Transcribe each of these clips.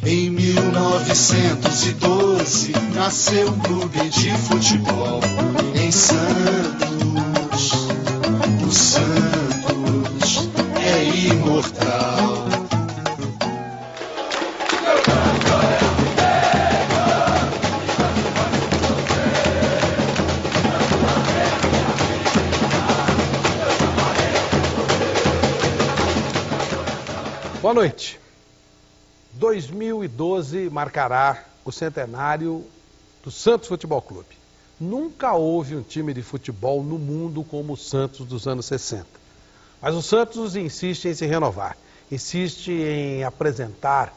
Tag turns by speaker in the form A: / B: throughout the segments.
A: Em 1912 nasceu um clube de futebol em Santos. O Santos é imortal.
B: Boa noite. 2012 marcará o centenário do Santos Futebol Clube. Nunca houve um time de futebol no mundo como o Santos dos anos 60. Mas o Santos insiste em se renovar, insiste em apresentar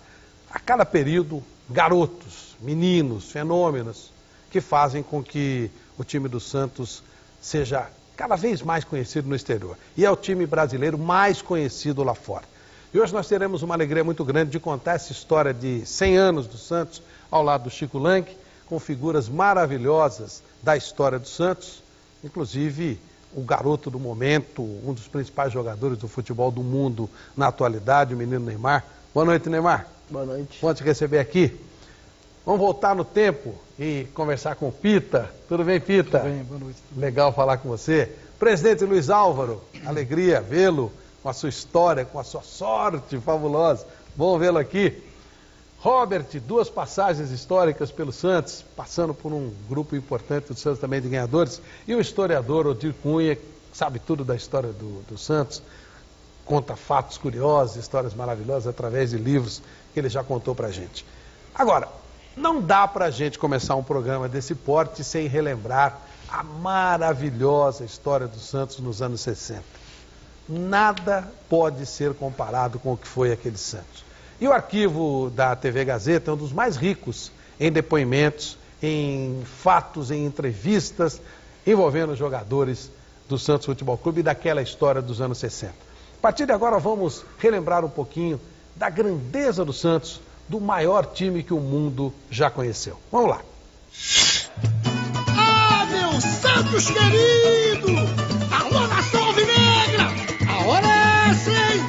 B: a cada período garotos, meninos, fenômenos que fazem com que o time do Santos seja cada vez mais conhecido no exterior. E é o time brasileiro mais conhecido lá fora. E hoje nós teremos uma alegria muito grande de contar essa história de 100 anos do Santos, ao lado do Chico Lang, com figuras maravilhosas da história do Santos, inclusive o garoto do momento, um dos principais jogadores do futebol do mundo na atualidade, o menino Neymar. Boa noite, Neymar.
C: Boa noite.
B: Bom te receber aqui. Vamos voltar no tempo e conversar com o Pita. Tudo bem, Pita?
C: Tudo bem, boa noite.
B: Legal falar com você. Presidente Luiz Álvaro, alegria vê-lo com a sua história, com a sua sorte fabulosa. Bom vê-lo aqui. Robert, duas passagens históricas pelo Santos, passando por um grupo importante do Santos também de ganhadores. E o historiador Odir Cunha, que sabe tudo da história do Santos, conta fatos curiosos, histórias maravilhosas através de livros que ele já contou pra gente. Agora, não dá pra gente começar um programa desse porte sem relembrar a maravilhosa história do Santos nos anos 60. Nada pode ser comparado com o que foi aquele Santos. E o arquivo da TV Gazeta é um dos mais ricos em depoimentos, em fatos, em entrevistas envolvendo os jogadores do Santos Futebol Clube e daquela história dos anos 60. A partir de agora vamos relembrar um pouquinho da grandeza do Santos, do maior time que o mundo já conheceu. Vamos lá.
D: Ah, meu Santos querido! Alô, nação alvinegra! A hora é essa, hein?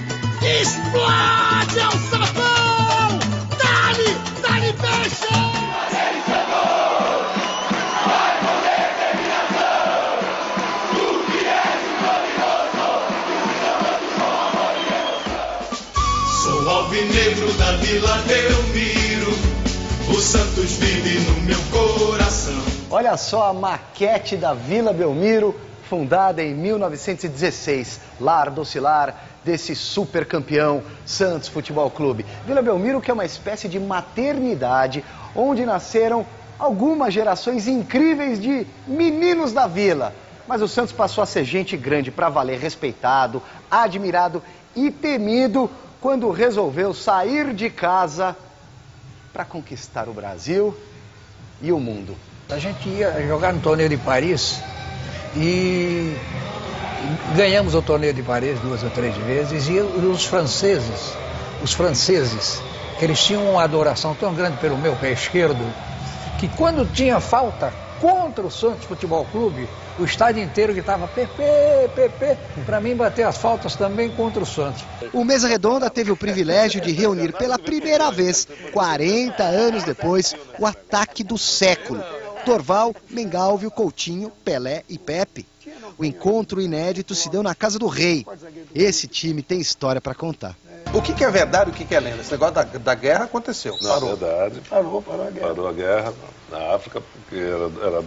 D: Explode, El Sapão! Dá-lhe, dá-lhe peixe!
A: Sou alvinegro da Vila Belmiro, o Santos vive no meu coração.
C: Olha só a maquete da Vila Belmiro, fundada em 1916, lar docilar desse super campeão Santos Futebol Clube. Vila Belmiro, que é uma espécie de maternidade, onde nasceram algumas gerações incríveis de meninos da vila. Mas o Santos passou a ser gente grande para valer, respeitado, admirado e temido quando resolveu sair de casa para conquistar o Brasil e o mundo.
E: A gente ia jogar no torneio de Paris e ganhamos o torneio de Paris 2 ou 3 vezes, e os franceses, eles tinham uma adoração tão grande pelo meu pé esquerdo, que quando tinha falta contra o Santos Futebol Clube, o estádio inteiro gritava PP, PP, para mim bater as faltas também contra o Santos.
F: O Mesa Redonda teve o privilégio de reunir pela primeira vez, 40 anos depois, o ataque do século. Dorval, Mengalvio, Coutinho, Pelé e Pepe. O encontro inédito se deu na Casa do Rei. Esse time tem história para contar.
B: O que é verdade e o que é lenda? Esse negócio da guerra aconteceu.
G: Não, parou. Verdade. Parou a guerra. Parou a guerra na África, porque era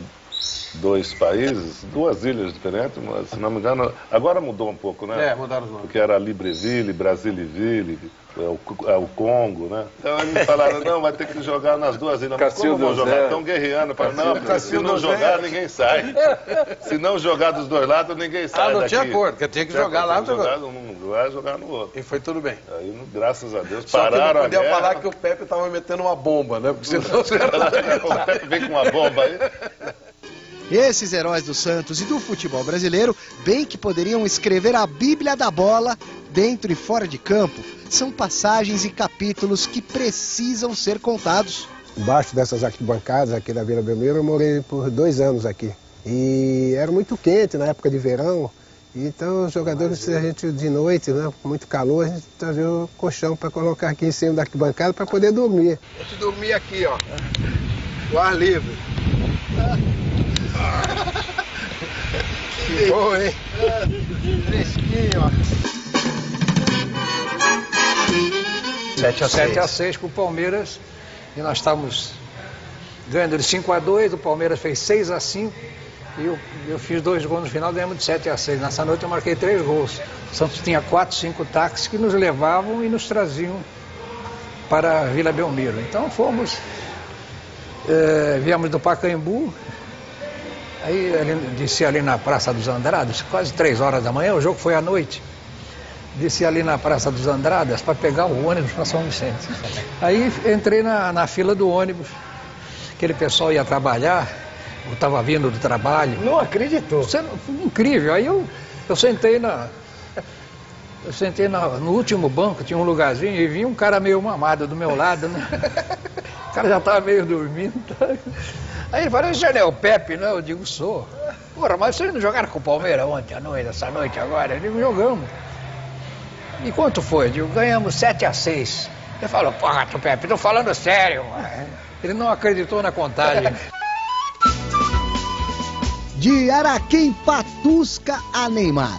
G: dois países, duas ilhas diferentes, mas se não me engano, agora mudou um pouco, né?
B: Mudaram os nomes.
G: Porque era Libreville, Brazzaville, o Congo, né? Então eles falaram, não, vai ter que jogar nas duas ilhas. Mas como vão jogar? Estão guerreando. Falaram, não, porque se não jogar, ninguém sai. Se não jogar dos dois lados, ninguém sai
B: não
G: daqui.
B: Tinha acordo, que tinha que jogar lá.
G: Jogar num lugar, jogar no outro.
B: E foi tudo bem.
G: Aí, graças a Deus,
B: só
G: pararam a guerra.
B: Só que não podia falar que o Pepe estava metendo uma bomba, né? Porque senão...
G: O Pepe veio com uma bomba aí.
F: Esses heróis do Santos e do futebol brasileiro, bem que poderiam escrever a Bíblia da bola dentro e fora de campo. São passagens e capítulos que precisam ser contados.
H: Embaixo dessas arquibancadas aqui da Vila Belmiro, eu morei por 2 anos aqui. E era muito quente na época de verão. Então os jogadores, a gente de noite, né, com muito calor, a gente trazia o colchão para colocar aqui em cima da arquibancada para poder dormir. A gente dormia aqui, ó, o ar livre. Que bom, hein? Fresquinho, ó.
E: 7-6 com o Palmeiras, e nós estávamos ganhando de 5-2, o Palmeiras fez 6-5, e eu fiz 2 gols no final, ganhamos de 7-6. Nessa noite eu marquei 3 gols. O Santos tinha 4, 5 táxis que nos levavam e nos traziam para a Vila Belmiro. Então fomos, viemos do Pacaembu, aí desci ali na Praça dos Andradas, quase 3 horas da manhã, o jogo foi à noite. Desci ali na Praça dos Andradas para pegar o ônibus para São Vicente. Aí entrei na fila do ônibus, aquele pessoal ia trabalhar, eu estava vindo do trabalho.
C: Não acreditou?
E: Incrível. Aí eu sentei no último banco, tinha um lugarzinho, e vinha um cara meio mamado do meu lado, né? O cara já estava meio dormindo. Aí ele falou, "Isso não é o Pepe, não?" Eu digo, sou. Porra, mas vocês não jogaram com o Palmeiras ontem à noite, essa noite agora? Eu digo, jogamos. E quanto foi? Eu digo, ganhamos 7-6. Ele falou, porra, Pepe, tô falando sério. Ele não acreditou na contagem.
F: De Araquém Patusca a Neymar.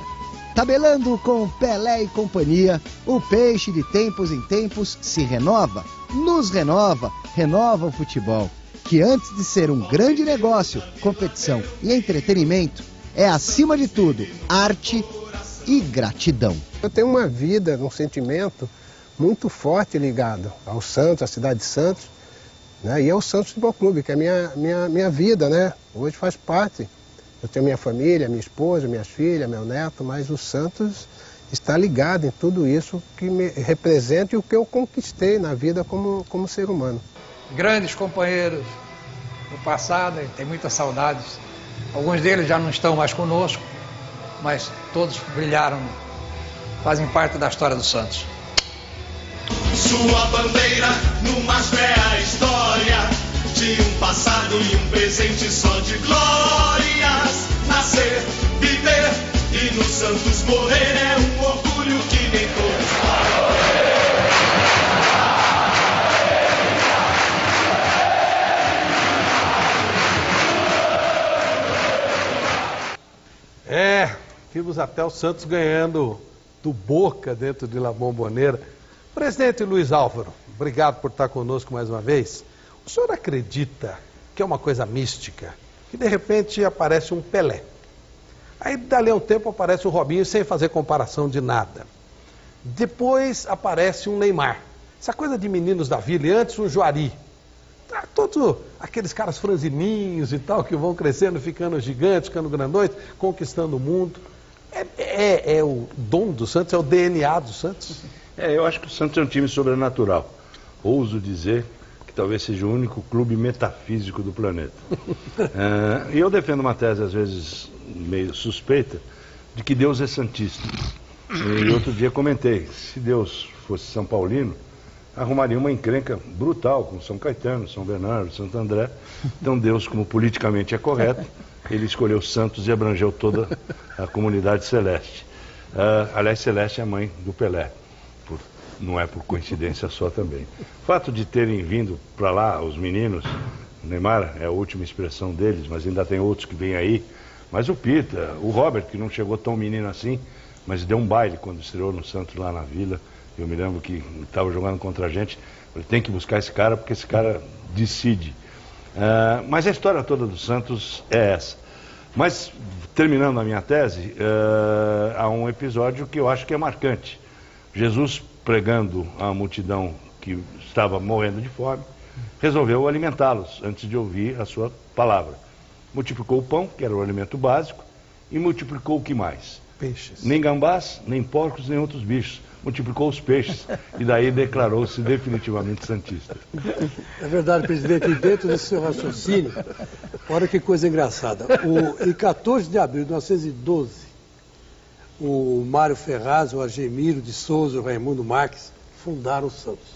F: Tabelando com Pelé e companhia, o peixe de tempos em tempos se renova, nos renova, renova o futebol, que antes de ser um grande negócio, competição e entretenimento, é acima de tudo arte e gratidão.
H: Eu tenho uma vida, um sentimento muito forte ligado ao Santos, à cidade de Santos, né? E ao Santos Futebol Clube, que é minha vida, né? Hoje faz parte. Eu tenho minha família, minha esposa, minhas filhas, meu neto, mas o Santos está ligado em tudo isso que me representa e o que eu conquistei na vida como ser humano.
E: Grandes companheiros do passado, tem muitas saudades. Alguns deles já não estão mais conosco, mas todos brilharam, fazem parte da história do Santos.
A: Sua bandeira no mastro é a história de um passado e um presente só de glórias. Nascer, viver e no Santos morrer é um orgulho que nem todos.
B: Vimos até o Santos ganhando do Boca dentro de La Bombonera. Presidente Luiz Álvaro, obrigado por estar conosco mais uma vez. O senhor acredita que é uma coisa mística, que de repente aparece um Pelé, aí dali a um tempo aparece o Robinho sem fazer comparação de nada, depois aparece um Neymar, essa coisa de meninos da vila, e antes um Juari, todos aqueles caras franzininhos e tal, que vão crescendo, ficando gigantes, ficando grandões, conquistando o mundo. É o dom do Santos, é o DNA do Santos?
I: Eu acho que o Santos é um time sobrenatural. Ouso dizer que talvez seja o único clube metafísico do planeta. E eu defendo uma tese, às vezes, meio suspeita, de que Deus é santista. E outro dia comentei, se Deus fosse São Paulino, arrumaria uma encrenca brutal com São Caetano, São Bernardo, Santo André. Então Deus, como politicamente é correto, ele escolheu Santos e abrangeu toda a comunidade celeste. Aliás, Celeste é a mãe do Pelé. Não é por coincidência só também. O fato de terem vindo para lá, os meninos, o Neymar é a última expressão deles, mas ainda tem outros que vêm aí. Mas o Pita, o Robert, que não chegou tão menino assim, mas deu um baile quando estreou no Santos lá na Vila. Eu me lembro que estava jogando contra a gente. Falei, tem que buscar esse cara, porque esse cara decide. Mas a história toda do Santos é essa. Mas, terminando a minha tese, há um episódio que eu acho que é marcante. Jesus, pregando a multidão que estava morrendo de fome, resolveu alimentá-los antes de ouvir a sua palavra. Multiplicou o pão, que era o alimento básico, e multiplicou o que mais?
B: Peixes.
I: Nem gambás, nem porcos, nem outros bichos. Multiplicou os peixes e daí declarou-se definitivamente santista.
J: É verdade, presidente, e dentro desse seu raciocínio, olha que coisa engraçada. Em 14 de abril de 1912, o Mário Ferraz, o Argemiro de Souza, o Raimundo Marques fundaram o Santos.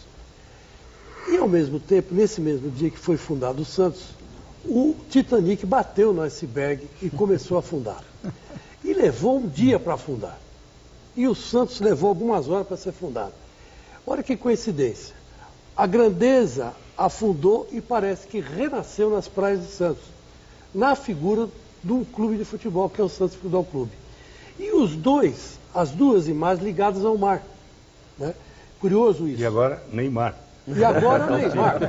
J: E ao mesmo tempo, nesse mesmo dia que foi fundado o Santos, o Titanic bateu no iceberg e começou a afundar. E levou um dia para fundar. E o Santos levou algumas horas para ser fundado. Olha que coincidência. A Grandeza afundou e parece que renasceu nas praias de Santos, na figura de um clube de futebol, que é o Santos Futebol Clube. E as duas imagens ligadas ao mar. Né? Curioso isso.
I: E agora, Neymar.
J: E agora Neymar.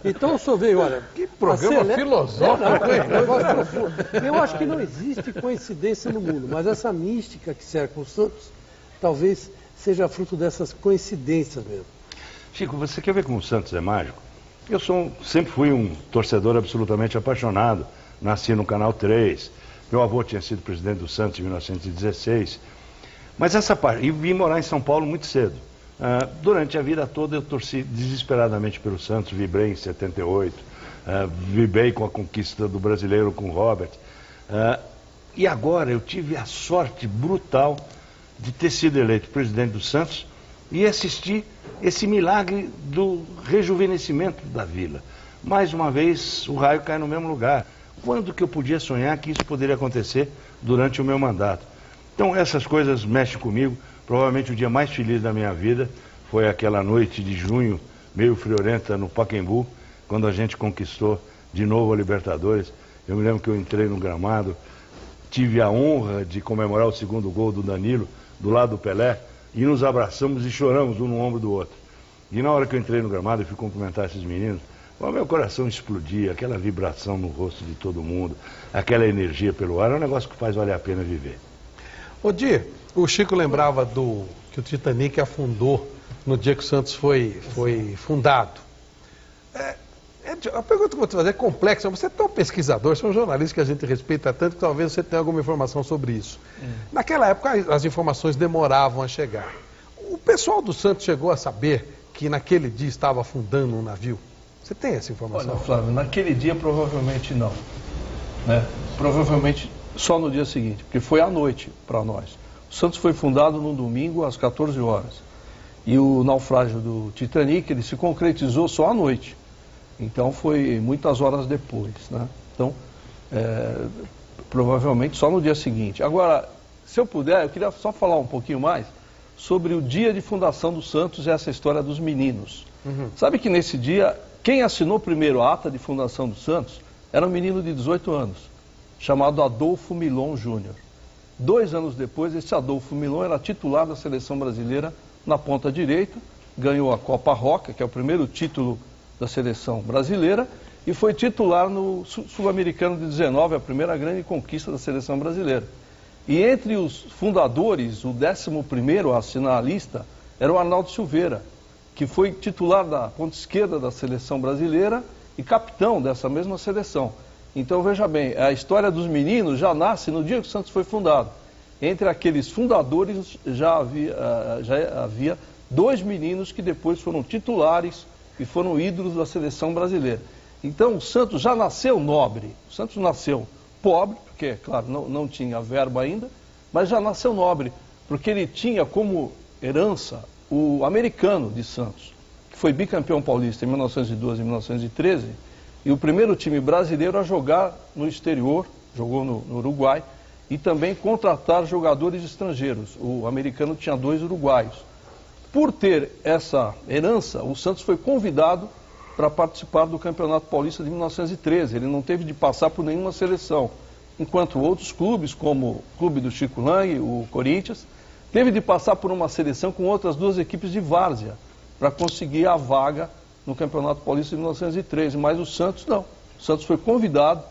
J: Então o senhor veio, olha...
B: Que programa filosófico, hein?
J: Eu acho que não existe coincidência no mundo, mas essa mística que cerca o Santos, talvez seja fruto dessas coincidências mesmo.
I: Chico, você quer ver como o Santos é mágico? Eu sempre fui um torcedor absolutamente apaixonado. Nasci no Canal 3. Meu avô tinha sido presidente do Santos em 1916. Mas e vim morar em São Paulo muito cedo. Durante a vida toda eu torci desesperadamente pelo Santos, vibrei em 78, vibrei com a conquista do brasileiro com o Robert. E agora eu tive a sorte brutal de ter sido eleito presidente do Santos e assistir esse milagre do rejuvenescimento da Vila. Mais uma vez o raio cai no mesmo lugar. Quando que eu podia sonhar que isso poderia acontecer durante o meu mandato? Então essas coisas mexem comigo. Provavelmente o dia mais feliz da minha vida foi aquela noite de junho, meio friorenta, no Pacaembu, quando a gente conquistou de novo a Libertadores. Eu me lembro que eu entrei no gramado, tive a honra de comemorar o segundo gol do Danilo, do lado do Pelé, e nos abraçamos e choramos um no ombro do outro. E na hora que eu entrei no gramado e fui cumprimentar esses meninos, o meu coração explodia, aquela vibração no rosto de todo mundo, aquela energia pelo ar, é um negócio que faz valer a pena viver.
B: Ô Di, o Chico lembrava que o Titanic afundou no dia que o Santos foi fundado. A pergunta que eu vou te fazer é complexa. Você é tão pesquisador, você é um jornalista que a gente respeita tanto que talvez você tenha alguma informação sobre isso. Naquela época as informações demoravam a chegar. O pessoal do Santos chegou a saber que naquele dia estava afundando um navio? Você tem essa informação?
K: Olha, Flávio, naquele dia provavelmente não. Né? Provavelmente só no dia seguinte, porque foi à noite para nós. O Santos foi fundado no domingo às 14 horas. E o naufrágio do Titanic, ele se concretizou só à noite. Então foi muitas horas depois, né? Então, provavelmente só no dia seguinte. Agora, se eu puder, eu queria só falar um pouquinho mais sobre o dia de fundação do Santos e essa história dos meninos. Sabe que nesse dia, quem assinou primeiro a ata de fundação do Santos era um menino de 18 anos, chamado Adolfo Milon Júnior. 2 anos depois, esse Adolfo Milon era titular da seleção brasileira na ponta direita, ganhou a Copa Roca, que é o primeiro título da seleção brasileira, e foi titular no Sul-Americano de 19, a primeira grande conquista da seleção brasileira. E entre os fundadores, o 11º a assinar a lista era o Arnaldo Silveira, que foi titular da ponta esquerda da seleção brasileira e capitão dessa mesma seleção. Então veja bem, a história dos meninos já nasce no dia que o Santos foi fundado. Entre aqueles fundadores já havia 2 meninos que depois foram titulares e foram ídolos da seleção brasileira. Então o Santos já nasceu nobre, o Santos nasceu pobre, porque, claro, não tinha verba ainda, mas já nasceu nobre, porque ele tinha como herança o americano de Santos, que foi bicampeão paulista em 1912 e 1913, e o primeiro time brasileiro a jogar no exterior, jogou no Uruguai, e também contratar jogadores estrangeiros. O americano tinha 2 uruguaios. Por ter essa herança, o Santos foi convidado para participar do Campeonato Paulista de 1913. Ele não teve de passar por nenhuma seleção, enquanto outros clubes, como o clube do Chico Lang, o Corinthians, teve de passar por uma seleção com outras 2 equipes de várzea para conseguir a vaga no Campeonato Paulista de 1913. Mas o Santos não. O Santos foi convidado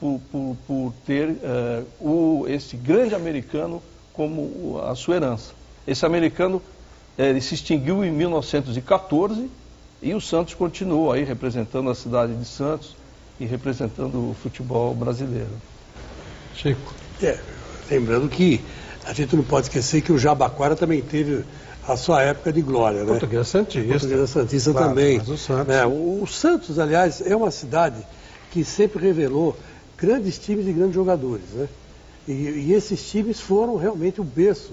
K: por ter esse grande americano como a sua herança. Esse americano ele se extinguiu em 1914 e o Santos continuou aí representando a cidade de Santos e representando o futebol brasileiro.
B: Chico.
J: Lembrando que a gente não pode esquecer que o Jabaquara também teve a sua época de glória, né?
B: Portuguesa Santista.
J: Portuguesa Santista claro, também.
B: Mas o Santos.
J: O Santos, aliás, é uma cidade que sempre revelou grandes times e grandes jogadores, né? E esses times foram realmente o berço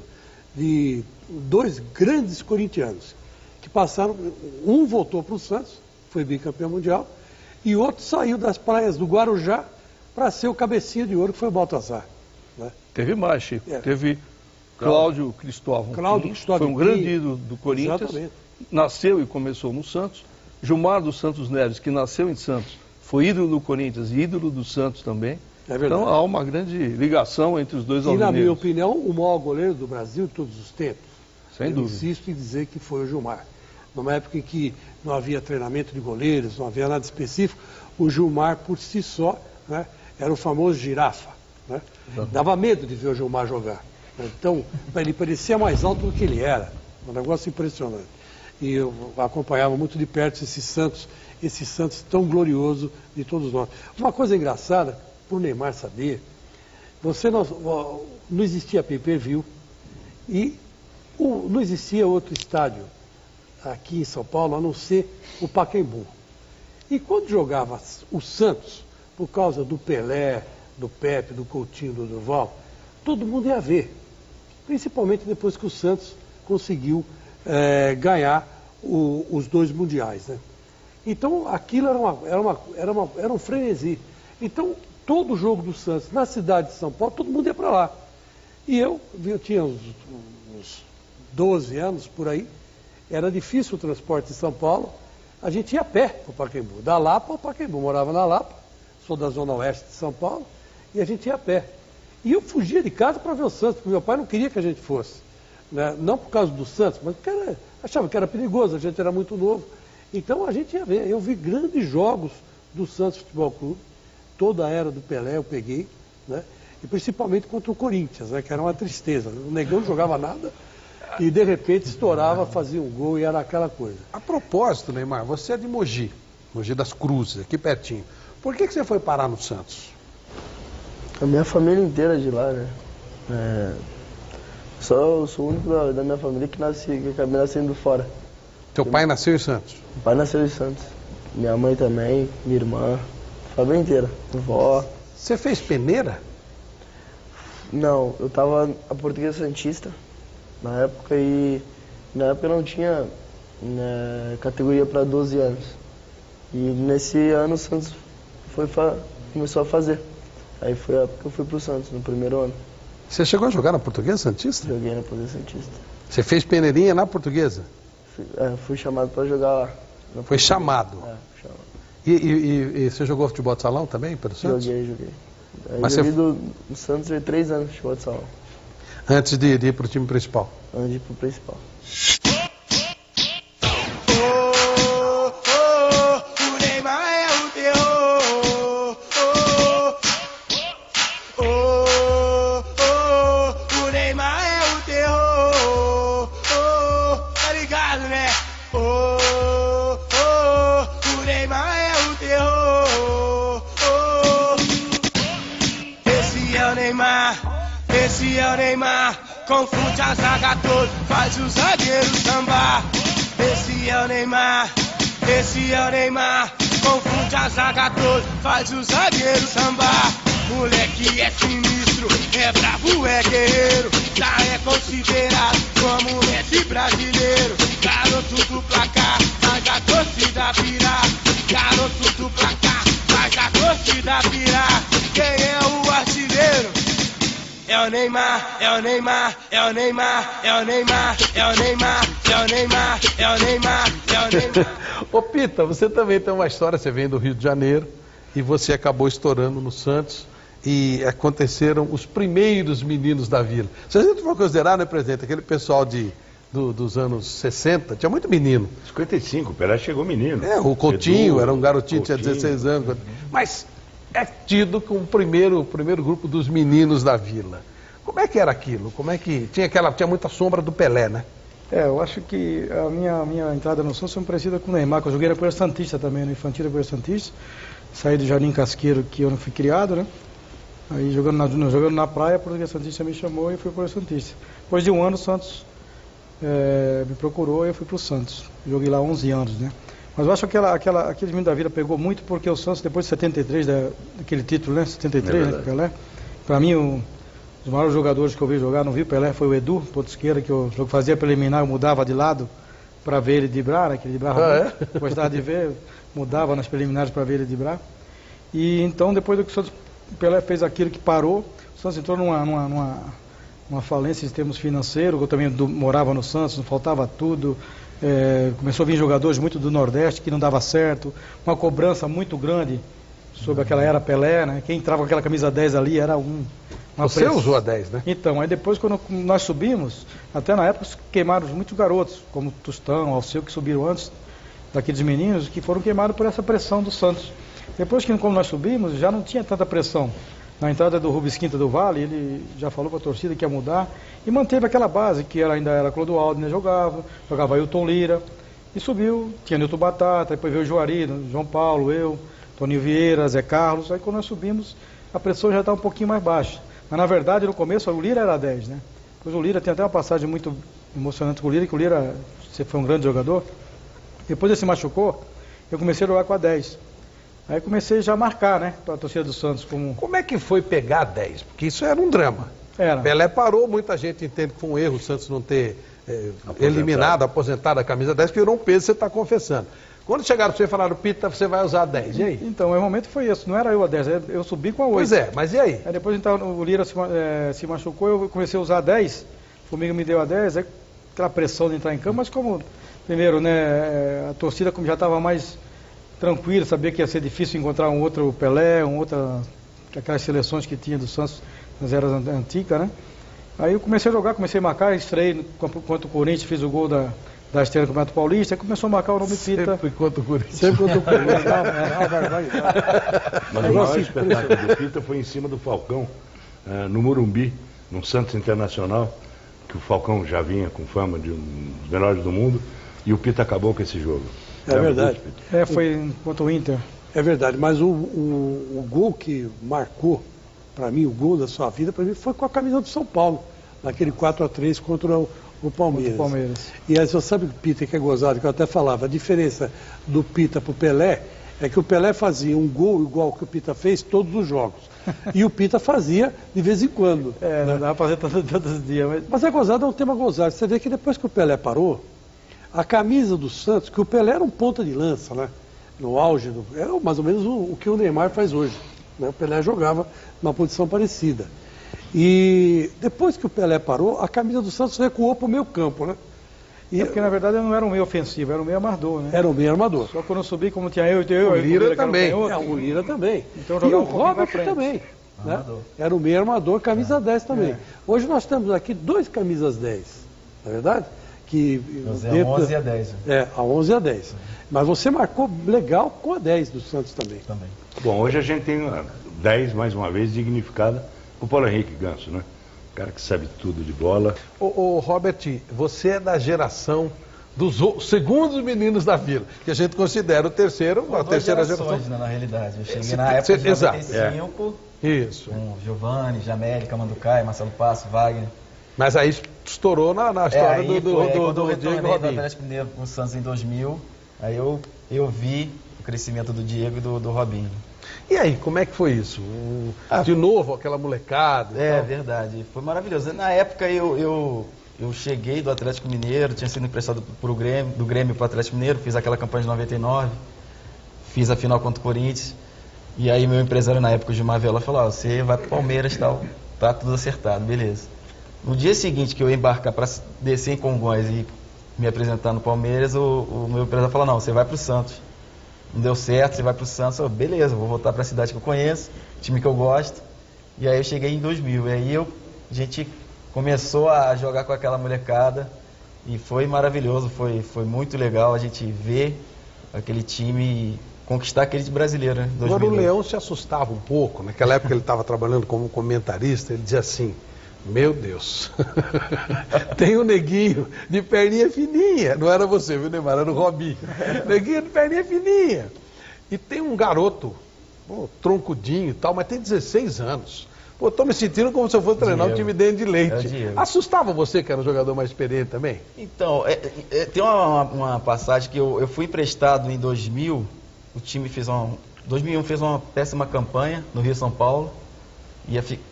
J: de 2 grandes corintianos que passaram. Um voltou para o Santos, foi bicampeão mundial, e outro saiu das praias do Guarujá para ser o cabecinha de ouro, que foi o Baltazar. né?
K: Teve mais, Chico. Teve Cláudio Cristóvão. Foi um grande ídolo do Corinthians. Exatamente. Nasceu e começou no Santos. Gilmar dos Santos Neves, que nasceu em Santos, foi ídolo do Corinthians e ídolo do Santos também.
J: É verdade.
K: Então há uma grande ligação entre os dois alvinegros.
J: E na minha opinião, o maior goleiro do Brasil de todos os tempos.
K: Sem dúvida.
J: Insisto em dizer que foi o Gilmar. Numa época em que não havia treinamento de goleiros, não havia nada específico, o Gilmar por si só, né, era o famoso girafa. Né? Dava medo de ver o Gilmar jogar. Então, ele parecia mais alto do que ele era. Um negócio impressionante. E eu acompanhava muito de perto esse Santos tão glorioso de todos nós. Uma coisa engraçada, para o Neymar saber, não existia pay-per-view e não existia outro estádio aqui em São Paulo, a não ser o Pacaembu. E quando jogava o Santos, por causa do Pelé, do Pepe, do Coutinho, do Durval, todo mundo ia ver. Principalmente depois que o Santos conseguiu ganhar os 2 mundiais, né? Então aquilo era um frenesi. Então todo jogo do Santos na cidade de São Paulo, todo mundo ia para lá. E eu tinha uns 12 anos por aí, era difícil o transporte em São Paulo, a gente ia a pé para o Pacaembu, da Lapa ao Pacaembu, morava na Lapa, sou da zona oeste de São Paulo, e a gente ia a pé. E eu fugia de casa para ver o Santos, porque meu pai não queria que a gente fosse. Né? Não por causa do Santos, mas porque achava que era perigoso, a gente era muito novo. Então a gente ia ver. Eu vi grandes jogos do Santos Futebol Clube, toda a era do Pelé eu peguei, né? E principalmente contra o Corinthians, né? Que era uma tristeza. O Negão não jogava nada e de repente estourava, fazia um gol e era aquela coisa.
B: A propósito, Neymar, você é de Mogi das Cruzes, aqui pertinho. Por que você foi parar no Santos?
L: A minha família inteira é de lá, né? Eu sou o único da minha família que acabei nascendo fora.
B: Teu pai nasceu em Santos?
L: Meu pai nasceu em Santos. Minha mãe também, minha irmã, a família inteira, vó.
B: Você fez peneira?
L: Não, eu tava a Portuguesa Santista na época e na época não tinha categoria para 12 anos. E nesse ano o Santos começou a fazer. Aí foi a época que eu fui pro Santos, no primeiro ano.
B: Você chegou a jogar na Portuguesa Santista?
L: Joguei na Portuguesa Santista.
B: Você fez peneirinha na Portuguesa?
L: Fui chamado para jogar lá.
B: Foi chamado?
L: Fui chamado.
B: E você jogou futebol de salão também pelo Santos?
L: Joguei.
B: Mas
L: eu do Santos de 3 anos de futebol de salão.
B: Antes de ir pro time principal?
L: Antes de ir pro principal.
A: Esse é o Neymar, confunde a zaga toda, faz o zagueiro sambar. Esse é o Neymar, confunde a zaga toda, faz o zagueiro sambar. Moleque é sinistro, é bravo, é guerreiro, já é considerado como Messi brasileiro. Garoto do placar, faz a torcida virar. Garoto do placar, faz a torcida virar. Quem é o artilheiro? É o Neymar, é o Neymar, é o Neymar, é o Neymar, é o Neymar, é o Neymar, é o Neymar, é o Neymar.
B: Ô Pita, você também tem uma história, você vem do Rio de Janeiro e você acabou estourando no Santos e aconteceram os primeiros meninos da Vila. Vocês não vão considerar, né, presidente, aquele pessoal dos anos 60, tinha muito menino.
I: 55, o Pelé chegou menino.
B: O Coutinho, era um garotinho, tinha 16 anos. Mas é tido como o primeiro grupo dos meninos da Vila. Como é que era aquilo? Como é que tinha muita sombra do Pelé, né?
M: Eu acho que a minha entrada no Santos foi parecida com o Neymar, que eu joguei na Poeira Santista também, no Infantil da Poeira Santista. Saí do Jardim Casqueiro, que eu não fui criado, né? Aí jogando na praia, a Portuguesa Santista me chamou e fui para o Poeira Santista. Depois de um ano, o Santos me procurou e eu fui para o Santos. Joguei lá 11 anos, né? Mas eu acho que aquele menino da Vila pegou muito porque o Santos, depois de 73, daquele título, né? 73, né? Pelé. Para mim, um dos maiores jogadores que eu vi jogar, não vi Pelé, foi o Edu, ponto esquerda, que eu fazia preliminar, eu mudava de lado para ver ele driblar, né? Que ele driblava muito. Gostava de ver, mudava nas preliminares para ver ele driblar. E então, depois do que o Santos o Pelé fez aquilo que parou, o Santos entrou numa falência em termos financeiros, eu também morava no Santos, não faltava tudo, começou a vir jogadores muito do Nordeste que não dava certo, uma cobrança muito grande sobre aquela era Pelé, né? Quem entrava com aquela camisa 10 ali era
B: Você usou a 10, né?
M: Então, aí depois quando nós subimos, até na época queimaram muitos garotos, como Tostão, Alceu, que subiram antes daqueles meninos, que foram queimados por essa pressão do Santos. Depois que como nós subimos, já não tinha tanta pressão. Na entrada do Rubens Quinta do Vale, ele já falou para a torcida que ia mudar e manteve aquela base, que ainda era Clodoaldo, né? Jogava Ailton Lira e subiu, tinha Nilton Batata, depois veio o Juari, João Paulo, eu, Toninho Vieira, Zé Carlos. Aí quando nós subimos, a pressão já estava um pouquinho mais baixa. Mas na verdade, no começo, o Lira era 10, né? Depois o Lira tem até uma passagem muito emocionante com o Lira, que o Lira foi um grande jogador. Depois ele se machucou, eu comecei a jogar com a 10. Aí comecei já a marcar, né, para a torcida do Santos.
B: Como é que foi pegar 10? Porque isso era um drama.
M: Era.
B: Pelé parou, muita gente entende que foi um erro o Santos não ter aposentado a camisa 10, que virou um peso, você está confessando. Quando chegaram para você e falaram, Pita, você vai usar a 10, e aí?
M: Então, o momento foi esse, não era eu a 10, eu subi com a 8.
B: Pois é, mas e aí?
M: Aí depois então, o Lira se machucou, eu comecei a usar a 10, o Formiga me deu a 10, aí aquela pressão de entrar em campo, mas como, primeiro, né, a torcida como já estava mais tranquila, sabia que ia ser difícil encontrar um outro Pelé, aquelas seleções que tinha do Santos nas eras antigas, né? Aí eu comecei a jogar, comecei a marcar, estreiei contra o Corinthians, fiz o gol da estreia do Campeonato Paulista, aí começou a marcar o nome Pita.
B: Sempre contra o Corinthians.
M: Sempre contra o Corinthians.
I: Mas o maior espetáculo do Pita foi em cima do Falcão, no Morumbi, no Santos Internacional, que o Falcão já vinha com fama de um dos melhores do mundo, e o Pita acabou com esse jogo.
J: É verdade.
M: Foi contra o Inter.
J: É verdade, mas o gol que marcou, para mim, o gol da sua vida, para mim, foi com a camisa do São Paulo, naquele 4-3 contra o Palmeiras. E aí você sabe que o Pita, que é gozado, que eu até falava, a diferença do Pita para o Pelé é que o Pelé fazia um gol igual que o Pita fez todos os jogos. E o Pita fazia de vez em quando.
M: Não dá para fazer todos os dias.
J: Mas é gozado, é um tema gozado. Você vê que depois que o Pelé parou, a camisa do Santos, que o Pelé era um ponta de lança, né? No auge, era mais ou menos o que o Neymar faz hoje. Né? O Pelé jogava numa posição parecida. E depois que o Pelé parou, a camisa do Santos recuou para o meio campo, né?
M: Porque na verdade eu não era um meio ofensivo, era um meio armador, né?
J: Era um meio armador.
M: Só quando eu subi, como tinha eu,
B: o Lira também.
J: O Lira também.
M: Então,
J: e o Robert também. Né? Era o meio armador, camisa 10 também. Hoje nós temos aqui 2 camisas 10, não é verdade? Que
C: a 11 e a 10.
J: A 11 e a 10. Mas você marcou legal com a 10 do Santos também.
I: Bom, hoje a gente tem a 10, mais uma vez, dignificada por Paulo Henrique Ganso, né? O cara que sabe tudo de bola.
B: Ô Robert, você é da geração dos segundos meninos da Vila, que a gente considera o terceiro, a terceira geração.
C: Né, na realidade. Eu cheguei na época de 95,
B: Isso.
C: com Giovanni, Jamérica, Manducaia, Marcelo Passo, Wagner.
B: Mas aí estourou na história do Diego
C: Robinho. Do Atlético Mineiro com o Santos em 2000, aí eu vi o crescimento do Diego e do Robinho.
B: E aí, como é que foi isso? De novo, aquela molecada?
C: Verdade, foi maravilhoso. Na época eu cheguei do Atlético Mineiro, tinha sido emprestado do Grêmio para o Atlético Mineiro, fiz aquela campanha de 99, fiz a final contra o Corinthians, e aí meu empresário na época, o Gilmar Viola, falou, você vai para o Palmeiras e tal, tá tudo acertado, beleza. No dia seguinte que eu ia embarcar para descer em Congonhas e me apresentar no Palmeiras, o meu empresário falou, não, você vai para o Santos. Não deu certo, você vai para o Santos. Eu, beleza, vou voltar para a cidade que eu conheço, time que eu gosto. E aí eu cheguei em 2000. E aí a gente começou a jogar com aquela molecada e foi maravilhoso, foi muito legal a gente ver aquele time conquistar aquele brasileiro, né?
B: Agora o Leão se assustava um pouco. Naquela época ele estava trabalhando como comentarista, ele dizia assim, meu Deus, tem um neguinho de perninha fininha, não era você, viu, Neymar, era o Robinho, neguinho de perninha fininha, e tem um garoto, troncudinho e tal, mas tem 16 anos, estou me sentindo como se eu fosse treinar um time dentro de leite. Assustava você, que era um jogador mais experiente também?
C: Então, tem uma passagem que eu fui emprestado em 2000, o time 2001 fez uma péssima campanha no Rio São Paulo,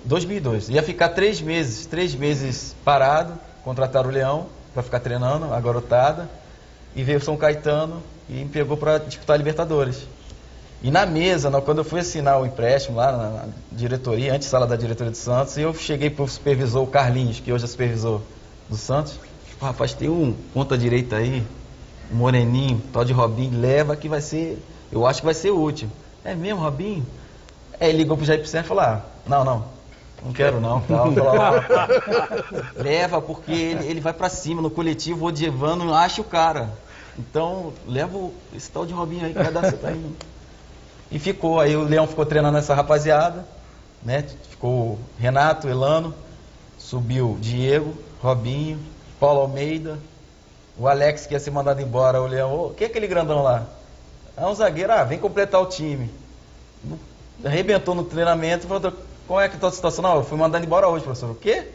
C: 2002, ia ficar 3 meses parado, contrataram o Leão para ficar treinando, a garotada, e veio o São Caetano e me pegou para disputar a Libertadores.
N: E na mesa, quando eu fui assinar o empréstimo lá na diretoria, antessala da diretoria do Santos, eu cheguei pro supervisor, o Carlinhos, que hoje é supervisor do Santos. Rapaz, tem um ponta direita aí, um moreninho, tal de Robinho, leva que vai ser, eu acho que vai ser útil. É mesmo, Robinho? Aí ele ligou pro Jair Pisserni e falou, não quero não. Leva, porque ele vai pra cima no coletivo, o Odivano acha o cara. Então, leva esse tal de Robinho aí que vai dar certo aí. E ficou, aí o Leão ficou treinando essa rapaziada, né? Ficou Renato, Elano, subiu Diego, Robinho, Paulo Almeida, o Alex que ia ser mandado embora, o Leão, quem é aquele grandão lá? Um zagueiro, vem completar o time. Arrebentou no treinamento, falou, qual é que tá a situação? Não, eu fui mandado embora hoje, professor. O quê?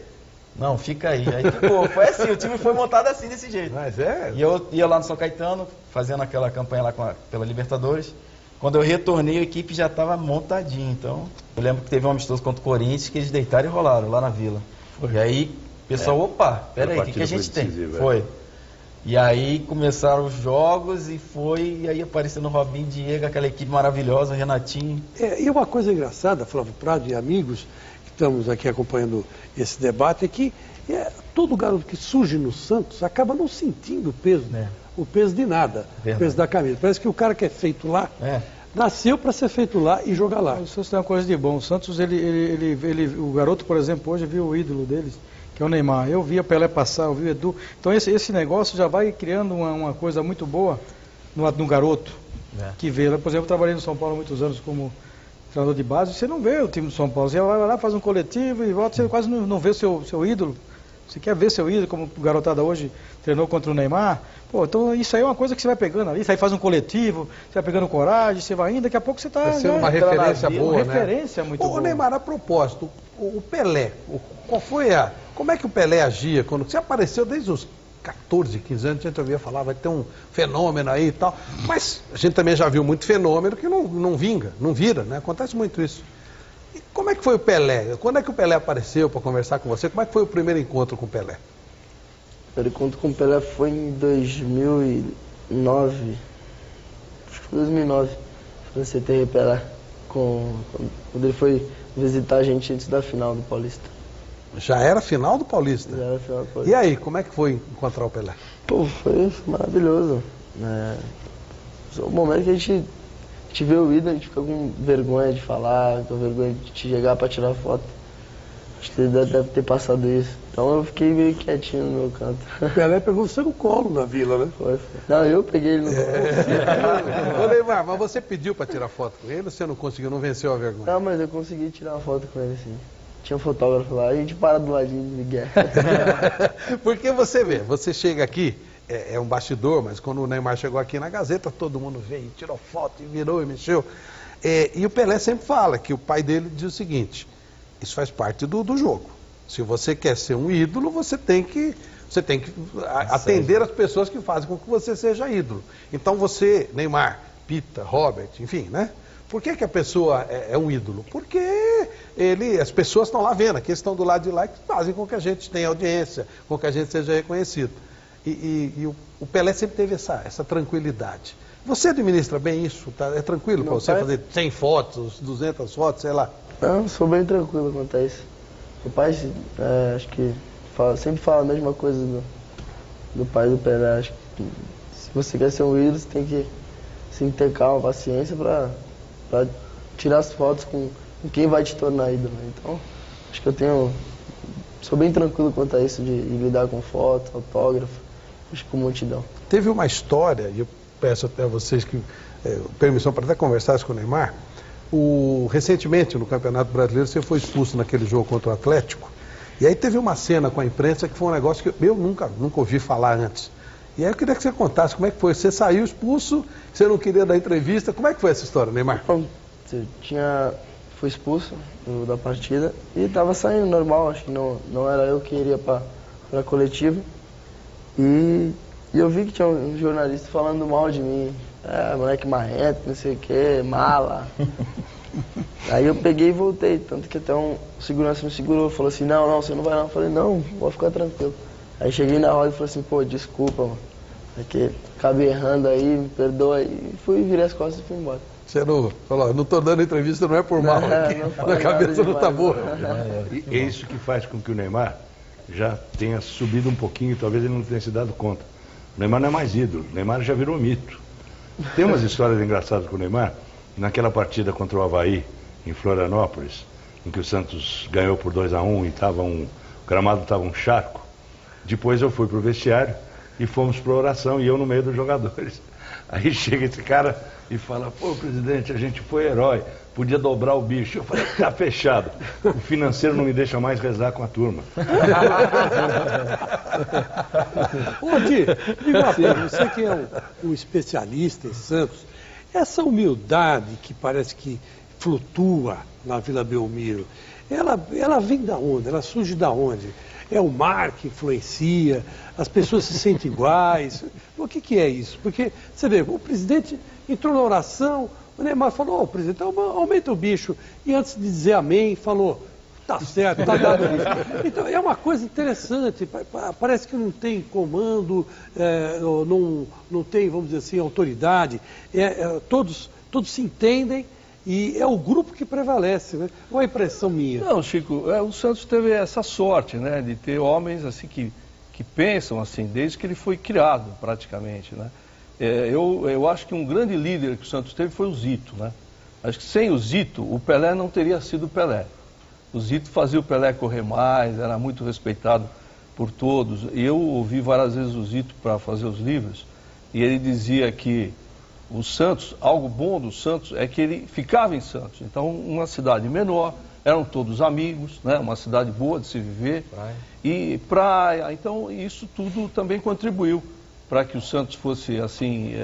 N: Não, fica aí. Aí ficou, foi assim, o time foi montado assim, desse jeito.
B: Mas é?
N: E eu ia lá no São Caetano, fazendo aquela campanha lá pela Libertadores. Quando eu retornei, a equipe já estava montadinha. Então, eu lembro que teve um amistoso contra o Corinthians que eles deitaram e rolaram lá na Vila. E aí, o pessoal, opa, peraí, o que a gente tem? Foi. E aí começaram os jogos e aí aparecendo o Robinho, Diego, aquela equipe maravilhosa, Renatinho.
J: E uma coisa engraçada, Flávio Prado e amigos, que estamos aqui acompanhando esse debate, é que todo garoto que surge no Santos acaba não sentindo o peso, o peso de nada, o peso da camisa. Parece que o cara que é feito lá, nasceu para ser feito lá e jogar lá.
M: O Santos tem uma coisa de bom. O Santos, o garoto, por exemplo, hoje viu o ídolo deles, que é o Neymar. Eu vi a Pelé passar, eu vi o Edu. Então esse negócio já vai criando uma coisa muito boa no garoto que vê. Por exemplo, eu trabalhei no São Paulo há muitos anos como treinador de base. Você não vê o time do São Paulo. Você vai lá, faz um coletivo e volta, você quase não vê o seu ídolo. Você quer ver seu ídolo, como o garotada hoje treinou contra o Neymar. Pô, então isso aí é uma coisa que você vai pegando ali. Você aí faz um coletivo, você vai pegando coragem, você vai indo, daqui a pouco você está...
B: Vai ser uma referência boa,
M: uma referência muito boa.
B: Ô Neymar, a propósito, o Pelé, como é que o Pelé agia quando você apareceu desde os 14, 15 anos, a gente ouvia falar, vai ter um fenômeno aí e tal, mas a gente também já viu muito fenômeno que não vinga, não vira, né? Acontece muito isso. E como é que foi o Pelé? Quando é que o Pelé apareceu para conversar com você? Como é que foi o primeiro encontro com o Pelé?
L: O primeiro encontro com o Pelé foi em 2009, acho que foi 2009, foi no CT Pelé, quando ele foi visitar a gente antes da final do Paulista.
B: Já era final do Paulista?
L: Já era final do Paulista.
B: E aí, como é que foi encontrar o Pelé?
L: Pô, foi maravilhoso. O momento que a gente vê o ídolo, a gente fica com vergonha de falar, com vergonha de chegar pra tirar foto. Acho que ele deve ter passado isso. Então eu fiquei meio quietinho no meu canto.
J: O Pelé pegou você no colo na Vila, né?
L: Foi. Não, eu peguei ele no colo.
B: Ô Neymar, mas você pediu pra tirar foto com ele ou você não conseguiu, não venceu a vergonha?
L: Não, mas eu consegui tirar uma foto com ele, sim. Tinha um fotógrafo lá, a gente para do ladinho de Miguel.
B: Porque você vê, você chega aqui, é um bastidor, mas quando o Neymar chegou aqui na Gazeta, todo mundo veio, tirou foto, e virou e mexeu. E o Pelé sempre fala que o pai dele diz o seguinte, isso faz parte do jogo. Se você quer ser um ídolo, você tem que atender as pessoas que fazem com que você seja ídolo. Então você, Neymar, Pita, Robert, enfim, né? Por que a pessoa é um ídolo? Porque as pessoas estão lá vendo, aqui estão do lado de lá, que fazem com que a gente tenha audiência, com que a gente seja reconhecido. E o Pelé sempre teve essa tranquilidade. Você administra bem isso? Tá? É tranquilo para você fazer 100 fotos, 200 fotos, sei lá?
L: Não, sou bem tranquilo quanto a isso. O pai, acho que sempre fala a mesma coisa do pai do Pelé. Acho que se você quer ser um ídolo, você tem que ter calma, paciência para tirar as fotos com quem vai te tornar ídolo. Então, acho que sou bem tranquilo quanto a isso de lidar com foto, autógrafo, acho que com multidão.
B: Teve uma história, e eu peço até a vocês permissão para até conversar com o Neymar. Recentemente, no Campeonato Brasileiro, você foi expulso naquele jogo contra o Atlético. E aí teve uma cena com a imprensa que foi um negócio que eu nunca ouvi falar antes. E aí eu queria que você contasse como é que foi. Você saiu expulso, você não queria dar entrevista. Como é que foi essa história, Neymar?
L: Fui expulso da partida e estava saindo normal. Acho que não era eu que iria para a coletiva. E eu vi que tinha um jornalista falando mal de mim. Moleque marrento, não sei o que, mala. Aí eu peguei e voltei. Tanto que até um segurança me segurou. Falou assim, não, você não vai não. Eu falei, não, vou ficar tranquilo. Aí cheguei na roda e falei assim, pô, desculpa, mano. É que acabei errando aí, me perdoa, e virei as costas e fui embora.
B: Você não falou, não estou dando entrevista, não é por mal. Minha cabeça não está boa.
I: E é isso que faz com que o Neymar já tenha subido um pouquinho, talvez ele não tenha se dado conta. O Neymar não é mais ídolo, o Neymar já virou mito. Tem umas histórias engraçadas com o Neymar, naquela partida contra o Avaí, em Florianópolis, em que o Santos ganhou por 2-1 e o gramado estava um charco. Depois eu fui para o vestiário e fomos para a oração, e eu no meio dos jogadores. Aí chega esse cara e fala, pô, presidente, a gente foi herói, podia dobrar o bicho. Eu falei, tá fechado, o financeiro não me deixa mais rezar com a turma.
J: Ô, Di, diga uma coisa, você que é um especialista em Santos, essa humildade que parece que flutua na Vila Belmiro, ela vem da onde? Ela surge da onde? É o mar que influencia, as pessoas se sentem iguais. O que é isso? Porque, você vê, o presidente entrou na oração, o Neymar falou, presidente, aumenta o bicho. E antes de dizer amém, falou, tá certo, tá dado isso. Então, é uma coisa interessante, parece que não tem comando, não tem, vamos dizer assim, autoridade. Todos se entendem. E é o grupo que prevalece, né? Qual a impressão minha?
K: Não, Chico, o Santos teve essa sorte, né? De ter homens assim que pensam assim, desde que ele foi criado, praticamente, né? Eu acho que um grande líder que o Santos teve foi o Zito, né? Acho que sem o Zito, o Pelé não teria sido o Pelé. O Zito fazia o Pelé correr mais, era muito respeitado por todos. E eu ouvi várias vezes o Zito para fazer os livros, e ele dizia que o Santos, algo bom do Santos é que ele ficava em Santos. Então, uma cidade menor, eram todos amigos, né? Uma cidade boa de se viver. E praia. Então, isso tudo também contribuiu para que o Santos fosse, assim,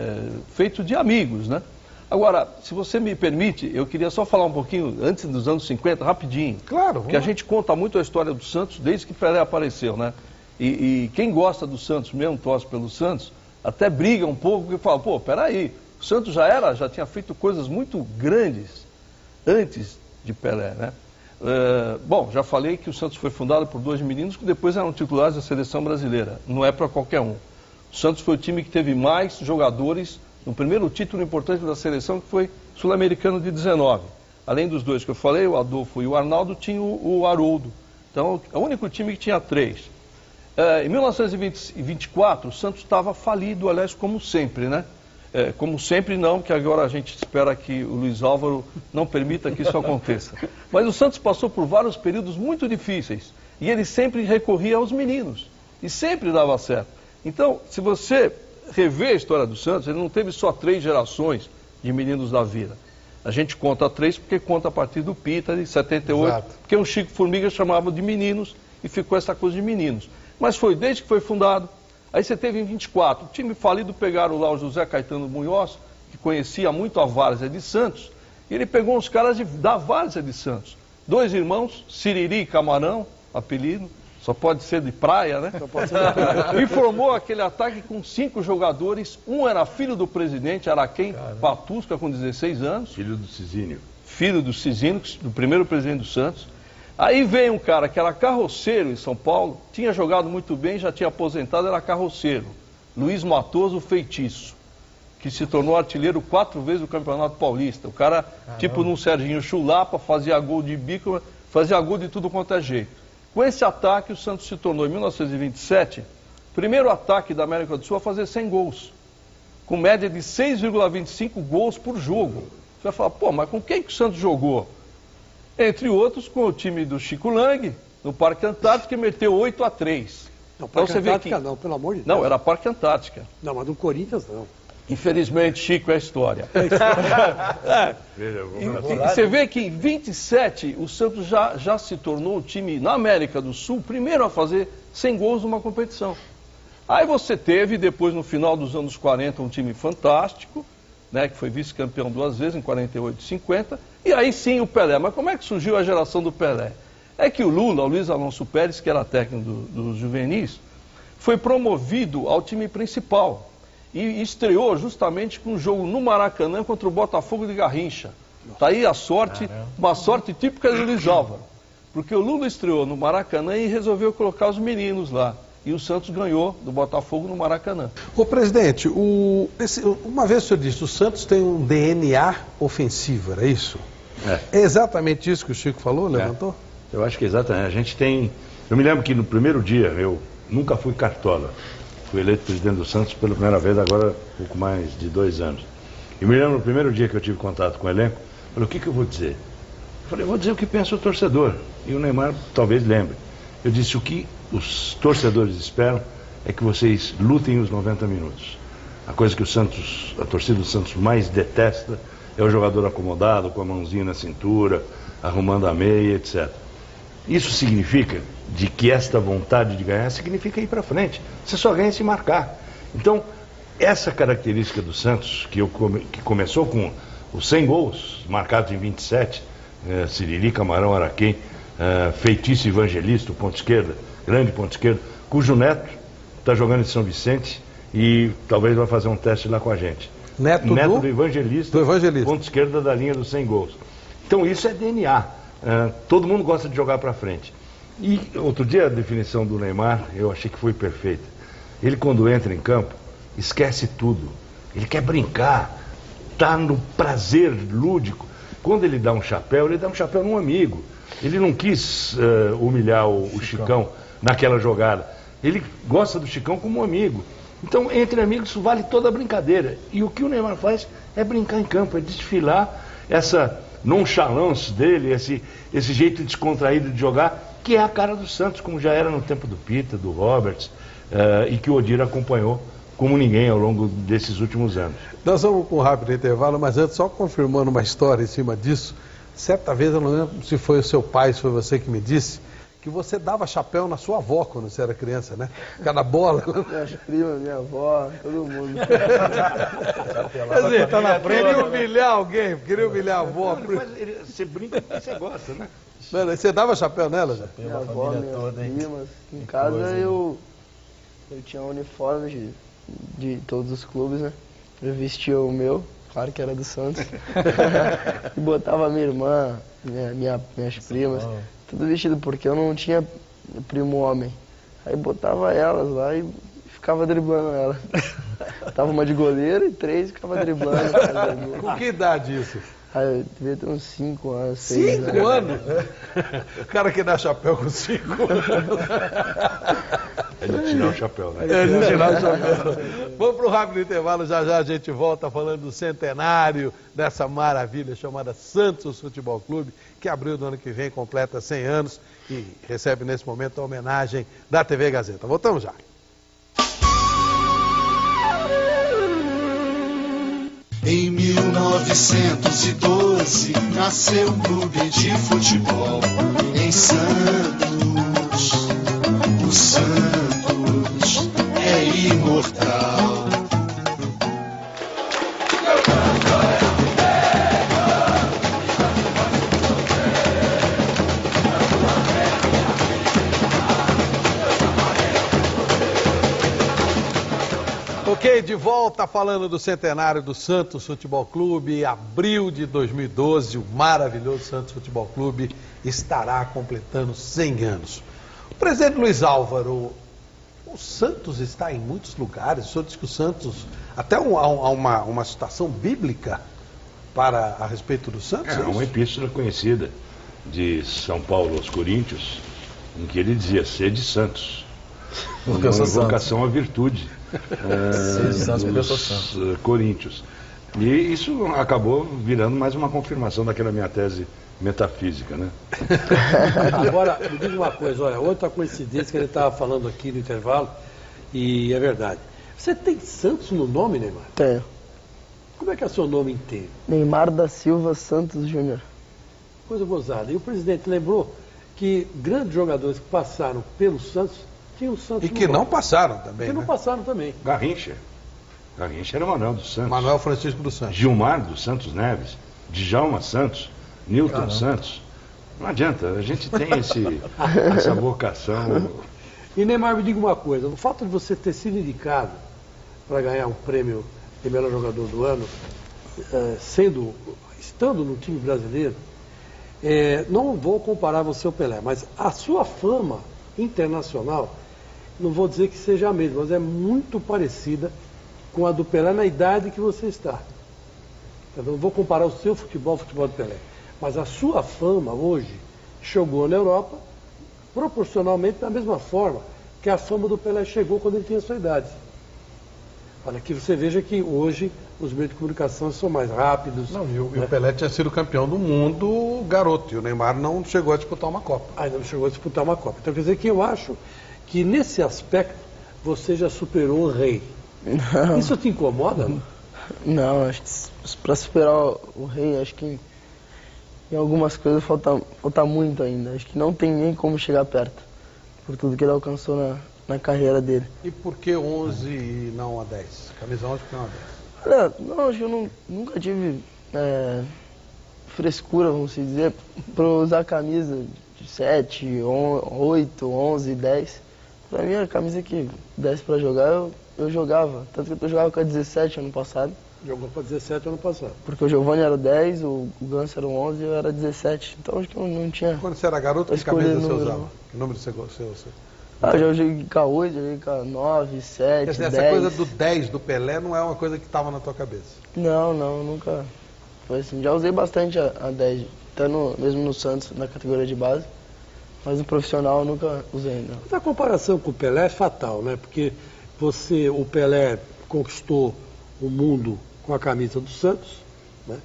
K: feito de amigos, né? Agora, se você me permite, eu queria só falar um pouquinho, antes dos anos 50, rapidinho.
B: Claro.
K: Porque a gente conta muito a história do Santos desde que Pelé apareceu, né? E quem gosta do Santos mesmo, torce pelo Santos, até briga um pouco, porque fala, pô, peraí, o Santos já tinha feito coisas muito grandes antes de Pelé, né? Bom, já falei que o Santos foi fundado por 2 meninos que depois eram titulares da seleção brasileira. Não é para qualquer um. O Santos foi o time que teve mais jogadores no primeiro título importante da seleção, que foi Sul-Americano de 19. Além dos 2 que eu falei, o Adolfo e o Arnaldo, tinha o Haroldo. Então, é o único time que tinha 3. Em 1924, o Santos estava falido, aliás, como sempre, né? Como sempre não, que agora a gente espera que o Luiz Álvaro não permita que isso aconteça. Mas o Santos passou por vários períodos muito difíceis e ele sempre recorria aos meninos e sempre dava certo. Então, se você rever a história do Santos, ele não teve só 3 gerações de meninos da Vila. A gente conta 3 porque conta a partir do Pita de 78, exato, porque o Chico Formiga chamava de meninos e ficou essa coisa de meninos. Mas foi desde que foi fundado. Aí você teve em 24, o time falido pegaram lá o José Caetano Munhoz, que conhecia muito a várzea de Santos, e ele pegou uns caras da várzea de Santos. 2 irmãos, Siriri e Camarão, apelido, só pode ser de praia, né? Só pode ser de praia. E formou aquele ataque com 5 jogadores, um era filho do presidente, Araquém Patusca, com 16 anos.
I: Filho do Cisínio.
K: Filho do Cisínio, do primeiro presidente do Santos. Aí veio um cara que era carroceiro em São Paulo, tinha jogado muito bem, já tinha aposentado, era carroceiro. Luiz Matoso, o Feitiço, que se tornou artilheiro 4 vezes do Campeonato Paulista. O cara, tipo num Serginho Chulapa, fazia gol de bico, fazia gol de tudo quanto é jeito. Com esse ataque, o Santos se tornou, em 1927, primeiro ataque da América do Sul a fazer 100 gols. Com média de 6,25 gols por jogo. Você vai falar, pô, mas com quem que o Santos jogou? Entre outros, com o time do Chico Lang, no Parque Antártica, que meteu 8-3.
J: Não, Parque Antártica não, pelo amor de Deus.
K: Não, era Parque Antártica.
J: Não, mas do Corinthians não.
K: Infelizmente, Chico, é história. Você vê que em 27, o Santos já se tornou o time, na América do Sul, primeiro a fazer 100 gols numa competição. Aí você teve, depois, no final dos anos 40, um time fantástico, né, que foi vice-campeão 2 vezes, em 48 e 50, e aí sim o Pelé. Mas como é que surgiu a geração do Pelé? É que o Luiz Alonso Pérez, que era técnico dos juvenis, foi promovido ao time principal e estreou justamente com um jogo no Maracanã contra o Botafogo de Garrincha. Está aí a sorte, uma sorte típica de Luiz Álvaro, porque o Lula estreou no Maracanã e resolveu colocar os meninos lá. e o Santos ganhou do Botafogo no Maracanã.
B: Ô presidente, uma vez o senhor disse, o Santos tem um DNA ofensivo, era isso? É exatamente isso que o Chico falou, levantou?
I: Eu acho que exatamente. A gente tem... Eu me lembro que no primeiro dia, eu nunca fui cartola. Fui eleito presidente do Santos pela primeira vez, agora pouco mais de 2 anos. E me lembro no primeiro dia que eu tive contato com o elenco, falei, o que eu vou dizer? Eu falei, eu vou dizer o que pensa o torcedor. E o Neymar talvez lembre. Eu disse, o que os torcedores esperam é que vocês lutem os 90 minutos. A coisa que a torcida do Santos mais detesta é o jogador acomodado, com a mãozinha na cintura, arrumando a meia, etc. Isso significa de que esta vontade de ganhar significa ir para frente. Você só ganha se marcar. Então, essa característica do Santos, que começou com os 100 gols marcados em 27, Siriri, Camarão, Araquém, Feitiço Evangelista, o ponto esquerda, grande ponto esquerda, cujo neto está jogando em São Vicente e talvez vai fazer um teste lá com a gente. Neto do Evangelista, ponto esquerda da linha dos 100 gols. Então isso é DNA. Todo mundo gosta de jogar para frente. E outro dia a definição do Neymar, eu achei que foi perfeita. Ele quando entra em campo, esquece tudo. Ele quer brincar, está no prazer lúdico. Quando ele dá um chapéu, ele dá um chapéu num amigo. Ele não quis humilhar o Chicão naquela jogada. Ele gosta do Chicão como um amigo. Então, entre amigos, isso vale toda a brincadeira. E o que o Neymar faz é brincar em campo, é desfilar essa nonchalance dele, esse jeito descontraído de jogar, que é a cara do Santos, como já era no tempo do Pita, do Roberts, e que o Odir acompanhou como ninguém ao longo desses últimos anos.
B: Nós vamos com um rápido intervalo, mas antes, só confirmando uma história em cima disso. Certa vez, eu não lembro se foi o seu pai, se foi você que me disse, que você dava chapéu na sua avó quando você era criança, né? Cada bola.
L: Minhas primas, minha avó, todo mundo.
B: Quer dizer, tá na frente. Queria humilhar alguém, queria humilhar a avó.
I: Você brinca porque você gosta, né?
B: Você dava chapéu nela já?
L: Minha avó, minhas primas. Em casa eu tinha um uniforme de todos os clubes, né? Eu vestia o meu, claro que era do Santos. E botava minha irmã, minhas primas, tudo vestido, porque eu não tinha primo homem. Aí botava elas lá e ficava driblando elas. Tava uma de goleiro e 3 ficava driblando.
B: Com que idade isso?
L: Aí eu devia ter uns 5 anos, 6
B: 5 anos? O cara que dá chapéu com 5 anos.
I: É de tirar o chapéu, né?
B: É de tirar o chapéu. Vamos para o rápido intervalo, já a gente volta falando do centenário dessa maravilha chamada Santos Futebol Clube, que abril do ano que vem completa 100 anos e recebe nesse momento a homenagem da TV Gazeta. Voltamos já.
A: Em 1912 nasceu um clube de futebol em Santos. O Santos é imortal.
B: Ok, de volta falando do centenário do Santos Futebol Clube, abril de 2012, o maravilhoso Santos Futebol Clube estará completando 100 anos. O presidente Luiz Álvaro, o Santos está em muitos lugares, o senhor diz que o Santos, até há uma citação bíblica a respeito do Santos?
I: É uma epístola conhecida de São Paulo aos Coríntios, em que ele dizia, sede santos, uma invocação à virtude. Dos Coríntios. E isso acabou virando mais uma confirmação daquela minha tese metafísica, né?
J: Agora, me diga uma coisa, olha, outra coincidência que ele estava falando aqui no intervalo, e é verdade. Você tem Santos no nome, Neymar?
L: Tenho.
J: Como é que é seu nome inteiro?
L: Neymar da Silva Santos Júnior.
J: Coisa gozada. E o presidente lembrou que grandes jogadores que passaram pelo Santos tinha o Santos
B: e que não passaram também.
J: Que não passaram também.
I: Garrincha era Manuel dos Santos.
B: Manuel Francisco dos Santos.
I: Gilmar dos Santos Neves. Djalma Santos. Newton Santos. Não adianta, a gente tem essa vocação.
J: E Neymar, me diga uma coisa, o fato de você ter sido indicado para ganhar um prêmio de melhor jogador do ano, estando no time brasileiro, não vou comparar você ao Pelé, mas a sua fama internacional não vou dizer que seja a mesma, mas é muito parecida com a do Pelé na idade que você está. Eu não vou comparar o seu futebol ao futebol do Pelé, mas a sua fama hoje chegou na Europa proporcionalmente da mesma forma que a fama do Pelé chegou quando ele tinha a sua idade. Olha, aqui você veja que hoje os meios de comunicação são mais rápidos.
B: Não, e o Pelé tinha sido campeão do mundo garoto, e o Neymar não chegou a disputar uma Copa.
J: Ainda não chegou a disputar uma Copa. Então quer dizer que eu acho que nesse aspecto você já superou o Rei.
L: Não.
J: Isso te incomoda?
L: Não, acho que para superar o Rei, acho que em algumas coisas falta muito ainda. Acho que não tem nem como chegar perto, por tudo que ele alcançou na carreira dele.
B: E por que 11 e não a 10? Camisa 11 por que não a 10?
L: Não, acho que eu nunca tive frescura, vamos dizer, para usar camisa de 7, 8, 11, 10. Para mim, a camisa que desse para jogar, eu jogava. Tanto que eu jogava com a 17 ano passado.
J: Jogou com a 17 ano passado.
L: Porque o Giovanni era 10, o Ganso era 11 e eu era 17. Então acho que eu não tinha...
B: Quando você era garoto, que camisa você usava? Que número você usava?
L: Eu joguei K8, joguei K9, 7,
B: Quer dizer,
L: 10.
B: essa coisa do 10 do Pelé não é uma coisa que estava na tua cabeça?
L: Não, nunca. Foi assim, já usei bastante a 10, até mesmo no Santos, na categoria de base. Mas no profissional eu nunca usei, não.
J: Mas a comparação com o Pelé é fatal, né? Porque o Pelé conquistou o mundo com a camisa do Santos, né?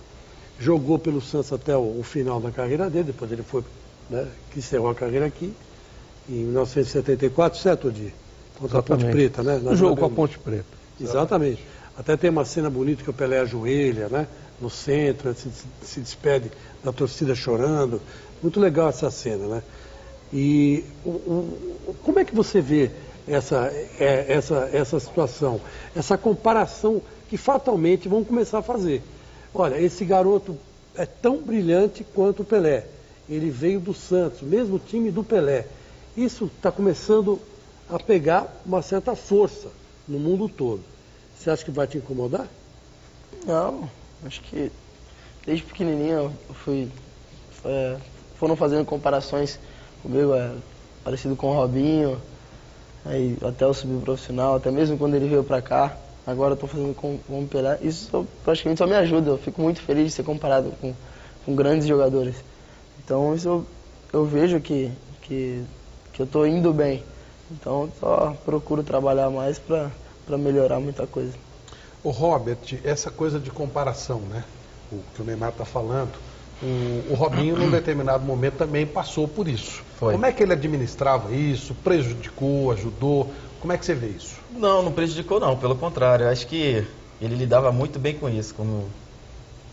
J: Jogou pelo Santos até o final da carreira dele, depois ele foi, né, que encerrou a carreira aqui, em 1974, certo, Odi? Contra a Ponte Preta, né?
B: O jogo com a Ponte Preta.
J: Exatamente. Até tem uma cena bonita que o Pelé ajoelha, né? No centro, se despede da torcida chorando. Muito legal essa cena, né? E como é que você vê essa situação, essa comparação que fatalmente vão começar a fazer? Olha, esse garoto é tão brilhante quanto o Pelé. Ele veio do Santos, mesmo time do Pelé. Isso está começando a pegar uma certa força no mundo todo. Você acha que vai te incomodar?
L: Não, acho que desde pequenininho foram fazendo comparações comigo, parecido com o Robinho, aí até o subprofissional, até mesmo quando ele veio pra cá, agora eu tô fazendo com o Pelé. Isso praticamente só me ajuda, eu fico muito feliz de ser comparado com grandes jogadores. Então isso eu vejo que eu tô indo bem, então só procuro trabalhar mais pra melhorar muita coisa.
B: O Robert, essa coisa de comparação, né? O que o Neymar está falando, o Robinho, num determinado momento, também passou por isso.
N: Foi.
B: Como é que ele administrava isso? Prejudicou, ajudou? Como é que você vê isso?
N: Não prejudicou não, pelo contrário. Eu acho que ele lidava muito bem com isso, como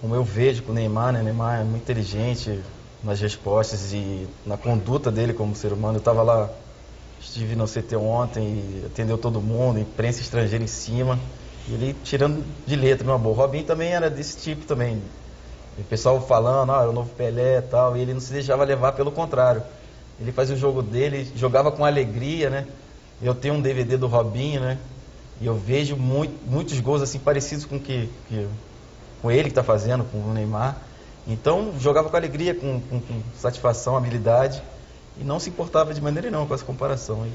N: eu vejo com o Neymar, né? O Neymar é muito inteligente nas respostas e na conduta dele como ser humano. Eu estava lá, estive no CT ontem e atendeu todo mundo, imprensa estrangeira em cima. E ele tirando de letra, meu amor. O Robinho também era desse tipo também. O pessoal falando, era o novo Pelé e tal, e ele não se deixava levar, pelo contrário. Ele fazia o jogo dele, jogava com alegria, né? Eu tenho um DVD do Robinho, né? E eu vejo muitos gols assim parecidos com ele que está fazendo, com o Neymar. Então, jogava com alegria, com satisfação, habilidade, e não se importava de maneira nenhuma com essa comparação. E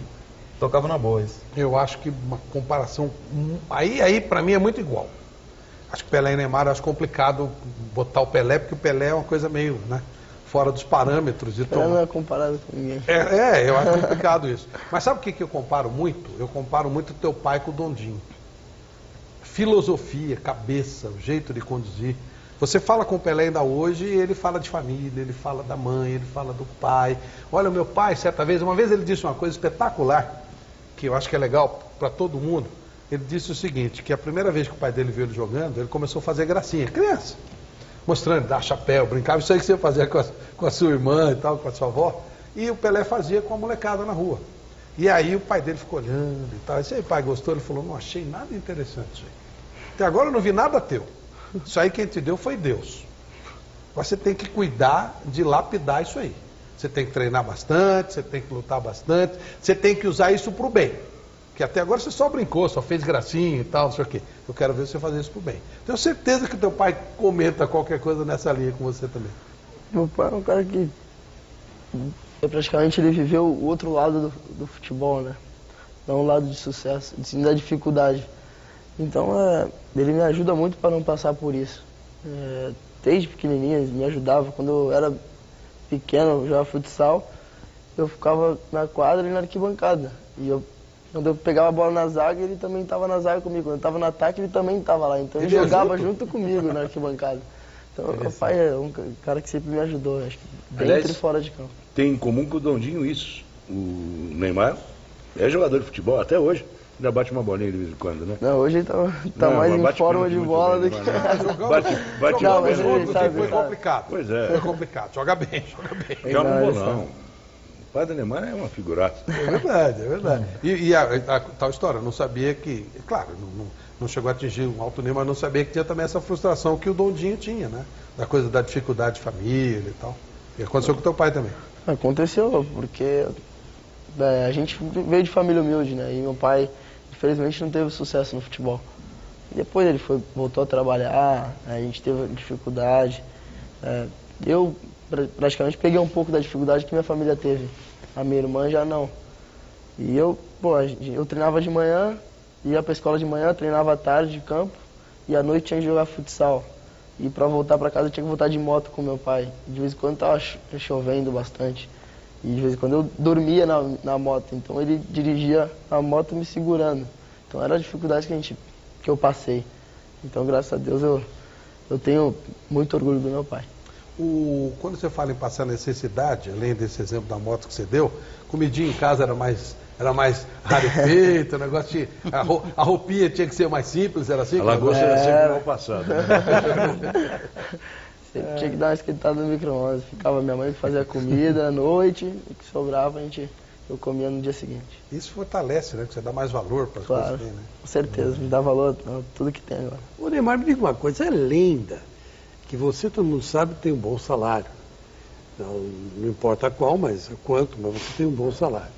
N: tocava na boa isso.
B: Eu acho que uma comparação... Aí para mim é muito igual. Acho que Pelé e Neymar, eu acho complicado botar o Pelé, porque o Pelé é uma coisa meio, né, fora dos parâmetros.
L: Pelé não é comparado com ninguém.
B: Eu acho complicado isso. Mas sabe o que eu comparo muito? Eu comparo muito o teu pai com o Dondinho. Filosofia, cabeça, o jeito de conduzir. Você fala com o Pelé ainda hoje, ele fala de família, ele fala da mãe, ele fala do pai. Olha, o meu pai, uma vez ele disse uma coisa espetacular, que eu acho que é legal para todo mundo. Ele disse o seguinte, que a primeira vez que o pai dele viu ele jogando, ele começou a fazer gracinha, criança, mostrando, dar chapéu, brincava, isso aí que você fazia com a sua irmã e tal, com a sua avó, e o Pelé fazia com a molecada na rua. E aí o pai dele ficou olhando e tal, e aí, pai, gostou? Ele falou, não achei nada interessante isso aí. Até agora eu não vi nada teu. Isso aí quem te deu foi Deus. Agora você tem que cuidar de lapidar isso aí. Você tem que treinar bastante, você tem que lutar bastante, você tem que usar isso para o bem. Porque até agora você só brincou, só fez gracinha e tal, não sei o quê. Eu quero ver você fazer isso pro bem. Tenho certeza que teu pai comenta qualquer coisa nessa linha com você também.
L: Meu pai é um cara que praticamente ele viveu o outro lado do futebol, né? não o lado de sucesso, sim da dificuldade. Então, ele me ajuda muito para não passar por isso. Desde pequenininho, ele me ajudava. Quando eu era pequeno, eu jogava futsal, eu ficava na quadra e na arquibancada. E quando eu pegava a bola na zaga, ele também estava na zaga comigo. Quando eu estava no ataque, ele também estava lá. Então, ele jogava junto comigo na arquibancada. Então, meu pai é um cara que sempre me ajudou, acho que dentro e fora de campo.
I: Tem em comum com o Dondinho isso. O Neymar é jogador de futebol até hoje. Ainda bate uma bolinha de vez em quando, né?
L: Não, hoje ele tá mais em forma de bola do que...
B: Bate
L: não, mas ele sabe,
B: foi complicado.
I: Pois é.
B: Foi complicado. Joga bem.
I: Joga um bolão. O pai do Neymar é uma figurata.
B: É verdade. E a tal história, não sabia que... Claro, não chegou a atingir um alto nível, mas não sabia que tinha também essa frustração que o Dondinho tinha, né? Da coisa da dificuldade de família e tal. E aconteceu com o teu pai também.
L: Aconteceu, porque a gente veio de família humilde, né? E meu pai, infelizmente, não teve sucesso no futebol. E depois ele voltou a trabalhar, a gente teve dificuldade. Eu praticamente peguei um pouco da dificuldade que minha família teve. A minha irmã já não. E eu treinava de manhã, ia pra escola de manhã, treinava à tarde de campo, e à noite tinha que jogar futsal. E para voltar para casa eu tinha que voltar de moto com meu pai. De vez em quando estava chovendo bastante. E de vez em quando eu dormia na moto. Então ele dirigia a moto me segurando. Então era a dificuldade que eu passei. Então, graças a Deus, eu tenho muito orgulho do meu pai.
B: Quando você fala em passar necessidade, além desse exemplo da moto que você deu, comidinha em casa era mais rarefeita, o negócio de... A roupinha tinha que ser mais simples, era assim?
I: A lagosta era sempre mal passada.
L: Tinha que dar uma esquentada no micro-ondas. Ficava minha mãe que fazia comida à noite, e que sobrava eu comia no dia seguinte.
B: Isso fortalece, né? Que você dá mais valor para as coisas bem, né?
L: Com certeza, me dá valor a tudo que tem agora.
J: O Neymar, me diga uma coisa, é lenda que você, todo mundo sabe, tem um bom salário. Não importa qual, mas quanto, mas você tem um bom salário.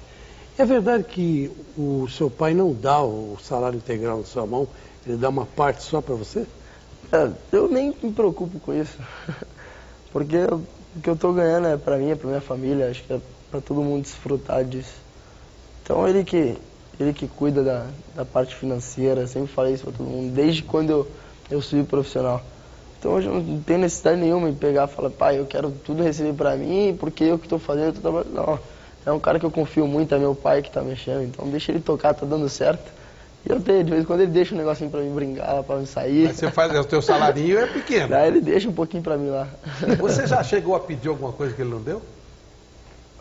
J: É verdade que o seu pai não dá o salário integral na sua mão, ele dá uma parte só para você?
L: Eu nem me preocupo com isso, porque o que eu estou ganhando é para mim, é para minha família, acho que é para todo mundo desfrutar disso. Então ele que cuida da parte financeira, eu sempre falei isso para todo mundo, desde quando eu subi profissional. Então hoje eu não tenho necessidade nenhuma em pegar e falar, pai, eu quero tudo receber para mim, porque eu que estou fazendo, eu estou trabalhando. Não, é um cara que eu confio muito, é meu pai que está mexendo, então deixa ele tocar, tá dando certo. E eu tenho, de vez em quando ele deixa um negocinho para me brincar, para me sair.
B: Mas você faz, o teu salarinho é pequeno.
L: Daí ele deixa um pouquinho para mim lá.
B: Você já chegou a pedir alguma coisa que ele não deu?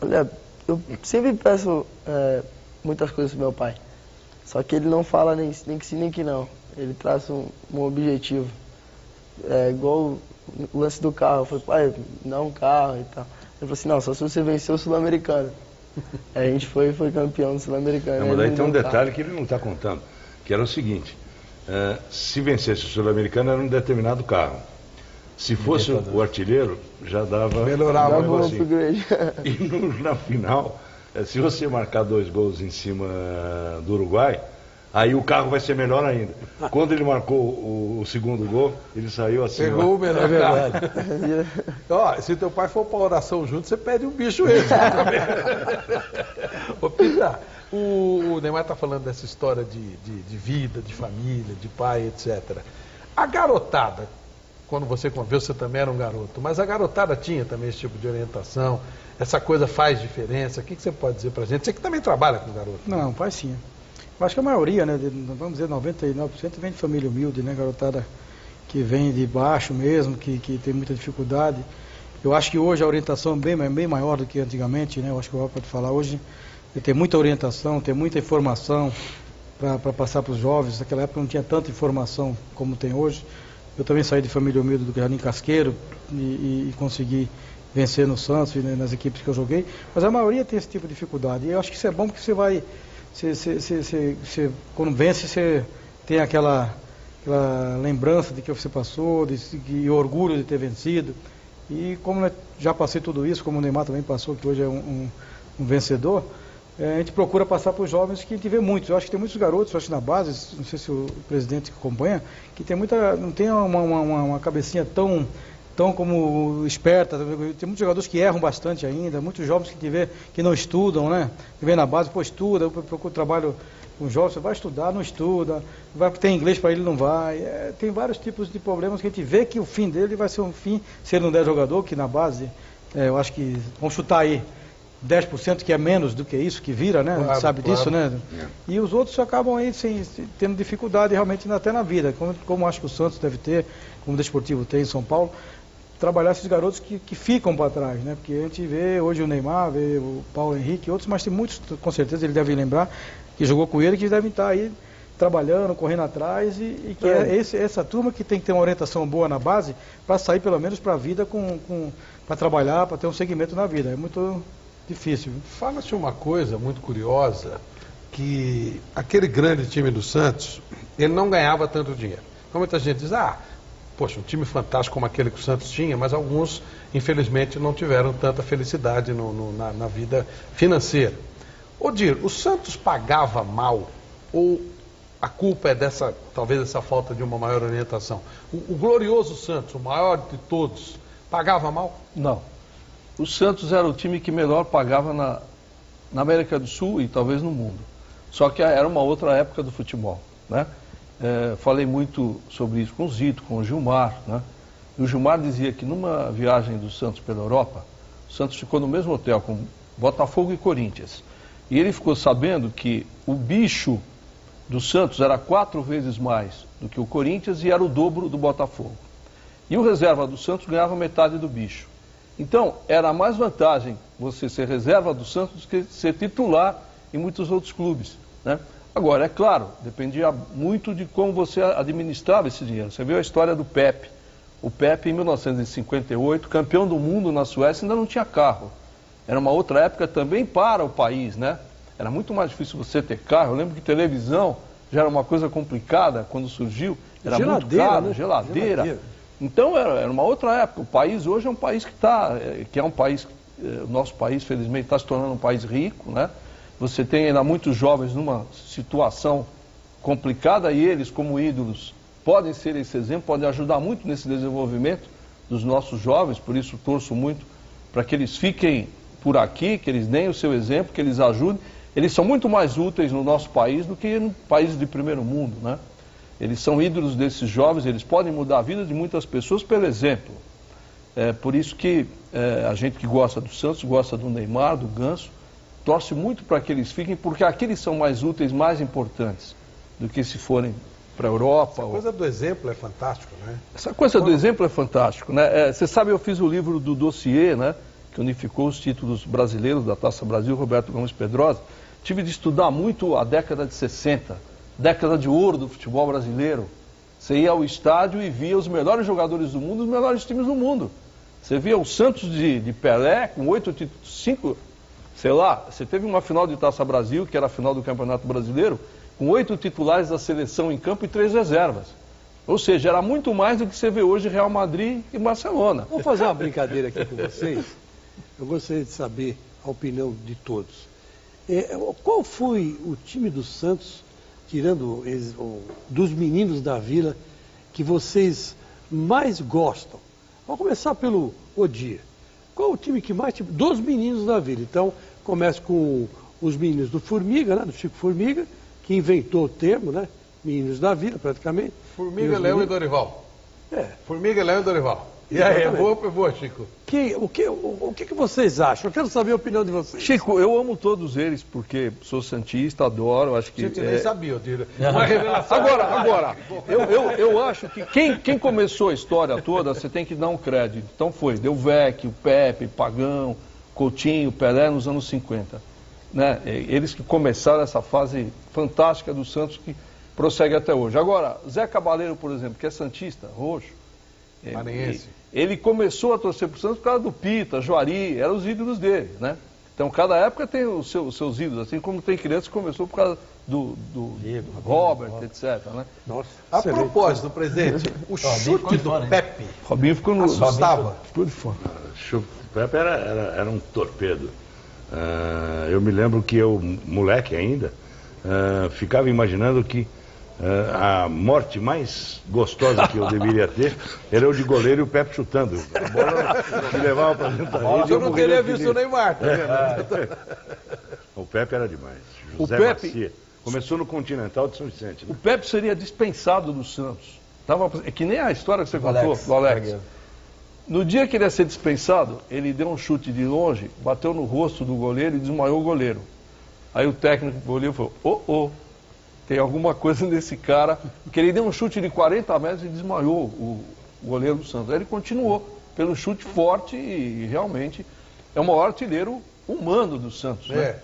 L: Olha, eu sempre peço muitas coisas pro meu pai. Só que ele não fala nem que sim, nem que não. Ele traça um objetivo. É igual o lance do carro. Eu falei, pai, dá um carro e tal. Ele falou assim, não, só se você vencer o Sul-Americano. A gente foi campeão do Sul-Americano.
I: Mas daí tem um detalhe que ele não está contando, que era o seguinte, se vencesse o Sul-Americano era um determinado carro. Se fosse o artilheiro, já dava...
B: Melhorava o
I: negocinho. E na final, se você marcar 2 gols em cima do Uruguai, aí o carro vai ser melhor ainda. Quando ele marcou o segundo gol, ele saiu assim.
B: Pegou o melhor carro. Ó, se teu pai for para oração junto, você pede um bicho esse. Ô, Pita, o Neymar está falando dessa história de vida, de família, de pai, etc. A garotada, quando você conviveu, você também era um garoto, mas a garotada tinha também esse tipo de orientação, essa coisa faz diferença. O que você pode dizer pra gente? Você que também trabalha com garoto.
M: Não, faz sim. Eu acho que a maioria, né, vamos dizer 99%, vem de família humilde, né, garotada que vem de baixo mesmo, que tem muita dificuldade. Eu acho que hoje a orientação é bem maior do que antigamente, né, eu acho que o Rafa pode falar hoje, tem muita orientação, tem muita informação para passar para os jovens. Naquela época não tinha tanta informação como tem hoje. Eu também saí de família humilde do Jardim Casqueiro e consegui vencer no Santos e nas equipes que eu joguei, mas a maioria tem esse tipo de dificuldade. E eu acho que isso é bom porque você vai... quando vence, você tem aquela lembrança de que você passou, de orgulho de ter vencido. E como eu já passei tudo isso, como o Neymar também passou, que hoje é um vencedor, a gente procura passar para os jovens, que a gente vê muitos. Eu acho que tem muitos garotos, eu acho que na base, não sei se o presidente acompanha, que tem não tem uma cabecinha tão tão como esperta. Tem muitos jogadores que erram bastante ainda, muitos jovens que vê que não estudam, né? Que vem na base, pô, estuda, eu procuro trabalho com jovens, você vai estudar, não estuda, vai ter inglês para ele, não vai. Tem vários tipos de problemas que a gente vê que o fim dele vai ser um fim, se ele não der jogador, que na base, eu acho que, vamos chutar aí, 10% que é menos do que isso, que vira, né?
B: Claro,
M: a gente sabe
B: claro.
M: disso, né? E os outros acabam aí tendo dificuldade realmente até na vida, como acho que o Santos deve ter, como o Desportivo tem em São Paulo, trabalhar esses garotos que ficam para trás, né? Porque a gente vê hoje o Neymar, vê o Paulo Henrique e outros, mas tem muitos, com certeza, ele deve lembrar, que jogou com ele, que devem estar aí trabalhando, correndo atrás, e que essa turma que tem que ter uma orientação boa na base para sair pelo menos para a vida, para trabalhar, para ter um segmento na vida. É muito difícil.
B: Fala-se uma coisa muito curiosa, que aquele grande time do Santos, ele não ganhava tanto dinheiro. Então muita gente diz, poxa, um time fantástico como aquele que o Santos tinha, mas alguns, infelizmente, não tiveram tanta felicidade na vida financeira. Odir, o Santos pagava mal ou a culpa é talvez dessa falta de uma maior orientação? O glorioso Santos, o maior de todos, pagava mal?
K: Não. O Santos era o time que melhor pagava na América do Sul e talvez no mundo. Só que era uma outra época do futebol, né? Falei muito sobre isso com o Zito, com o Gilmar, né? E o Gilmar dizia que numa viagem do Santos pela Europa, o Santos ficou no mesmo hotel com Botafogo e Corinthians. E ele ficou sabendo que o bicho do Santos era 4 vezes mais do que o Corinthians e era o dobro do Botafogo. E o reserva do Santos ganhava metade do bicho. Então, era mais vantagem você ser reserva do Santos do que ser titular em muitos outros clubes, né? Agora, é claro, dependia muito de como você administrava esse dinheiro. Você viu a história do Pepe. O Pepe, em 1958, campeão do mundo na Suécia, ainda não tinha carro. Era uma outra época também para o país, né? Era muito mais difícil você ter carro. Eu lembro que televisão já era uma coisa complicada quando surgiu. Era muito caro, né? Geladeira. Então era uma outra época. O país hoje é um país que é um país, o nosso país, felizmente, está se tornando um país rico, né? Você tem ainda muitos jovens numa situação complicada e eles, como ídolos, podem ser esse exemplo, podem ajudar muito nesse desenvolvimento dos nossos jovens. Por isso torço muito para que eles fiquem por aqui, que eles deem o seu exemplo, que eles ajudem. Eles são muito mais úteis no nosso país do que em países de primeiro mundo, né? Eles são ídolos desses jovens, eles podem mudar a vida de muitas pessoas pelo exemplo. Por isso que a gente que gosta do Santos, gosta do Neymar, do Ganso, torce muito para que eles fiquem, porque aqueles são mais úteis, mais importantes do que se forem para a Europa.
B: Essa coisa do exemplo é fantástico, né?
K: Essa coisa do exemplo é fantástico, né? Você sabe, eu fiz o livro do dossiê, né? Que unificou os títulos brasileiros da Taça Brasil, Roberto Gomes Pedrosa. Tive de estudar muito a década de 60, década de ouro do futebol brasileiro. Você ia ao estádio e via os melhores jogadores do mundo, os melhores times do mundo. Você via o Santos de Pelé com 8 títulos, 5, sei lá, você teve uma final de Taça Brasil, que era a final do Campeonato Brasileiro, com 8 titulares da seleção em campo e 3 reservas. Ou seja, era muito mais do que você vê hoje Real Madrid e Barcelona.
J: Vou fazer uma brincadeira aqui com vocês. Eu gostaria de saber a opinião de todos. Qual foi o time do Santos, tirando dos meninos da Vila, que vocês mais gostam? Vamos começar pelo Odir. Qual o time que mais... Dos meninos da Vila. Então, começa com os meninos do Formiga, né? Do Chico Formiga, que inventou o termo, né? Meninos da Vila, praticamente.
B: Formiga, Leão e Dorival. Formiga, Leão e Dorival. E aí, é boa, Chico?
J: O que vocês acham? Eu quero saber a opinião de vocês.
K: Chico, eu amo todos eles, porque sou santista, adoro, acho que...
B: Você nem sabia, eu diria. Uma revelação.
K: Agora, eu acho que quem começou a história toda, você tem que dar um crédito. Então foi Delvecchio, Pepe, Pagão, Coutinho, Pelé nos anos 50. Né? Eles que começaram essa fase fantástica do Santos que prossegue até hoje. Agora, Zé Cabaleiro, por exemplo, que é santista, roxo, ele começou a torcer para o Santos por causa do Pita, Juari, eram os ídolos dele, né? Então, cada época tem os seus ídolos, assim como tem criança que começou por causa do Robert, etc. Né?
B: Nossa, a propósito, presidente, o chute do Pepe.
K: Robinho ficou no...
B: Assustava.
K: Ficou de fora.
I: O chute do Pepe era um torpedo. Eu me lembro que eu, moleque ainda, ficava imaginando que A morte mais gostosa que eu deveria ter era o de goleiro e o Pepe chutando. A bola me levava para dentro da rede.
B: Eu não teria visto o Neymar. Tá
I: vendo? O Pepe era demais. José Macia. Começou no Continental de São Vicente. Né?
K: O Pepe seria dispensado do Santos. É que nem a história que você contou, do Alex. No dia que ele ia ser dispensado, ele deu um chute de longe, bateu no rosto do goleiro e desmaiou o goleiro. Aí o técnico olhou e falou, tem alguma coisa nesse cara, porque ele deu um chute de 40 metros e desmaiou o goleiro do Santos. Aí ele continuou pelo chute forte e realmente é o maior artilheiro humano do Santos. Né?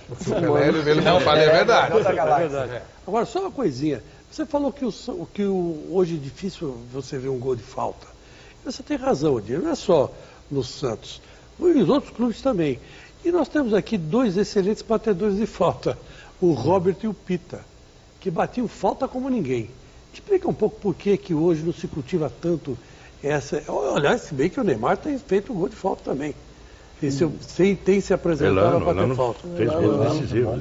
B: Porque o Pelé, ele não fala, é verdade.
J: É verdade. Agora, só uma coisinha. Você falou que hoje é difícil você ver um gol de falta. Você tem razão, Odir, não é só no Santos, nos outros clubes também. E nós temos aqui dois excelentes batedores de falta, o Robert e o Pita, que batiam falta como ninguém. Explica um pouco por que hoje não se cultiva tanto essa... Olha, se bem que o Neymar tem feito um gol de falta também. Tem se apresentado para bater falta.
I: Fez gol decisivo.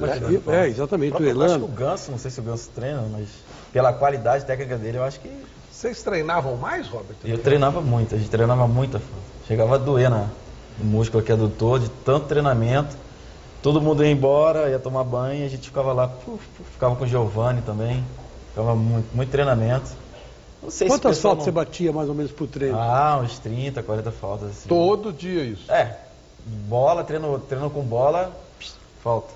J: Exatamente, o
N: Elano.
J: Elano.
N: Acho que o Ganso, não sei se o Ganso treina, mas pela qualidade técnica dele, eu acho que...
B: Vocês treinavam mais, Robert?
N: Eu treinava muito, a gente treinava muito. Chegava a doer no músculo aqui adutor, de tanto treinamento. Todo mundo ia embora, ia tomar banho, a gente ficava lá, ficava com o Giovanni também. Ficava muito treinamento. Não sei
J: quantas faltas você batia mais ou menos por treino?
N: Uns 30, 40 faltas. Assim.
B: Todo dia isso?
N: Bola, treino com bola, falta.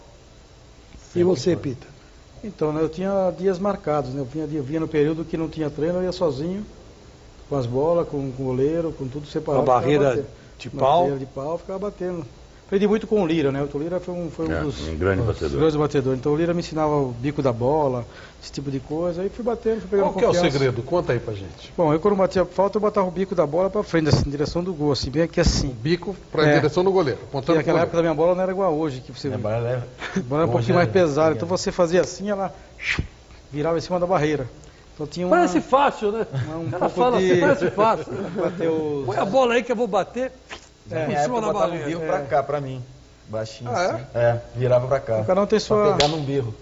J: E você, Pita?
M: Então, né, eu tinha dias marcados, né? Eu vinha no período que não tinha treino, eu ia sozinho, com as bolas, com o goleiro, com tudo separado.
J: Uma barreira de pau?
M: Barreira de pau, ficava batendo. Aprendi muito com o Lira, né? O Lira foi um dos grandes batedores. Então o Lira me ensinava o bico da bola, esse tipo de coisa. Aí fui batendo, fui pegando confiança.
B: Qual que é o segredo? Conta aí pra gente.
M: Bom, eu quando batia falta, eu botava o bico da bola pra frente, assim, em direção do gol, assim, bem aqui assim. O
B: bico pra direção do goleiro.
M: E naquela época da minha bola não era igual a hoje, que você... A bola era um pouquinho mais pesada, então você fazia assim, ela virava em cima da barreira. Então tinha
J: parece fácil, né? Ela fala assim, parece fácil. Põe a bola aí que eu vou bater...
N: em cima da barreira. Um birro pra cá, pra mim. Baixinho assim. Virava pra cá.
M: Cada um tem sua...
N: Pra pegar num birro.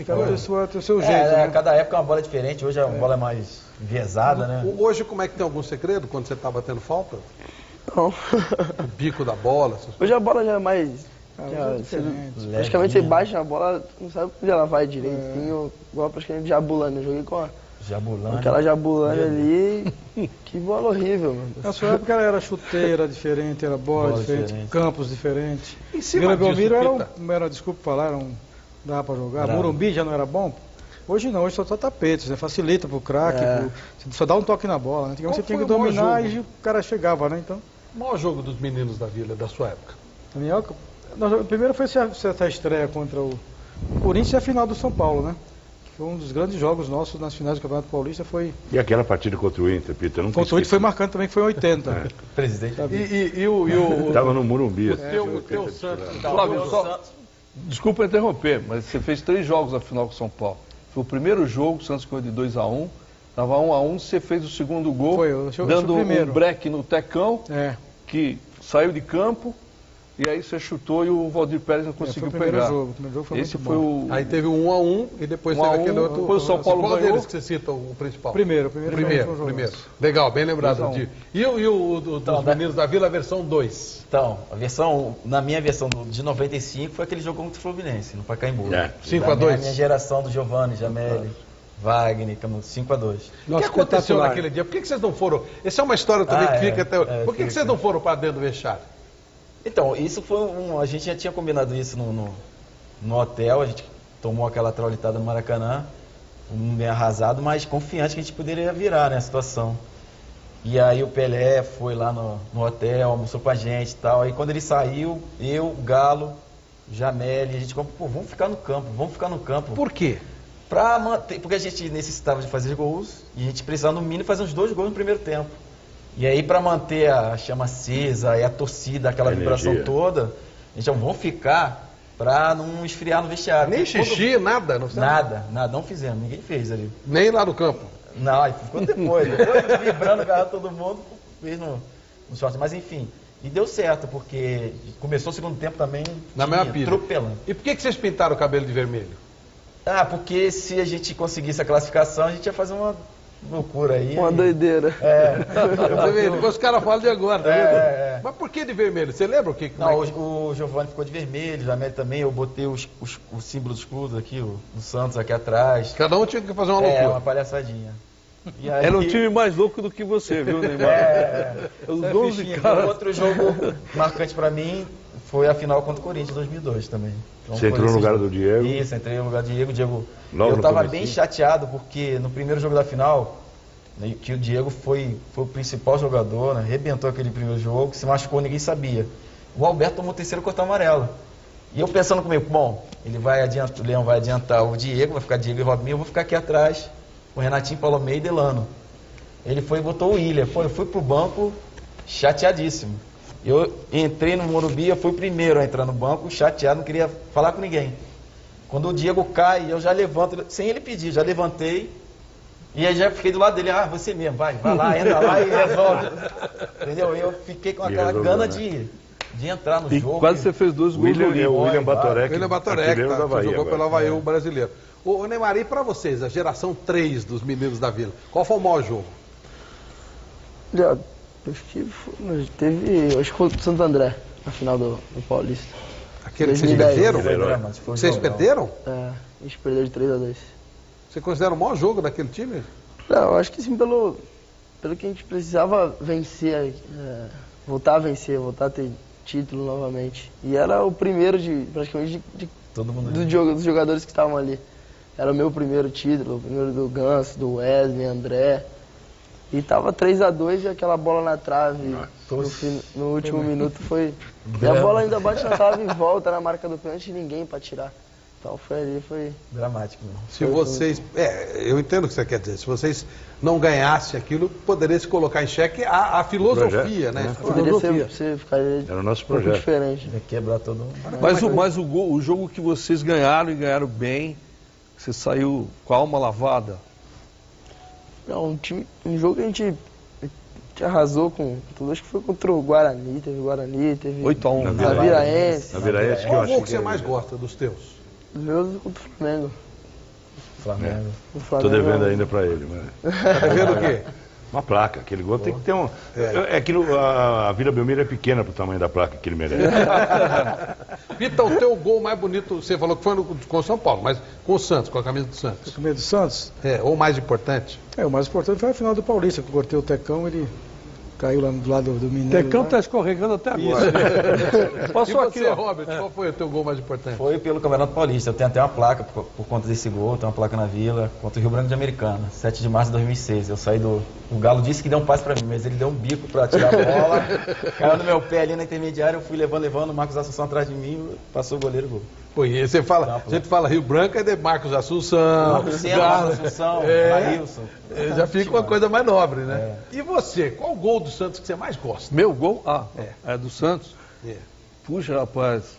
M: Cada um tem o seu jeito, né?
N: Cada época é uma bola diferente. Hoje a bola é mais enviesada, né?
B: Hoje, como é que tem algum segredo quando você tá batendo falta?
L: Não.
B: O bico da bola?
L: Hoje a bola já é mais... praticamente você baixa a bola, não sabe onde ela vai direito. Igual praticamente Jabulani. Eu joguei com a... Aquela Jabulani ali, que bola horrível, mano.
M: Na sua época era chuteira diferente, era bola diferente, campos diferentes.
B: Vila
M: Belmiro desculpa falar, dava pra jogar. Morumbi já não era bom. Hoje não, hoje só tapetes, né? Facilita pro craque, você só dá um toque na bola. Né? Antigamente você tinha que dominar e o cara chegava, né? Então...
B: O maior jogo dos meninos da Vila, da sua época?
M: Na minha época, primeiro foi essa estreia contra o Corinthians e a final do São Paulo, né? Foi um dos grandes jogos nossos nas finais do Campeonato Paulista.
I: E aquela partida contra o Inter, Peter?
M: Contra o Inter foi marcante também, que foi em 80.
N: Presidente.
I: Estava no Morumbi.
B: O teu Santos.
K: Desculpa interromper, mas você fez 3 jogos na final com o São Paulo. Foi o primeiro jogo, o Santos ganhou de 2-1. Estava 1-1, você fez o segundo gol, dando um break no Tecão, que saiu de campo. E aí você chutou e o Valdir Pérez não conseguiu pegar.
M: O primeiro jogo foi
K: Esse
M: muito
K: foi
M: bom.
B: Aí teve um 1-1 e depois teve aquele outro.
K: Depois o São Paulo
B: Qual
K: ganhou.
B: deles que você cita o principal?
M: Primeiro.
B: Legal, bem lembrado. E dos meninos da Vila, a versão 2?
N: Então, na minha versão de 95 foi aquele jogo contra o Fluminense, no Pacaembu.
B: 5-2.
N: A minha geração do Giovanni, Jameli, Wagner, 5-2.
B: O que aconteceu naquele dia? Por que vocês não foram? Essa é uma história também que fica até hoje. Por que vocês não foram para dentro do vestiário?
N: Então, isso foi a gente já tinha combinado isso no hotel, a gente tomou aquela traulitada no Maracanã, bem arrasado, mas confiante que a gente poderia virar, né, a situação. E aí o Pelé foi lá no hotel, almoçou com a gente e tal, aí quando ele saiu, eu, Galo, Jameli, a gente falou, vamos ficar no campo.
B: Por quê?
N: Pra manter, porque a gente necessitava de fazer gols, e a gente precisava no mínimo fazer uns 2 gols no primeiro tempo. E aí, para manter a chama acesa e a torcida, aquela vibração toda, a gente falou, vamos ficar para não esfriar no vestiário.
B: Nem xixi, nada?
N: Nada, não fizemos, ninguém fez ali.
B: Nem lá no campo?
N: Não, aí ficou depois vibrando, agarrando todo mundo, fez no short. Mas enfim, e deu certo, porque começou o segundo tempo também
B: na mesma pilha.
N: atropelando.
B: E por que vocês pintaram o cabelo de vermelho?
N: Ah, porque se a gente conseguisse a classificação, a gente ia fazer uma loucura aí.
L: Uma doideira.
B: Depois os caras falam de agora, tá vendo? Mas por que de vermelho? Você lembra o que?
N: Não, o Giovanni ficou de vermelho, o Jamel também. Eu botei o símbolo dos clubes aqui, o Santos aqui atrás.
B: Cada um tinha que fazer uma loucura.
N: Uma palhaçadinha.
K: E aí... Era um time mais louco do que você, viu, Neymar?
N: Os 12 caras. Outro jogo marcante pra mim foi a final contra o Corinthians, 2002 também. Então,
I: você entrou no lugar do Diego?
N: Isso, entrei no lugar do Diego. Eu tava bem chateado, porque no primeiro jogo da final, que o Diego foi o principal jogador, né? Arrebentou aquele primeiro jogo, se machucou, ninguém sabia. O Alberto tomou o terceiro cartão amarelo. E eu pensando comigo, bom, o Leão vai adiantar o Diego, vai ficar Diego e Robinho, eu vou ficar aqui atrás, o Renatinho, Paulo Meia e Delano. Ele foi e botou o William. Eu fui pro banco chateadíssimo. Eu entrei no Morumbi, eu fui o primeiro a entrar no banco, chateado, não queria falar com ninguém. Quando o Diego cai, eu já levanto, sem ele pedir, já levantei. E aí já fiquei do lado dele, você mesmo, vai lá, entra lá e resolve. Entendeu? Eu fiquei com aquela gana, né, de entrar no jogo.
K: Quase você fez 2 gols do
B: William Batorec. William Batorec, jogou pelo Avaí, o brasileiro. Ô Neymar, e pra vocês, a geração 3 dos meninos da Vila, qual foi o maior jogo?
L: Acho que foi o Santo André, na final do Paulista.
B: Aquele que vocês perderam? Vocês perderam?
L: A gente perdeu de 3-2.
B: Você considera o maior jogo daquele time?
L: Não, acho que sim, pelo que a gente precisava vencer, voltar a vencer, voltar a ter título novamente. E era o primeiro praticamente dos jogadores que estavam ali. Era o meu primeiro título, o primeiro do Ganso, do Wesley, André. E tava 3-2 e aquela bola na trave no último minuto foi... E a bola ainda bate na trave e volta na marca do pênalti e ninguém pra tirar. Então foi
N: dramático. Mesmo.
B: Se vocês... eu entendo o que você quer dizer. Se vocês não ganhassem aquilo, poderia se colocar em xeque a filosofia, né?
I: Era o nosso projeto.
L: Diferente.
N: Ia quebrar todo mundo.
K: Mas o jogo que vocês ganharam e ganharam bem, você saiu com a alma lavada.
L: Não, um jogo que a gente arrasou com tudo, acho que foi contra o Guarani, teve
K: 8-1
L: na Viraense.
B: Qual gol que você mais gosta dos teus?
L: Os meus contra o Flamengo.
N: Flamengo.
I: Tô devendo ainda pra ele, mas...
B: Tá devendo o quê?
I: Uma placa, aquele gol tem que ter um... a Vila Belmiro é pequena pro tamanho da placa que ele merece.
B: Pita, o teu gol mais bonito, você falou que foi com o São Paulo, mas com o Santos, com a camisa do Santos.
M: Com a camisa do Santos?
B: Ou o mais importante?
M: O mais importante foi a final do Paulista, que eu cortei o Tecão, ele caiu lá do lado do Mineiro.
J: Tecão tá escorregando até agora.
B: Passou aqui, Robert, qual foi o teu gol mais importante?
N: Foi pelo Campeonato Paulista. Eu tenho até uma placa por conta desse gol, tem uma placa na Vila, contra o Rio Branco de Americana, 7 de março de 2006. Eu saí O Galo disse que deu um passe pra mim, mas ele deu um bico pra tirar a bola, caiu no meu pé ali na intermediária, eu fui levando, o Marcos Assunção atrás de mim, passou o goleiro, gol.
B: Pô, e você fala, a gente fala Rio Branco, é de Marcos Assunção,
N: Marcos Assunção, Marilson.
B: Já fica uma coisa mais nobre, né? E você, qual o gol do Santos que você mais gosta?
K: Meu gol? É do Santos? Puxa, rapaz,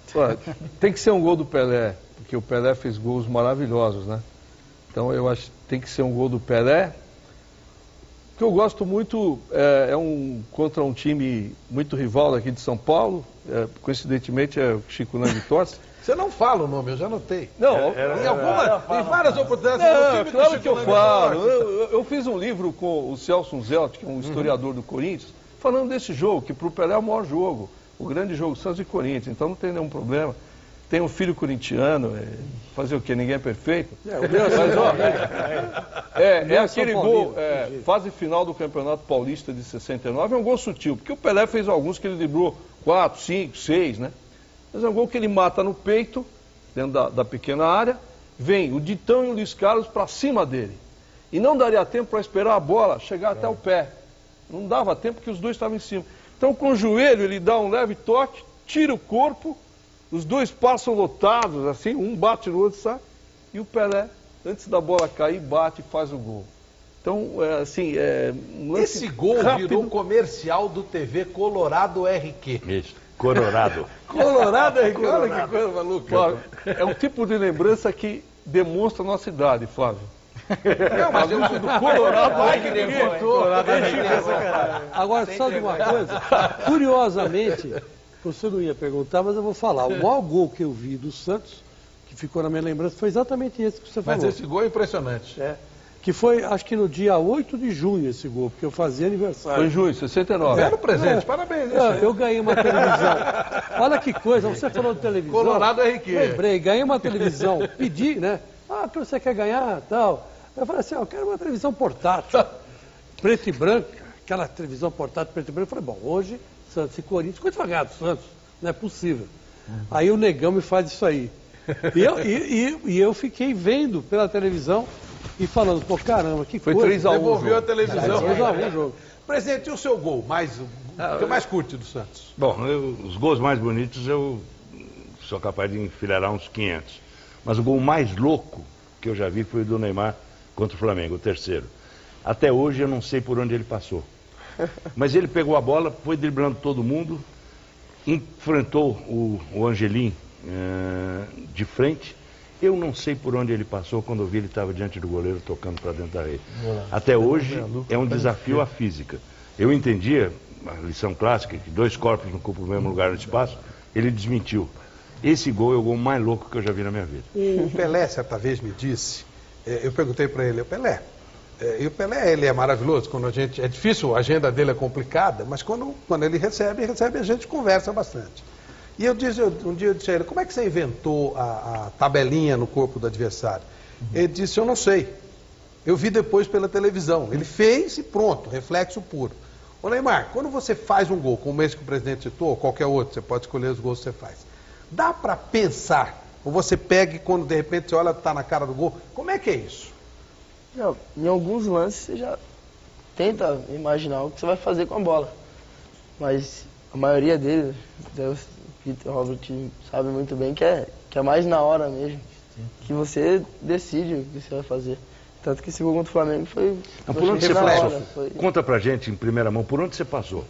K: tem que ser um gol do Pelé, porque o Pelé fez gols maravilhosos, né? Então eu acho que tem que ser um gol do Pelé. O que eu gosto muito contra um time muito rival aqui de São Paulo, coincidentemente é o Chico Nani torce.
B: Você não fala o nome, eu já notei.
K: Não,
B: em várias oportunidades.
K: Não, claro que eu falo. Eu fiz um livro com o Celso Zelt, que é um historiador do Corinthians, falando desse jogo, que para o Pelé é o maior jogo, o grande jogo, Santos e Corinthians, então não tem nenhum problema. Tem um filho corintiano, fazer o quê? Ninguém é perfeito. Mas, aquele gol, fase final do Campeonato Paulista de 69, é um gol sutil, porque o Pelé fez alguns que ele driblou 4, 5, 6, né? Mas é um gol que ele mata no peito, dentro da pequena área, vem o Ditão e o Luiz Carlos para cima dele. E não daria tempo para esperar a bola chegar até o pé. Não dava tempo porque os dois estavam em cima. Então com o joelho ele dá um leve toque, tira o corpo, os dois passam lotados, assim, um bate no outro, sabe? E o Pelé, antes da bola cair, bate e faz o gol. Então, um lance
B: esse gol rápido. Virou comercial do TV Colorado RQ.
I: Isso, Colorado.
B: Colorado RQ, olha que coisa maluca.
K: Flávio, é um tipo de lembrança que demonstra a nossa idade, Flávio.
B: Não, mas eu do Colorado
J: Agora, só de uma coisa, curiosamente, você não ia perguntar, mas eu vou falar. O maior gol que eu vi do Santos, que ficou na minha lembrança foi exatamente esse que você falou.
B: Mas esse gol é impressionante.
J: Que foi, acho que no dia 8 de junho esse gol, porque eu fazia aniversário.
K: Foi em junho, 69.
B: Belo presente, parabéns.
J: Eu ganhei uma televisão. Olha que coisa, você falou de televisão.
B: Colorado RQ.
J: Lembrei, ganhei uma televisão, pedi, né? Ah, o que você quer ganhar, tal. Eu falei assim, eu quero uma televisão portátil, preto e branca, aquela televisão portátil preto e branco. Eu falei, bom, hoje, Santos e Corinthians, quanto vai ganhar do Santos? Não é possível. Aí o negão me faz isso aí. E eu fiquei vendo pela televisão e falando, pô, caramba, que
K: foi
J: coisa.
K: 3-1.
B: Devolveu a televisão.
J: 3-1 o jogo.
B: Presidente, e o seu gol? O que mais curte do Santos?
I: Bom, os gols mais bonitos eu sou capaz de enfileirar uns 500. Mas o gol mais louco que eu já vi foi o do Neymar contra o Flamengo, o terceiro. Até hoje eu não sei por onde ele passou. Mas ele pegou a bola, foi driblando todo mundo, enfrentou o Angelim de frente. Eu não sei por onde ele passou, quando eu vi ele estava diante do goleiro tocando para dentro da rede. Até hoje é um desafio à física. Eu entendia, a lição clássica, que 2 corpos não ocupam o mesmo lugar no espaço, ele desmentiu. Esse gol é o gol mais louco que eu já vi na minha vida.
B: O Pelé, certa vez, me disse, eu perguntei para ele, Pelé, e o Pelé, ele é maravilhoso, quando a gente, é difícil, a agenda dele é complicada, mas quando ele recebe, a gente conversa bastante. E um dia eu disse a ele, como é que você inventou a tabelinha no corpo do adversário? Ele disse, eu não sei. Eu vi depois pela televisão. Ele fez e pronto, reflexo puro. Ô Neymar, quando você faz um gol, como esse que o presidente citou, ou qualquer outro, você pode escolher os gols que você faz. Dá para pensar, ou você pega e quando de repente você olha, está na cara do gol, como é que é isso?
L: Não, em alguns lances você já tenta imaginar o que você vai fazer com a bola. Mas a maioria deles, Deus, Peter, Robert sabe muito bem que é mais na hora mesmo, que você decide o que você vai fazer. Tanto que esse gol contra o Flamengo foi...
I: Por onde você passou? Conta pra gente em primeira mão, por onde você passou?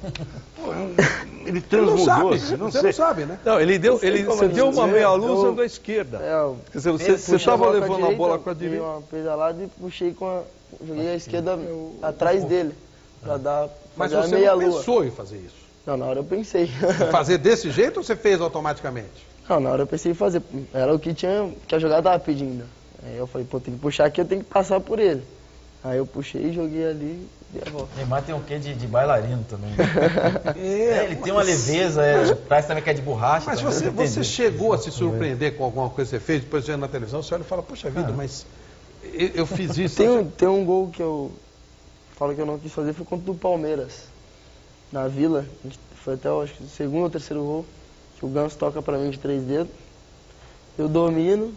I: Ele transmudou,
B: você não sabe, né?
K: Não, você deu uma meia-luz andou à esquerda. Quer dizer, você estava levando a bola com a direita.
L: Uma pedalada e puxei joguei a esquerda atrás dele, pra dar
B: Mas você não pensou em fazer isso?
L: Não, na hora eu pensei.
B: Fazer desse jeito ou você fez automaticamente?
L: Não, na hora eu pensei em fazer. Era o que a jogada tava pedindo. Aí eu falei, pô, tem que puxar aqui, eu tenho que passar por ele. Aí eu puxei, joguei ali e dei a volta.
N: Neymar tem um quê de bailarino também. Ele tem uma leveza, parece também que é de borracha.
B: Mas você chegou a se surpreender com alguma coisa que você fez, depois vendo na televisão, você olha e fala, poxa vida, mas eu fiz isso.
L: Tem um gol que eu falo que eu não quis fazer, foi contra o Palmeiras. Na Vila, foi até acho que o segundo ou terceiro gol, que o Ganso toca pra mim de 3 dedos. Eu domino,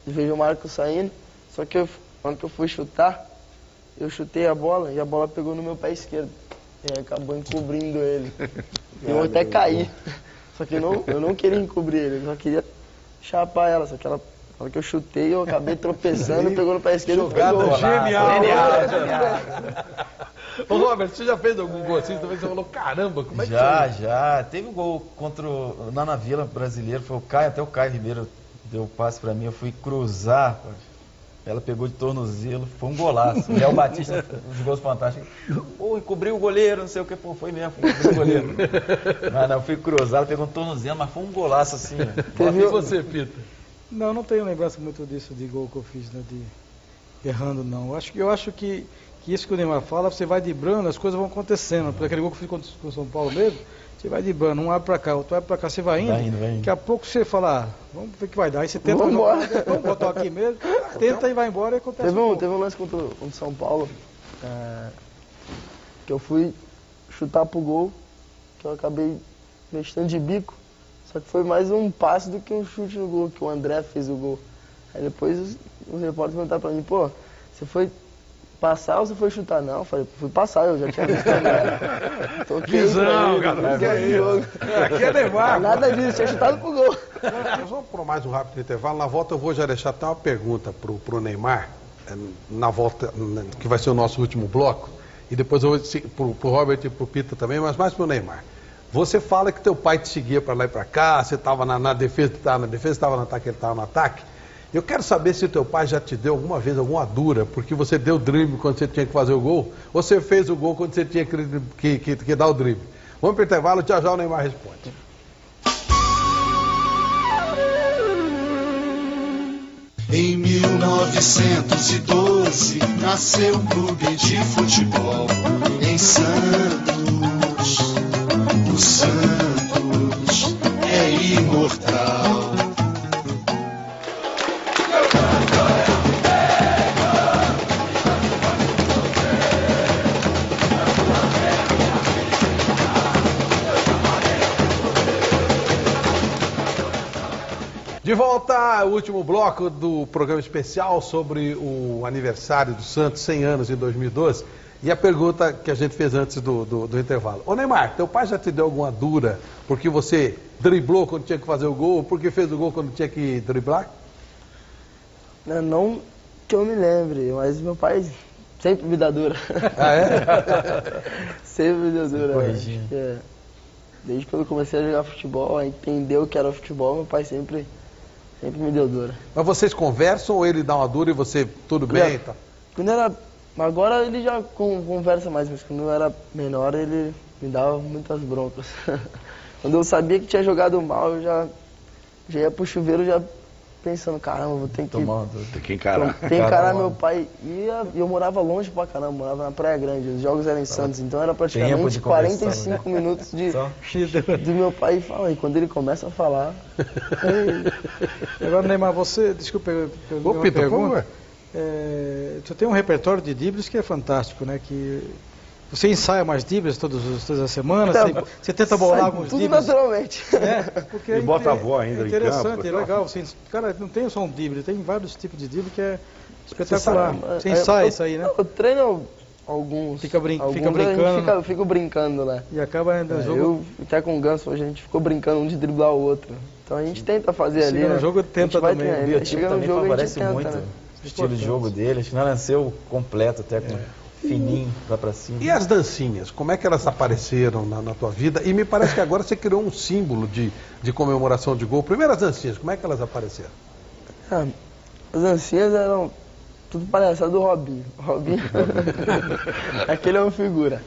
L: vejo o Marcos saindo, só que quando eu fui chutar, eu chutei a bola e a bola pegou no meu pé esquerdo. E acabou encobrindo ele. Eu até caí. Só que eu não queria encobrir ele, eu só queria chapar ela. Só que na hora que eu chutei, eu acabei tropeçando, pegou no pé esquerdo e pegou.
B: Genial! Ô Robert, você já fez algum gol assim? Também você falou, caramba, como é que foi?
N: Já. Teve um gol lá na Vila brasileiro, foi até o Caio Ribeiro deu o passe pra mim, eu fui cruzar, ela pegou de tornozelo, foi um golaço. Léo Batista, os gols fantásticos. Pô, encobriu o goleiro, não sei o que, pô, foi mesmo, encobriu o goleiro. Mas não, eu fui cruzar, ela pegou um tornozelo, mas foi um golaço assim.
B: E você, Peter?
M: Não tenho lembrança muito disso de gol que eu fiz, né, de errando não. Eu acho que isso que o Neymar fala, você vai driblando, as coisas vão acontecendo. Porque aquele gol que eu fiz contra o São Paulo mesmo, você vai driblando, um abre pra cá, outro abre pra cá, você vai indo. Daqui a pouco você fala, vamos ver o que vai dar. Aí você tenta, vamos botar aqui mesmo, tenta e vai embora e acontece.
L: Teve um lance contra o São Paulo, que eu fui chutar pro gol, que eu acabei mexendo de bico. Só que foi mais um passe do que um chute no gol, que o André fez o gol. Aí depois os repórteres perguntaram pra mim, pô, você foi passar ou você foi chutar? Não, eu falei, fui passar, eu já tinha visto.
B: Visão, cara, que é isso? Aqui é Neymar.
L: Nada disso, tinha chutado pro gol.
B: Nós vamos por mais um rápido intervalo. Na volta eu vou já deixar até uma pergunta pro Neymar, na volta, que vai ser o nosso último bloco. E depois eu vou pro Robert e pro Peter também, mas mais pro Neymar. Você fala que teu pai te seguia para lá e para cá, você estava na defesa, estava no ataque, ele estava no ataque. Eu quero saber se o teu pai já te deu alguma vez alguma dura, porque você deu drible quando você tinha que fazer o gol, ou você fez o gol quando você tinha que dar o drible. Vamos para o intervalo, já o Neymar responde.
A: Em 1912 nasceu o clube de futebol em Santos. O Santos é imortal.
B: De volta ao último bloco do programa especial sobre o aniversário do Santos, 100 anos em 2012. E a pergunta que a gente fez antes do intervalo. Ô Neymar, teu pai já te deu alguma dura porque você driblou quando tinha que fazer o gol ou porque fez o gol quando tinha que driblar?
L: Não que eu me lembre, mas meu pai sempre me dá dura.
B: Ah, é?
L: Sempre me deu dura. Desde quando eu comecei a jogar futebol, a entender o que era futebol, meu pai sempre me deu dura.
B: Mas vocês conversam ou ele dá uma dura e você, tudo bem? Tá?
L: Quando era... Agora ele já conversa mais, mas quando eu era menor ele me dava muitas broncas. Quando eu sabia que tinha jogado mal, eu já ia pro chuveiro já pensando, caramba, vou ter que...
I: Tem que encarar.
L: Tem que encarar meu pai. E eu morava longe pra caramba, morava na Praia Grande, os jogos eram em Santos, então era praticamente 45 minutos de meu pai falar. E quando ele começa a falar...
M: Agora, Neymar, você... Desculpa, eu pergunta. Você tem um repertório de dribles que é fantástico, né? Que você ensaia mais dribles todas as semanas, você tenta bolar alguns dribles.
L: Tudo naturalmente.
M: Porque
I: e bota a avó ainda
M: é interessante, é legal. Cara, não tem só um drible, tem vários tipos de drible que é espetacular. Você ensaia isso aí, né?
L: Eu treino alguns.
M: Fica brincando.
L: Eu fico brincando, né?
M: E acaba no jogo.
L: Eu até com o Ganso, a gente ficou brincando um de driblar o outro. Então a gente tenta fazer ali.
M: No jogo tenta também.
N: O biotipo também favorece muito. Né? O estilo de jogo dele, acho que não nasceu completo, até com fininho, lá pra cima.
B: E as dancinhas, como é que elas apareceram na tua vida? E me parece que agora você criou um símbolo de comemoração de gol. Primeiras dancinhas, como é que elas apareceram?
L: As dancinhas eram tudo palhaçada do Robinho. Aquele é uma figura.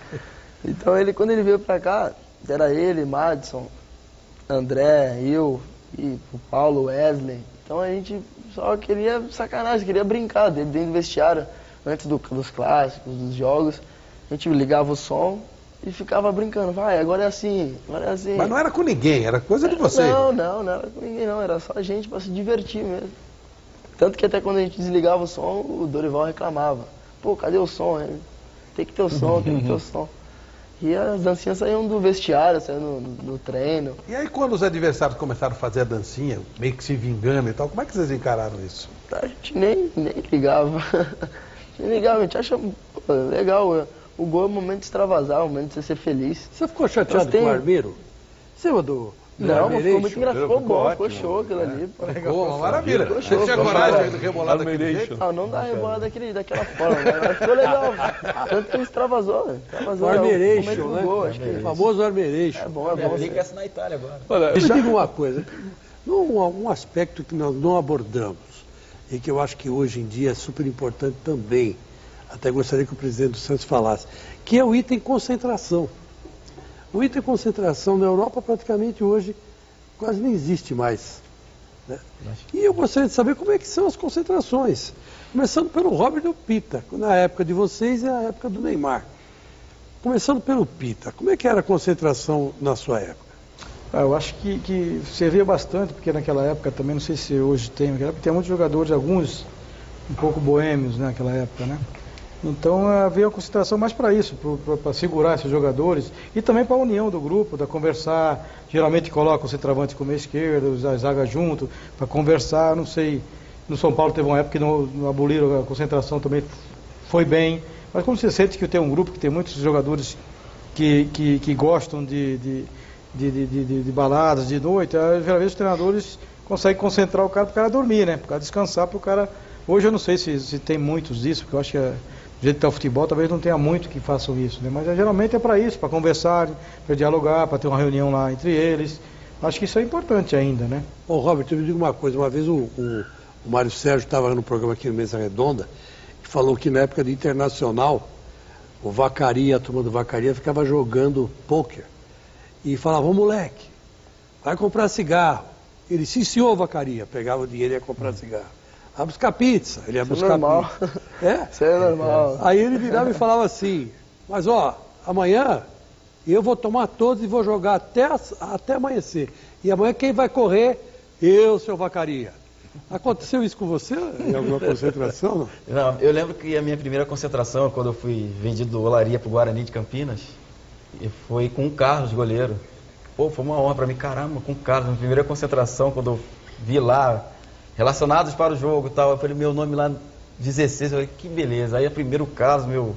L: Então quando ele veio pra cá, era ele, Madison, André, eu, e o Paulo, Wesley. Então a gente só queria sacanagem, queria brincar dentro do vestiário, antes dos clássicos, dos jogos. A gente ligava o som e ficava brincando. Vai, agora é assim, agora é assim.
B: Mas não era com ninguém, era coisa de você.
L: Não era com ninguém não, era só a gente para se divertir mesmo. Tanto que até quando a gente desligava o som, o Dorival reclamava. Pô, cadê o som? Tem que ter o som, tem que ter o som. E as dancinhas saíam do vestiário, saíam no treino.
B: E aí quando os adversários começaram a fazer a dancinha, meio que se vingando e tal, como é que vocês encararam isso?
L: A gente nem ligava. Nem ligava, a gente acha legal. O gol é um momento de extravasar, um momento de você ser feliz.
J: Você ficou chateado com o Armeiro? Você mandou...
L: Não, mas ficou muito engraçado, ficou bom, ficou show aquilo ali.
B: Ficou uma maravilha. Você tinha coragem de rebolar daquele jeito?
L: Não dá rebolar daquela forma, mas ficou legal. Tanto que ele extravasou.
J: O Armeiration, né? O famoso Armeiration.
L: É bom.
N: Aplica essa na Itália agora.
J: Eu digo uma coisa, um aspecto que nós não abordamos e que eu acho que hoje em dia é super importante também, até gostaria que o presidente do Santos falasse, que é o item concentração. O item concentração na Europa praticamente hoje quase não existe mais. Né? E eu gostaria de saber como é que são as concentrações. Começando pelo Robert e o Pita, na época de vocês e na época do Neymar. Começando pelo Pita, como é que era a concentração na sua época?
M: Eu acho que servia bastante, porque naquela época também, não sei se hoje tem, naquela época tem muitos jogadores, alguns um pouco boêmios naquela época, né? Então havia uma concentração mais para isso, para segurar esses jogadores e também para a união do grupo, para conversar. Geralmente coloca o centroavante com o meio esquerdo, a zaga junto, para conversar. Não sei, no São Paulo teve uma época que não aboliram a concentração, também foi bem. Mas como você sente que tem um grupo que tem muitos jogadores que gostam de baladas de noite, geralmente os treinadores conseguem concentrar o cara para o cara dormir, né? Para o cara descansar, para o cara... Hoje eu não sei se tem muitos disso, porque eu acho que do jeito que está o futebol, talvez não tenha muito que façam isso, né? Mas geralmente é para isso, para conversar, para dialogar, para ter uma reunião lá entre eles. Acho que isso é importante ainda, né?
J: Ô Robert, eu me digo uma coisa, uma vez o Mário Sérgio estava no programa aqui no Mesa Redonda e falou que na época do Internacional, o Vacaria, a turma do Vacaria ficava jogando pôquer e falava, ô moleque, vai comprar cigarro. Ele, sim senhor Vacaria, pegava o dinheiro e ia comprar cigarro. vai buscar pizza. Ele ia buscar
L: normal.
J: pizza. É?
L: Isso é normal.
J: Aí ele virava e falava assim, mas ó, amanhã eu vou tomar todos e vou jogar até amanhecer. E amanhã quem vai correr? Eu, seu Vacaria. Aconteceu isso com você em alguma concentração?
N: Não, eu lembro que a minha primeira concentração, quando eu fui vendido do Olaria para o Guarani de Campinas, foi com o Carlos, goleiro. Pô, foi uma honra para mim, caramba, com o Carlos. Na primeira concentração, quando eu vi lá, relacionados para o jogo e tal, eu falei, meu nome lá, 16, eu falei, que beleza. Aí, primeiro o Carlos, meu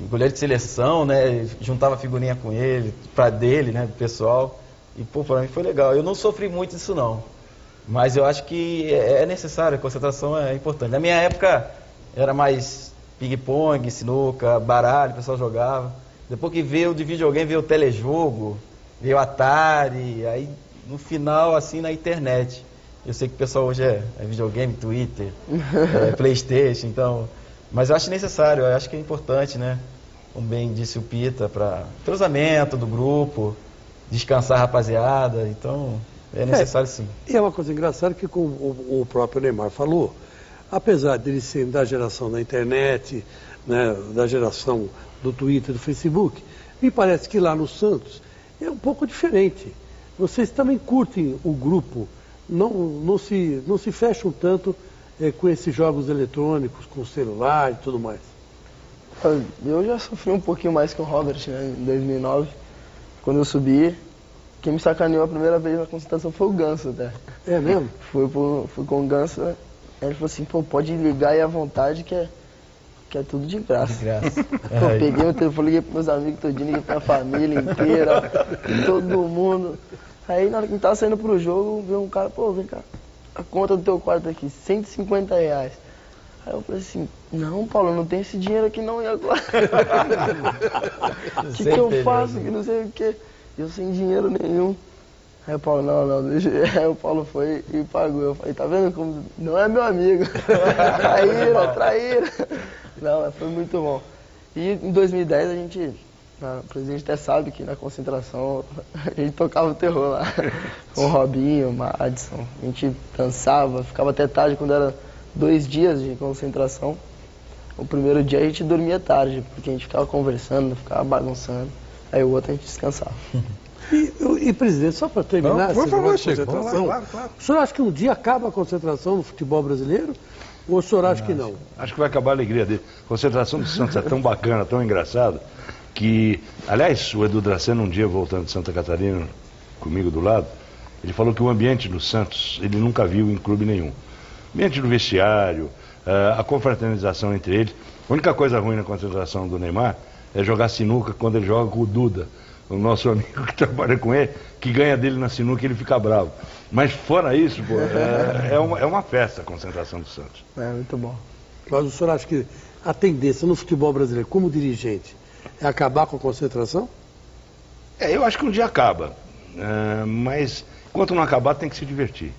N: goleiro de seleção, né, juntava figurinha com ele, para dele, né, do pessoal. E, pô, para mim foi legal. Eu não sofri muito disso, não. Mas eu acho que é necessário, a concentração é importante. Na minha época, era mais ping-pong, sinuca, baralho, o pessoal jogava. Depois que veio de videogame, veio o telejogo, veio o Atari, aí no final, assim, na internet. Eu sei que o pessoal hoje é videogame, Twitter, Playstation, então... Mas eu acho necessário, eu acho que é importante, né? Como bem disse o Pita, para entrosamento do grupo, descansar a rapaziada, então... É necessário, sim.
J: E é uma coisa engraçada que, como o próprio Neymar falou, apesar de ele ser da geração da internet, né, da geração do Twitter, do Facebook, me parece que lá no Santos é um pouco diferente. Vocês também curtem o grupo, não se fecham tanto com esses jogos eletrônicos, com o celular e tudo mais.
L: Eu já sofri um pouquinho mais com o Robert, né, em 2009, quando eu subi. Quem me sacaneou a primeira vez na concentração foi o Ganso, até.
J: É mesmo?
L: Fui com o Ganso, né? Aí ele falou assim, pô, pode ligar aí à vontade que é tudo de graça.
N: De graça.
L: Eu peguei meu telefone, liguei pros meus amigos todinho, liguei pra família inteira, todo mundo. Aí na hora que a gente tava saindo pro jogo, veio um cara, pô, vem cá, a conta do teu quarto aqui, R$150. Aí eu falei assim, não, Paulo, não tem esse dinheiro aqui não, e agora? O que eu faço? Que não sei o quê. Eu sem dinheiro nenhum. Aí o Paulo, não, deixa. Aí o Paulo foi e pagou. Eu falei, tá vendo como não é meu amigo? Traíra. Não, mas foi muito bom. E em 2010 a gente, o presidente até sabe que na concentração a gente tocava o terror lá. Com o Robinho, o Madison. A gente dançava, ficava até tarde quando era 2 dias de concentração. O primeiro dia a gente dormia tarde, porque a gente ficava conversando, ficava bagunçando. Aí o outro a gente descansava.
J: E presidente, só para terminar,
B: por favor, Chico,
J: claro. O senhor acha que um dia acaba a concentração no futebol brasileiro? Ou o senhor acha que não?
I: Acho que vai acabar a alegria dele. A concentração do Santos é tão bacana, tão engraçada, que, aliás, o Edu Dracena, um dia voltando de Santa Catarina, comigo do lado, ele falou que o ambiente do Santos, ele nunca viu em clube nenhum. O ambiente do vestiário, a confraternização entre eles. A única coisa ruim na concentração do Neymar é jogar sinuca quando ele joga com o Duda, o nosso amigo que trabalha com ele, que ganha dele na sinuca e ele fica bravo. Mas fora isso, pô, é uma festa a concentração do Santos.
L: É muito bom.
J: Mas o senhor acha que a tendência no futebol brasileiro, como dirigente, é acabar com a concentração?
I: Eu acho que um dia acaba. Mas enquanto não acabar, tem que se divertir.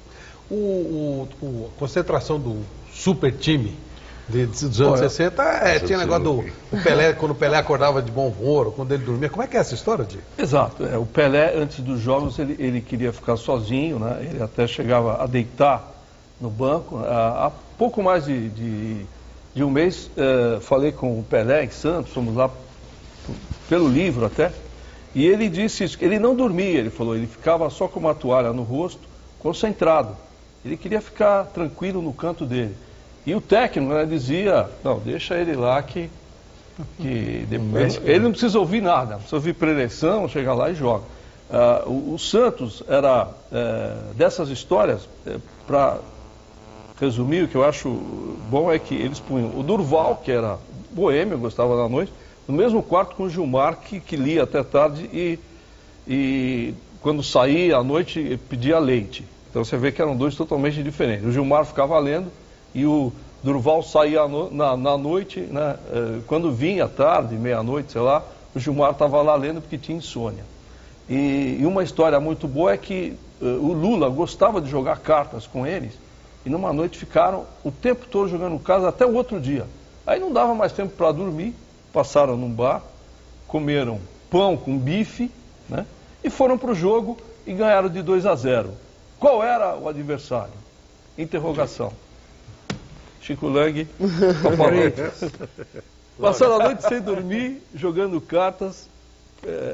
B: A concentração do super time dos anos 60, tinha negócio do Pelé, quando o Pelé acordava de bom humor, quando ele dormia. Como é que é essa história, Di?
K: Exato. O Pelé, antes dos jogos, ele queria ficar sozinho, né? Ele até chegava a deitar no banco. Há pouco mais de um mês, falei com o Pelé em Santos, fomos lá pelo livro até, e ele disse isso, que ele não dormia, ele falou, ele ficava só com uma toalha no rosto, concentrado. Ele queria ficar tranquilo no canto dele. E o técnico, né, dizia, não, deixa ele lá que depois, ele não precisa ouvir nada, não precisa ouvir preleção, chega lá e joga. O Santos era, dessas histórias, para resumir, o que eu acho bom é que eles punham o Durval, que era boêmio, gostava da noite, no mesmo quarto com o Gilmar, que lia até tarde e quando saía à noite pedia leite. Então você vê que eram dois totalmente diferentes. O Gilmar ficava lendo e o Durval saía na noite, né, quando vinha à tarde, meia-noite, sei lá, o Gilmar estava lá lendo porque tinha insônia. E uma história muito boa é que o Lula gostava de jogar cartas com eles e numa noite ficaram o tempo todo jogando cartas até o outro dia. Aí não dava mais tempo para dormir, passaram num bar, comeram pão com bife, né, e foram para o jogo e ganharam de 2-0. Qual era o adversário? Interrogação. Chico Lang. Passaram a noite sem dormir, jogando cartas.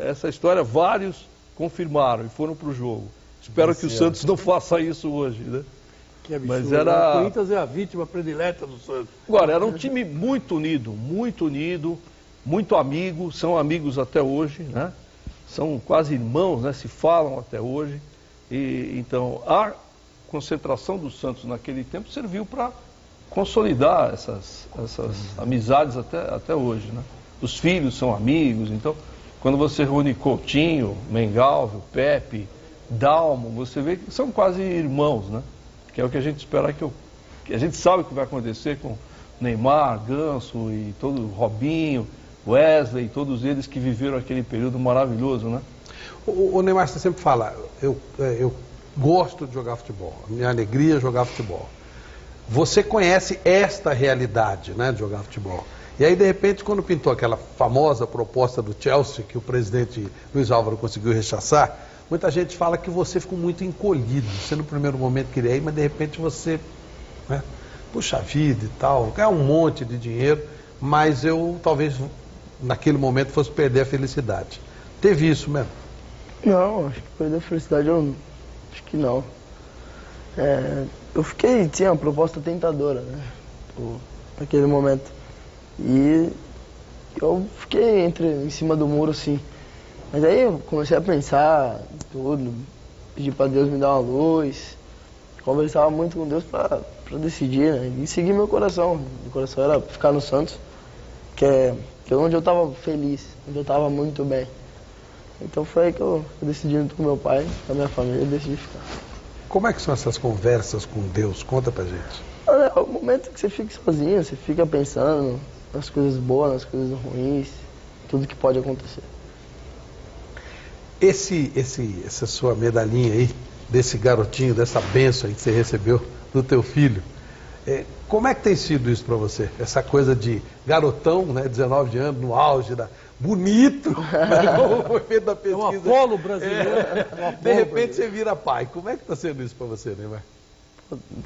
K: Essa história, vários confirmaram e foram para o jogo. Espero que o Santos não faça isso hoje, né?
J: Que absurdo.
K: Mas era...
J: O Corinthians é a vítima predileta do Santos.
K: Agora, era um time muito unido, muito amigo, são amigos até hoje, né? São quase irmãos, né? Se falam até hoje. E, então, a concentração do Santos naquele tempo serviu para consolidar essas amizades até hoje, né? Os filhos são amigos, então, quando você reúne Coutinho, Mengalvio, Pepe, Dalmo, você vê que são quase irmãos, né? Que é o que a gente espera que a gente sabe o que vai acontecer com Neymar, Ganso e todo Robinho, Wesley, todos eles que viveram aquele período maravilhoso, né?
B: O Neymar, você sempre fala, eu gosto de jogar futebol, a minha alegria é jogar futebol. Você conhece esta realidade, né, de jogar futebol. E aí, de repente, quando pintou aquela famosa proposta do Chelsea, que o presidente Luiz Álvaro conseguiu rechaçar, muita gente fala que você ficou muito encolhido. Você no primeiro momento queria ir, mas de repente você, né, puxa vida e tal, ganha um monte de dinheiro, mas eu talvez naquele momento fosse perder a felicidade. Teve isso mesmo?
L: Não, acho que perder a felicidade eu acho que não. Eu fiquei, tinha uma proposta tentadora, né, naquele momento. E eu fiquei em cima do muro, assim. Mas aí eu comecei a pensar em tudo, pedir para Deus me dar uma luz, conversava muito com Deus para decidir, né, e seguir meu coração. Meu coração era ficar no Santos, que é onde eu estava feliz, onde eu estava muito bem. Então foi aí que eu decidi junto com meu pai, com a minha família, e decidi ficar.
B: Como é que são essas conversas com Deus? Conta pra gente.
L: É o momento que você fica sozinho, você fica pensando nas coisas boas, nas coisas ruins, tudo que pode acontecer.
B: Essa sua medalhinha aí, desse garotinho, dessa bênção aí que você recebeu do teu filho, como é que tem sido isso para você? Essa coisa de garotão, né, 19 anos, no auge da... Bonito, foi feito da pesquisa.
J: É um Apolo brasileiro.
B: De repente você vira pai. Como é que está sendo isso para você, Neymar?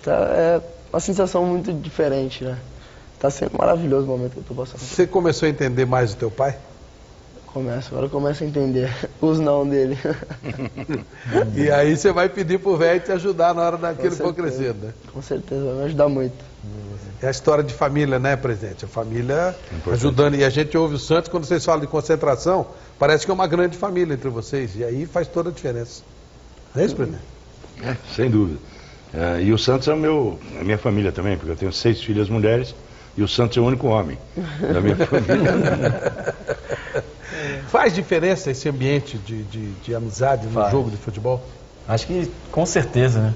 L: É uma sensação muito diferente, né? Está sendo maravilhoso o momento que eu estou passando.
B: Você começou a entender mais o teu pai?
L: Agora eu começo a entender os não dele.
B: E aí você vai pedir pro velho te ajudar na hora daquilo que for crescendo, né?
L: Com certeza, vai me ajudar muito.
B: É a história de família, né, presidente? A família ajudando. E a gente ouve o Santos, quando vocês falam de concentração, parece que é uma grande família entre vocês. E aí faz toda a diferença. Não é isso, presidente?
I: Sem dúvida. E o Santos é a minha família também, porque eu tenho 6 filhas mulheres e o Santos é o único homem da minha família.
B: Faz diferença esse ambiente de amizade no jogo de futebol?
N: Acho que com certeza, né?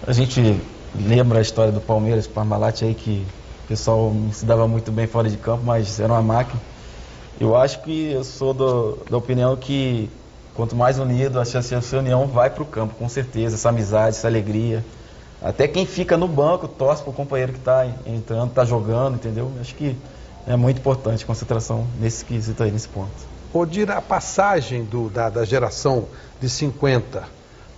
N: A gente lembra a história do Palmeiras, Parmalat aí, que o pessoal não se dava muito bem fora de campo, mas era uma máquina. Eu acho que eu sou da opinião que quanto mais unido, acho que essa união vai para o campo, com certeza, essa amizade, essa alegria. Até quem fica no banco torce para o companheiro que está entrando, está jogando, entendeu? Acho que é muito importante a concentração nesse quesito aí, nesse ponto.
B: Odir, a passagem da geração de 50,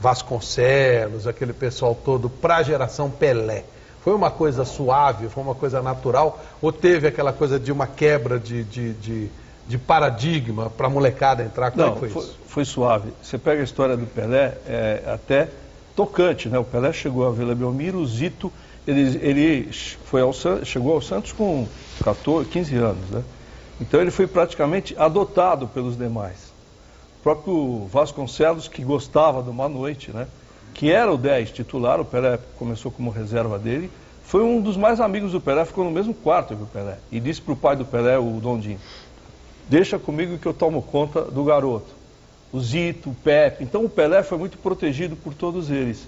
B: Vasconcelos, aquele pessoal todo, para a geração Pelé, foi uma coisa suave, foi uma coisa natural, ou teve aquela coisa de uma quebra de paradigma para a molecada entrar? Como é que foi isso?
K: Foi suave. Você pega a história do Pelé, até tocante, né? O Pelé chegou a Vila Belmiro, o Zito, ele chegou ao Santos com 15 anos, né? Então ele foi praticamente adotado pelos demais. O próprio Vasconcelos, que gostava de uma noite, né? Que era o 10 titular, o Pelé começou como reserva dele, foi um dos mais amigos do Pelé, ficou no mesmo quarto que o Pelé. E disse para o pai do Pelé, o Dondinho, deixa comigo que eu tomo conta do garoto. O Zito, o Pepe. Então o Pelé foi muito protegido por todos eles.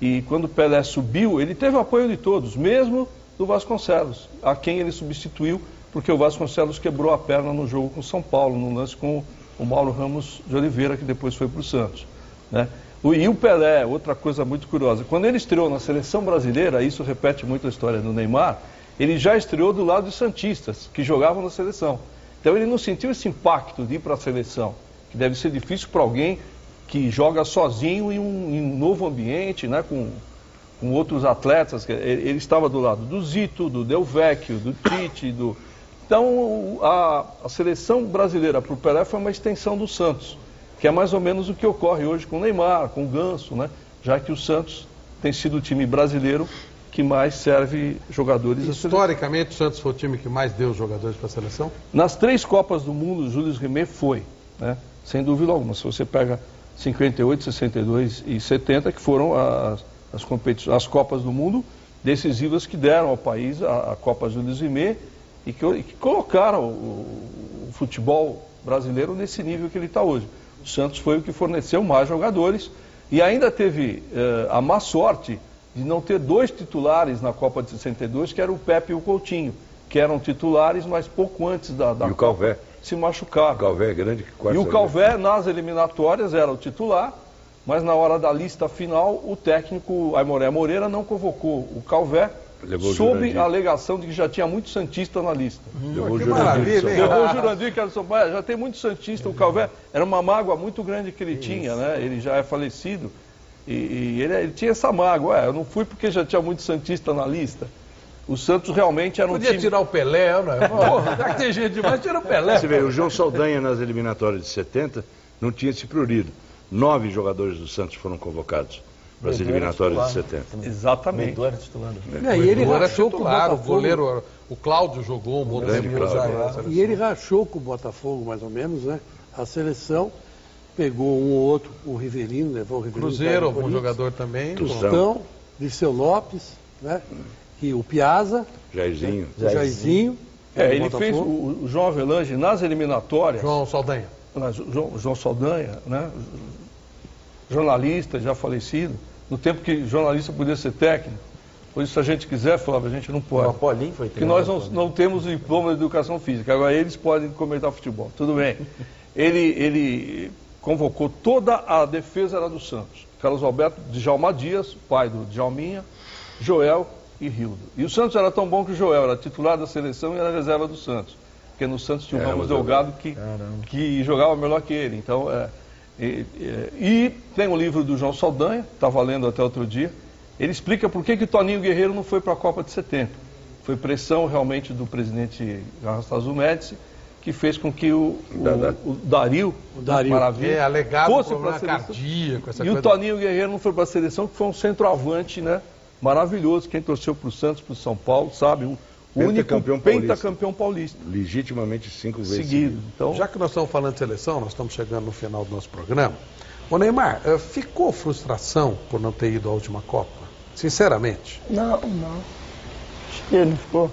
K: E quando o Pelé subiu, ele teve o apoio de todos, mesmo do Vasconcelos, a quem ele substituiu, porque o Vasconcelos quebrou a perna no jogo com São Paulo, no lance com o Mauro Ramos de Oliveira, que depois foi para o Santos, né? E o Pelé, outra coisa muito curiosa, quando ele estreou na seleção brasileira, isso repete muito a história do Neymar, ele já estreou do lado dos santistas, que jogavam na seleção. Então ele não sentiu esse impacto de ir para a seleção, que deve ser difícil para alguém que joga sozinho em um novo ambiente, né, com com outros atletas, ele estava do lado do Zito, do Del Vecchio, do Tite, Então, a seleção brasileira para o Pelé foi uma extensão do Santos, que é mais ou menos o que ocorre hoje com o Neymar, com o Ganso, né? Já que o Santos tem sido o time brasileiro que mais serve jogadores.
B: Historicamente, o Santos foi o time que mais deu jogadores para a seleção?
K: Nas 3 Copas do Mundo, o Jules Rimet foi, né? Sem dúvida alguma. Se você pega 58, 62 e 70, que foram as Copas do Mundo decisivas que deram ao país a Copa Jules Rimet e que colocaram o futebol brasileiro nesse nível que ele está hoje. O Santos foi o que forneceu mais jogadores e ainda teve a má sorte de não ter 2 titulares na Copa de 62, que eram o Pepe e o Coutinho, que eram titulares, mas pouco antes da
I: e o Calvé
K: se machucaram.
I: O Calvé é grande que quase.
K: E o Calvé, nas eliminatórias, era o titular, mas na hora da lista final, o técnico Aimoré Moreira não convocou o Calvé, sob a alegação de que já tinha muito santista na lista.
I: Levou o Jurandir.
K: Levou o Jurandir, que era do São Paulo. Já tem muito santista. O Calvé era uma mágoa muito grande que ele tinha, né? Ele já é falecido. E ele tinha essa mágoa. Eu não fui porque já tinha muito santista na lista. O Santos realmente era um
B: time... Podia tirar o Pelé, não é? Porra, já que tem gente demais, tira o Pelé.
I: Você vê, o João Saldanha nas eliminatórias de 70 não tinha se prurido. 9 jogadores do Santos foram convocados para as eliminatórias de 70.
K: Exatamente.
N: Era titular.
J: E ele rachou com o Botafogo.
B: O goleiro, o Cláudio jogou um bom tempo.
J: E ele rachou com o Botafogo, mais ou menos, né? A seleção pegou um ou outro, o Rivelino, levou o Rivelino.
B: Cruzeiro, algum jogador também.
J: Tostão, Dirceu Lopes, né? E o Piazza.
I: Jairzinho.
J: O Jairzinho.
K: Ele fez o João Avelange nas eliminatórias.
B: João Saldanha.
K: João Saldanha, né? Jornalista, já falecido. No tempo que jornalista podia ser técnico. Hoje, se a gente quiser, Flávio, a gente não pode.
N: O Paulinho foi
K: porque nós não temos diploma de educação física. Agora eles podem comentar futebol. Tudo bem. Ele convocou toda a defesa era do Santos. Carlos Alberto, Djalma Dias, pai do Djalminha, Joel e Rildo. E o Santos era tão bom que o Joel era titular da seleção e era reserva do Santos. Porque no Santos tinha o Ramos Delgado que jogava melhor que ele. Então, e tem um livro do João Saldanha, estava lendo até outro dia. Ele explica por que o Toninho Guerreiro não foi para a Copa de 70. Foi pressão realmente do presidente Anastácio Médici, que fez com que o Dario Maravilha fosse para a seleção. E o Toninho Guerreiro não foi para a seleção, que foi um centroavante, né, maravilhoso. Quem torceu para o Santos, para o São Paulo, sabe? O único pentacampeão paulista.
I: Legitimamente 5 vezes
K: seguido. Então,
B: já que nós estamos falando de seleção, nós estamos chegando no final do nosso programa. Ô Neymar, ficou frustração por não ter ido à última Copa? Sinceramente?
L: Não. Acho que não ficou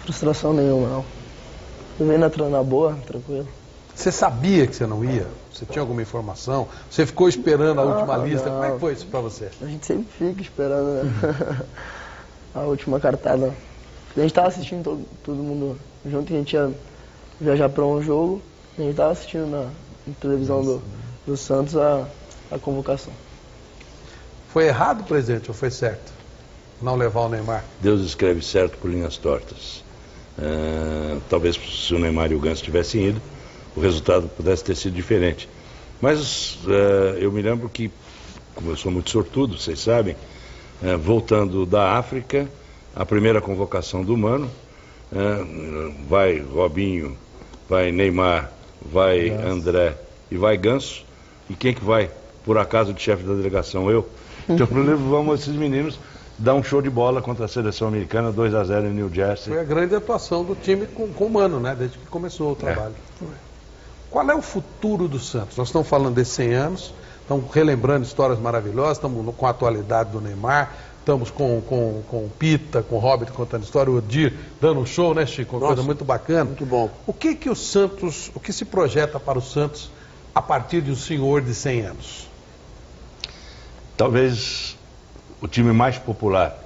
L: frustração nenhuma, não. Eu venho na boa, tranquilo.
B: Você sabia que você não ia? Você tinha alguma informação? Você ficou esperando a última lista? Como é que foi isso pra você?
L: A gente sempre fica esperando, né? A última cartada. A gente tava assistindo todo mundo junto, que a gente ia viajar para um jogo. A gente tava assistindo na televisão do Santos a convocação.
B: Foi errado, presidente, ou foi certo? Não levar o Neymar?
I: Deus escreve certo por linhas tortas. Talvez se o Neymar e o Ganso tivessem ido, o resultado pudesse ter sido diferente. Mas eu me lembro que, como eu sou muito sortudo, vocês sabem, voltando da África, a primeira convocação do Mano, vai Robinho, vai Neymar, vai André e vai Ganso. E quem que vai, por acaso, de chefe da delegação? Eu. Então levamos esses meninos dar um show de bola contra a seleção americana, 2-0 em New Jersey.
B: Foi a grande atuação do time com o Mano, né? Desde que começou o trabalho. Qual é o futuro do Santos? Nós estamos falando desses 100 anos, estamos relembrando histórias maravilhosas, estamos com a atualidade do Neymar, estamos com o Pita, com o Robert contando história, o Odir dando um show, né, Chico? Uma coisa muito bacana.
J: Muito bom.
B: O que o Santos, o que se projeta para o Santos a partir de um senhor de 100 anos?
I: Talvez o time mais popular,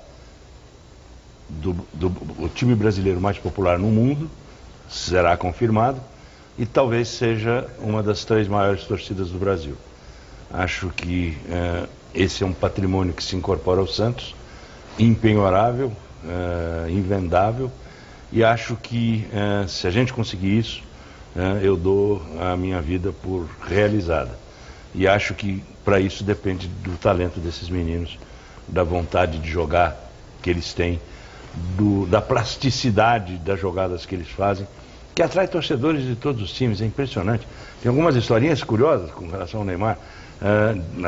I: o time brasileiro mais popular no mundo, será confirmado, e talvez seja uma das 3 maiores torcidas do Brasil. Acho que esse é um patrimônio que se incorpora ao Santos, impenhorável, invendável, e acho que se a gente conseguir isso, eu dou a minha vida por realizada. E acho que para isso depende do talento desses meninos, da vontade de jogar que eles têm, da plasticidade das jogadas que eles fazem, que atrai torcedores de todos os times, é impressionante. Tem algumas historinhas curiosas com relação ao Neymar.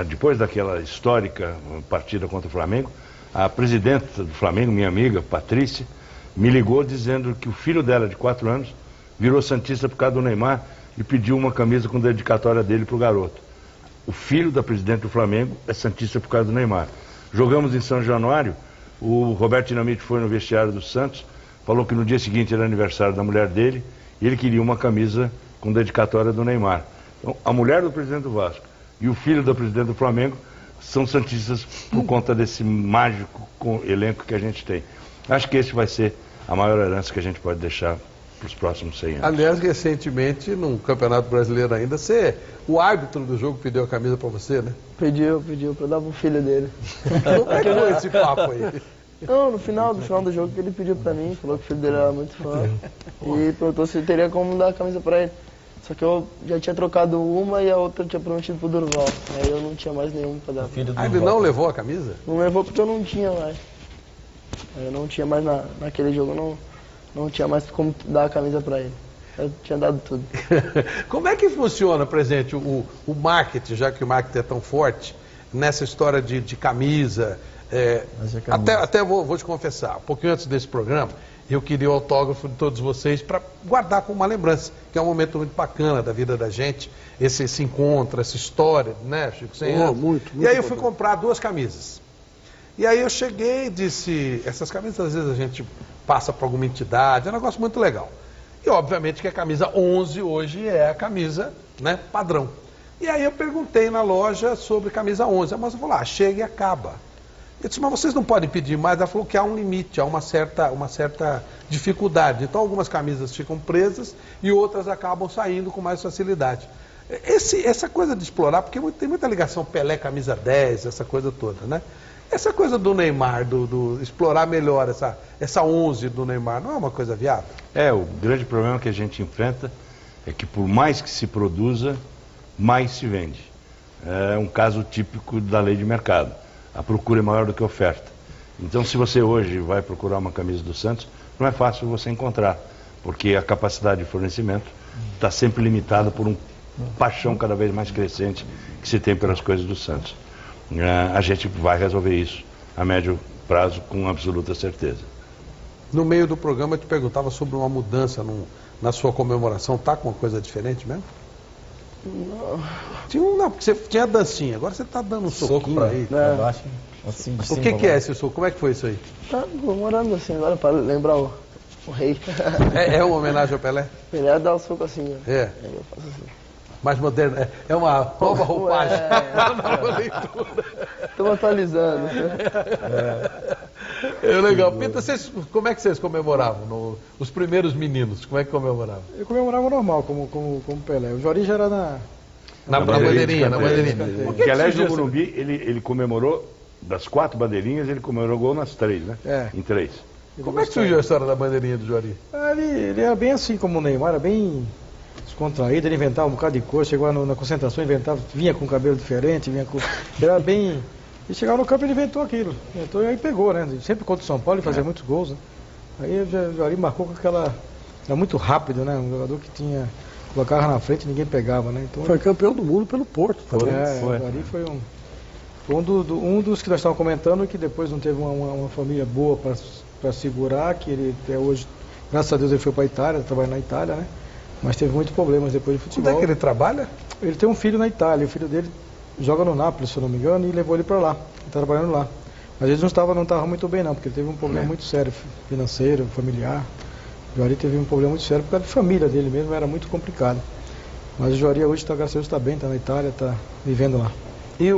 I: Depois daquela histórica partida contra o Flamengo, a presidenta do Flamengo, minha amiga, Patrícia, me ligou dizendo que o filho dela, de 4 anos, virou santista por causa do Neymar e pediu uma camisa com dedicatória dele para o garoto. O filho da presidente do Flamengo é santista por causa do Neymar. Jogamos em São Januário, o Roberto Dinamite foi no vestiário do Santos, falou que no dia seguinte era aniversário da mulher dele e ele queria uma camisa com dedicatória do Neymar. Então, a mulher do presidente do Vasco e o filho da presidente do Flamengo são santistas por conta desse mágico elenco que a gente tem. Acho que esse vai ser a maior herança que a gente pode deixar para os próximos 100 anos.
B: Aliás, recentemente, num Campeonato Brasileiro ainda, o árbitro do jogo pediu a camisa para você, né?
L: Pediu para dar pro filho dele.
B: Como é que foi esse papo aí?
L: Não, no final do jogo que ele pediu para mim, falou que o filho dele era muito fã e perguntou se teria como dar a camisa para ele. Só que eu já tinha trocado uma e a outra eu tinha prometido pro Durval. Aí eu não tinha mais nenhuma para dar.
B: Ele não levou a camisa?
L: Não levou porque eu não tinha mais. Eu não tinha mais naquele jogo, não tinha mais como dar a camisa para ele. Eu tinha dado tudo.
B: Como é que funciona, presidente, o marketing, já que o marketing é tão forte, nessa história de camisa? Até vou te confessar, um pouquinho antes desse programa, eu queria o autógrafo de todos vocês para guardar como uma lembrança, que é um momento muito bacana da vida da gente, esse encontro, essa história, né, Chico?
J: Muito
B: e aí eu fui comprar 2 camisas. E aí eu cheguei e disse, essas camisas às vezes a gente passa para alguma entidade, é um negócio muito legal. E obviamente que a camisa 11 hoje é a camisa, né, padrão. E aí eu perguntei na loja sobre camisa 11, a moça falou, chega e acaba. Eu disse, mas vocês não podem pedir mais? Ela falou que há um limite, há uma certa dificuldade. Então algumas camisas ficam presas e outras acabam saindo com mais facilidade. Essa coisa de explorar, porque tem muita ligação Pelé, camisa 10, essa coisa toda, né? Essa coisa do Neymar, do explorar melhor essa 11 do Neymar, não é uma coisa viável?
I: O grande problema que a gente enfrenta é que por mais que se produza, mais se vende. É um caso típico da lei de mercado. A procura é maior do que a oferta. Então, se você hoje vai procurar uma camisa do Santos, não é fácil você encontrar, porque a capacidade de fornecimento está sempre limitada por um paixão cada vez mais crescente que se tem pelas coisas do Santos. A gente vai resolver isso a médio prazo com absoluta certeza.
B: No meio do programa eu te perguntava sobre uma mudança na sua comemoração, tá com uma coisa diferente mesmo? Não, porque você tinha a dancinha, agora você está dando um soquinho aí.
N: Baixo, assim,
B: o que é esse soco? Como é que foi isso aí?
L: Tá comemorando assim agora para lembrar o rei.
B: É uma homenagem ao Pelé?
L: Pelé dá o soco assim, ó.
B: É.
L: Eu faço assim.
B: Mais moderno, é uma nova roupagem. Nova leitura.
L: Estamos atualizando.
B: Legal. Pita, como é que vocês comemoravam? Os primeiros meninos, como é que comemoravam?
M: Eu comemorava normal, como Pelé. O Jori já era
B: na bandeirinha.
I: Porque, aliás, no Morumbi, ele comemorou, das 4 bandeirinhas, ele comemorou nas 3, né? Em 3.
B: Como é que surgiu a história da bandeirinha do Jori?
M: Ele era bem assim como o Neymar, era bem descontraído, ele inventava um bocado de cor, chegou na concentração, vinha com cabelo diferente, era bem... E chegava no campo e ele inventou aquilo. E aí pegou, né? Sempre contra o São Paulo, ele fazia muitos gols, né? Aí o Jori marcou com aquela... Era muito rápido, né? Um jogador que colocava na frente e ninguém pegava, né? Então,
J: foi campeão do mundo pelo Porto também.
M: O Jori foi um dos que nós estávamos comentando, que depois não teve uma família boa para segurar, que ele até hoje, graças a Deus, ele foi para a Itália, trabalha na Itália, né? Mas teve muitos problemas depois de futebol.
B: Onde é que ele trabalha?
M: Ele tem um filho na Itália, o filho dele joga no Nápoles, se eu não me engano, e levou ele para lá. Ele está trabalhando lá. Mas ele não estava muito bem não, porque ele teve um problema muito sério, financeiro, familiar. O Jori teve um problema muito sério, por causa da família dele mesmo, era muito complicado. Mas o Jori hoje, graças a Deus, está bem, está na Itália, está vivendo lá.
B: E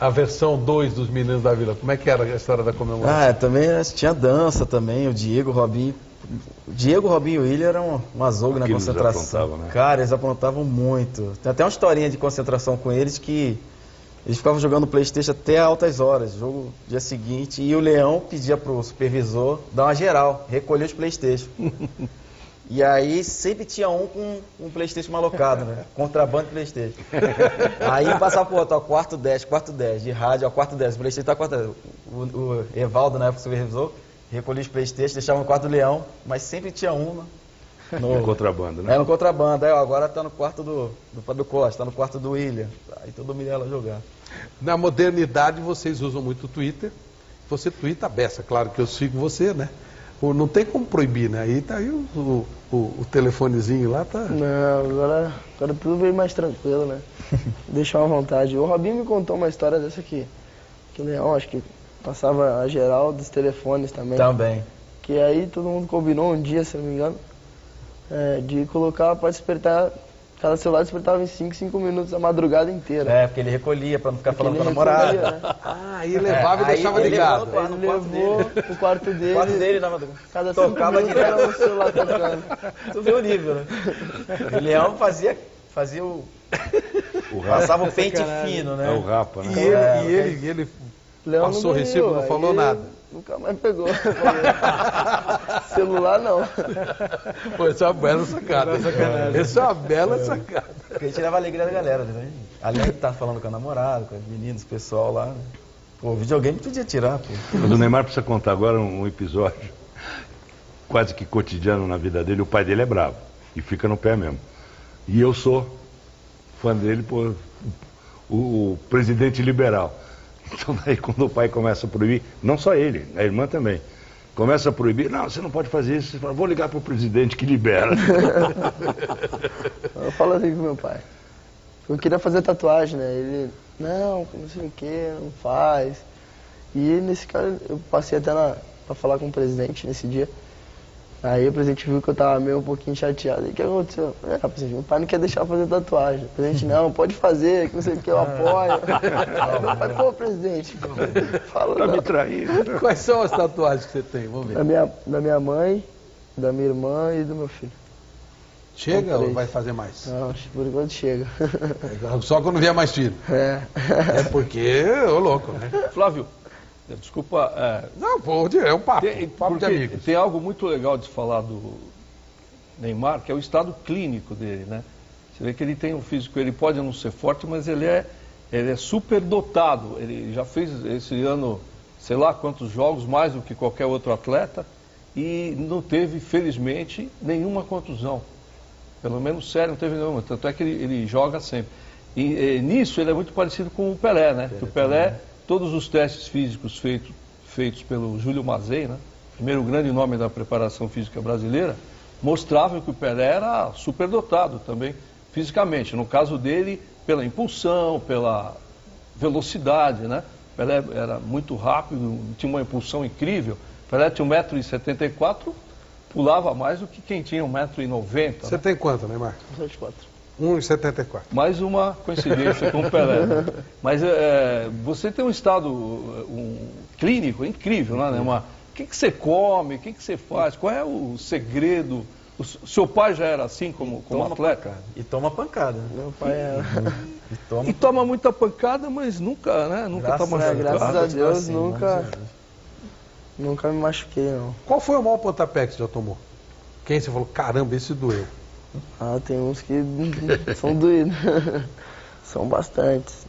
B: a versão 2 dos Meninos da Vila, como é que era a história da comemoração?
N: Também tinha dança também, o Diego, o Robinho. Diego, Robinho e o William eram um azougue na concentração. Né? Cara, eles aprontavam muito. Tem até uma historinha de concentração com eles que eles ficavam jogando PlayStation até altas horas, jogo dia seguinte, e o Leão pedia pro supervisor dar uma geral, recolher os PlayStation. E aí sempre tinha um com um PlayStation malocado, né? Contrabando de PlayStation. Aí passava pro outro, ó, quarto 10, de rádio, ó, quarto 10, PlayStation tá quarto 10. O Evaldo, na época, supervisor, recolhia os PlayStation, deixava no quarto do Leão, mas sempre tinha um
I: no contrabando, né?
N: É, no contrabando. Aí, ó, agora tá no quarto do Fábio Costa, tá no quarto do William. Aí todo mundo ia lá jogar.
B: Na modernidade, vocês usam muito o Twitter. Você twitta a beça, claro que eu sigo você, né? Não tem como proibir, né? Aí tá aí o telefonezinho lá, tá...
L: Não, agora tudo veio mais tranquilo, né? Deixar uma vontade. O Robinho me contou uma história dessa aqui. Que o Leão, acho que passava a geral dos telefones também.
N: Também.
L: Que aí todo mundo combinou um dia, se não me engano, de colocar para despertar... Cada celular despertava em 5 minutos a madrugada inteira.
N: É, porque ele recolhia para não ficar falando com a namorada.
L: Né?
B: Ah, e levava e deixava ligado.
L: Ele levou o quarto dele.
N: O quarto dele na madrugada.
L: Cada 5 minutos era o celular tocando.
N: Tu vê o nível, né? O Leão fazia o passava o pente fino, né?
I: É o rapa, né?
B: E ele passou o recibo, não falou nada.
L: Nunca mais pegou. Celular não.
B: Pô, essa é uma bela sacada. Essa é uma bela sacada.
N: Porque a gente leva a alegria da galera, né? Além de estar falando com a namorada, com as meninas, o pessoal lá. Né? Pô, o videogame podia tirar, pô.
I: Mas o Neymar precisa contar agora um episódio quase que cotidiano na vida dele. O pai dele é bravo e fica no pé mesmo. E eu sou fã dele por o presidente liberal. Então daí quando o pai começa a proibir, não só ele, a irmã também, começa a proibir, não, você não pode fazer isso, você fala, vou ligar para o presidente que libera.
L: Eu falo assim com meu pai, eu queria fazer tatuagem, né, ele, não sei o que, não faz. E nesse cara, eu passei até para falar com o presidente nesse dia. Aí o presidente viu que eu tava meio um pouquinho chateado. E o que aconteceu? Presidente, meu pai não quer deixar eu fazer tatuagem. O presidente, não, pode fazer, que não sei o que, eu apoio. Aí meu pai, pô, presidente, fala
I: pra me trair.
B: Quais são as tatuagens que você tem? Vamos ver.
L: Da minha mãe, da minha irmã e do meu filho.
B: Chega ou vai fazer mais?
L: Não, por enquanto chega.
B: Só quando vier mais filho. É porque, ô louco, né?
K: Flávio, desculpa.
B: Não, pô, é um papo de amigos.
K: Tem algo muito legal de se falar do Neymar, que é o estado clínico dele, né? Você vê que ele tem um físico, ele pode não ser forte, mas ele é super dotado. Ele já fez esse ano, sei lá quantos jogos, mais do que qualquer outro atleta, e não teve, felizmente, nenhuma contusão. Pelo menos sério, não teve nenhuma. Tanto é que ele joga sempre. E nisso ele é muito parecido com o Pelé, né? O Pelé, todos os testes físicos feitos pelo Júlio Mazei, né? Primeiro grande nome da preparação física brasileira, mostravam que o Pelé era superdotado também fisicamente. No caso dele, pela impulsão, pela velocidade, né? O Pelé era muito rápido, tinha uma impulsão incrível. O Pelé tinha 1,74 m, pulava mais do que quem tinha 1,90 m.
B: Você tem quanto, Neymar?
L: 1,74
B: m. 1,74 m.
K: Mais uma coincidência com o Pelé. Né? Mas você tem um estado clínico incrível, né, Neymar? O que você come, o que você faz, qual é o segredo? O seu pai já era assim como atleta?
N: E toma pancada.
L: Meu pai era...
K: E toma muita pancada, mas nunca, né? Nunca tá machucado.
L: Graças a Deus, assim, nunca me machuquei, não.
B: Qual foi o maior pontapé que você já tomou? Quem você falou, caramba, esse doeu?
L: Ah, tem uns que são doídos. São bastantes.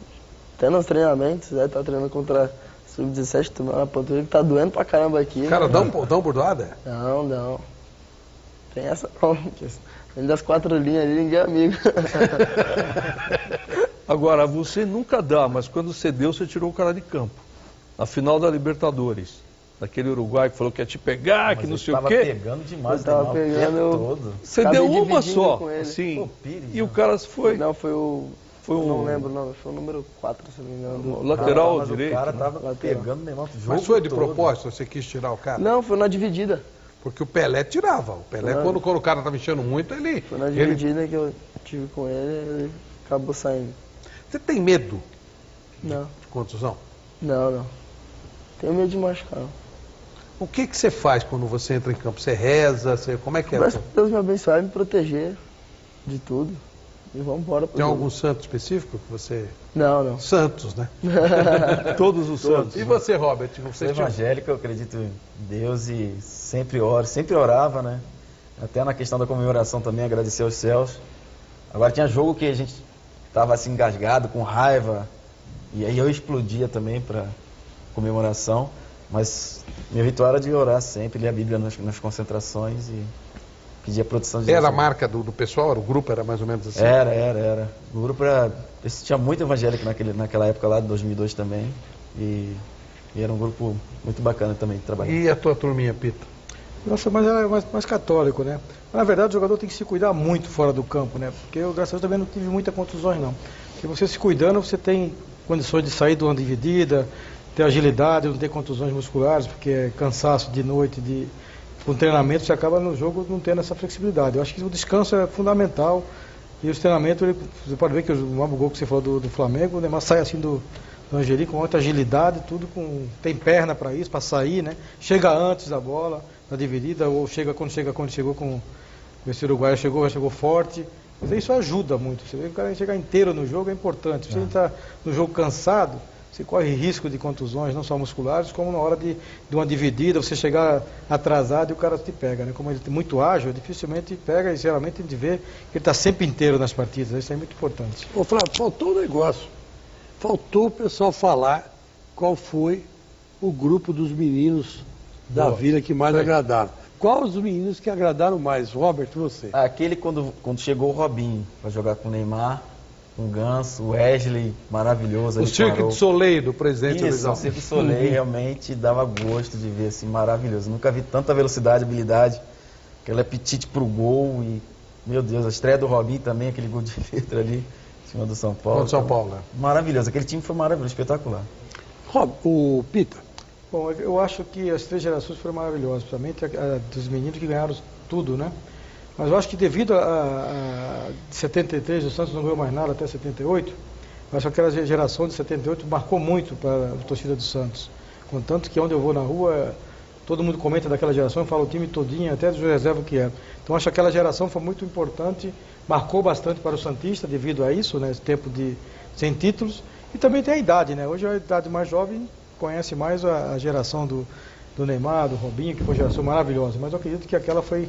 L: Até nos treinamentos, tá treinando contra Sub-17, tomando a panturrilha que tá doendo pra caramba aqui.
B: Cara, dá um bordoada?
L: Não. Tem essa não. Além das 4 linhas ali, ninguém é amigo.
K: Agora, você nunca dá, mas quando você deu, você tirou o cara de campo. Na final da Libertadores. Daquele Uruguai que falou que ia te pegar, que não sei o quê.
N: Tava pegando demais,
L: tava pegando todo.
K: Você deu uma só, assim, e o cara foi...
L: Não, foi o... Não lembro o nome, foi o número 4, se não me engano.
K: Lateral direito.
N: O cara tava pegando o Neymar o jogo.
B: Mas foi de propósito, você quis tirar o cara?
L: Não, foi na dividida.
B: Porque o Pelé tirava. O Pelé, quando o cara tava mexendo muito, ele...
L: Foi na dividida que eu tive com ele acabou saindo.
B: Você tem medo?
L: Não.
B: De contusão?
L: Não. Tenho medo de machucar.
B: O que você faz quando você entra em campo? Você reza? Como é que é?
L: Peço pra Deus me abençoar e me proteger de tudo. E vamos embora.
B: Tem algum santo específico que você...
L: Não.
B: Santos, né?
K: Todos os santos.
B: E você, Robert?
N: Você é evangélico, eu acredito em Deus e sempre oro, sempre orava, né? Até na questão da comemoração também, agradecer aos céus. Agora tinha jogo que a gente estava assim engasgado, com raiva, e aí eu explodia também para comemoração. Mas minha ritual era de orar sempre, ler a Bíblia nas concentrações e pedir a proteção de Deus.
B: Era a marca do pessoal? O grupo era mais ou menos assim?
N: Era. O grupo era... Tinha muito evangélico naquela época lá, de 2002 também. E era um grupo muito bacana também de trabalhar.
B: E a tua turminha, Pita?
M: Nossa, mas era mais católico, né? Na verdade, o jogador tem que se cuidar muito fora do campo, né? Porque eu, graças a Deus, também não tive muitas contusões, não. Porque você se cuidando, você tem condições de sair de uma dividida, ter agilidade, não ter contusões musculares, porque é cansaço de noite, com treinamento, você acaba no jogo não tendo essa flexibilidade. Eu acho que o descanso é fundamental e os treinamentos, você pode ver que o gol que você falou do Flamengo, o Neymar sai assim do Angeli com muita agilidade, tem perna para isso, para sair, né? Chega antes da bola, na dividida, ou quando chegou com esse uruguaio, chegou forte. Mas isso ajuda muito. Você vê que o cara chegar inteiro no jogo é importante. Se você está no jogo cansado, você corre risco de contusões, não só musculares, como na hora de uma dividida, você chegar atrasado e o cara te pega, né? Como ele é muito ágil, dificilmente pega, e geralmente a gente vê que ele está sempre inteiro nas partidas. Isso é muito importante.
J: Ô Flávio, faltou um negócio. Faltou o pessoal falar qual foi o grupo dos meninos da Vila que mais agradaram. Qual os meninos que agradaram mais? Robert, você?
N: Aquele quando chegou o Robinho para jogar com o Neymar, com o Ganso, o Wesley, maravilhoso.
B: O Cirque du Soleil do presidente Luiz
N: Alves. O Cirque du Soleil realmente dava gosto de ver, assim, maravilhoso. Nunca vi tanta velocidade, habilidade, aquele apetite pro gol e, meu Deus, a estreia do Robinho também, aquele gol de letra ali, em cima do São Paulo.
B: São Paulo, né?
N: Maravilhoso, aquele time foi maravilhoso, espetacular.
J: Rob, o Pita.
M: Bom, eu acho que as 3 gerações foram maravilhosas, principalmente a dos meninos que ganharam tudo, né? Mas eu acho que devido a 73, o Santos não ganhou mais nada até 78, eu acho que aquela geração de 78 marcou muito para a torcida do Santos. Contanto que onde eu vou na rua, todo mundo comenta daquela geração, fala o time todinho, até dos reservas que é. Então acho que aquela geração foi muito importante, marcou bastante para o Santista devido a isso, né? Esse tempo sem títulos. E também tem a idade, né? Hoje a idade mais jovem conhece mais a geração do Neymar, do Robinho, que foi uma geração maravilhosa. Mas eu acredito que aquela foi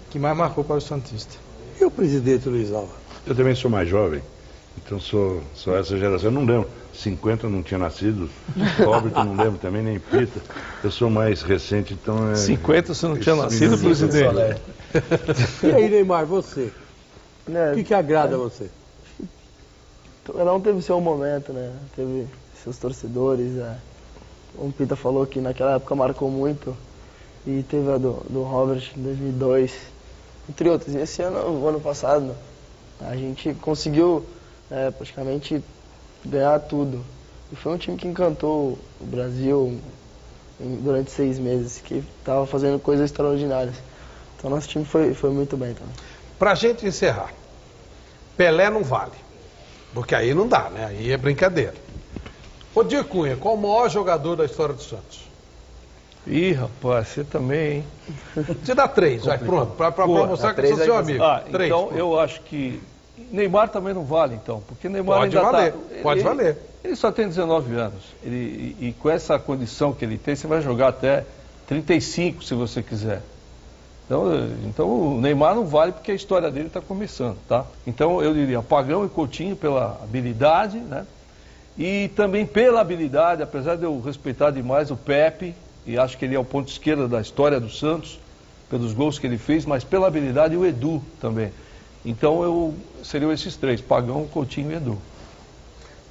M: que mais marcou para o Santista.
J: E o presidente Luiz Alva?
I: Eu também sou mais jovem, então sou essa geração. Eu não lembro, 50 eu não tinha nascido, Robert eu não lembro também, nem Pita. Eu sou mais recente, então...
K: 50 você não tinha nascido, presidente?
J: E aí, Neymar, você? O que agrada a você?
L: Cada um teve seu momento, né? Teve seus torcedores, Como o Pita falou que naquela época marcou muito. E teve a do Robert em 2002, entre outros. E esse ano, o ano passado, a gente conseguiu praticamente ganhar tudo. E foi um time que encantou o Brasil durante 6 meses, que estava fazendo coisas extraordinárias. Então nosso time foi muito bem também.
B: Pra gente encerrar, Pelé não vale, porque aí não dá, né? Aí é brincadeira. Odir Cunha, qual o maior jogador da história do Santos?
K: Ih, rapaz, você também, hein?
B: Você dá 3, vai, pronto, pra mostrar que eu sou seu amigo.
K: Então eu acho que Neymar também não vale, então, porque Neymar
B: pode
K: ainda
B: valer, pode valer.
K: Ele só tem 19 anos, e com essa condição que ele tem, você vai jogar até 35, se você quiser. Então o Neymar não vale porque a história dele está começando, tá? Então eu diria Pagão e Coutinho pela habilidade, né? E também pela habilidade, apesar de eu respeitar demais o Pepe, e acho que ele é o ponto esquerda da história do Santos, pelos gols que ele fez, mas pela habilidade o Edu também. Então seriam esses 3, Pagão, Coutinho e Edu.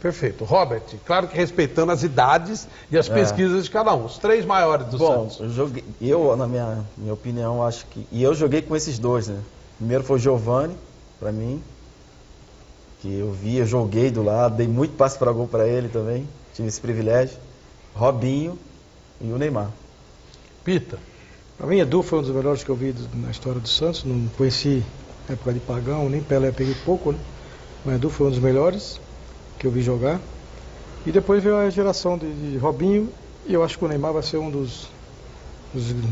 B: Perfeito. Robert, claro que respeitando as idades e as pesquisas de cada um, os 3 maiores do Santos.
N: Na minha opinião, acho que... E eu joguei com esses 2, né? Primeiro foi o Giovani, pra mim, que eu joguei do lado, dei muito passe para gol para ele também, tive esse privilégio. Robinho e o Neymar.
B: Pita.
M: Para mim, Edu foi um dos melhores que eu vi na história do Santos, não conheci na época de Pagão, nem Pelé peguei pouco, né? Mas Edu foi um dos melhores que eu vi jogar. E depois veio a geração de Robinho, e eu acho que o Neymar vai ser um dos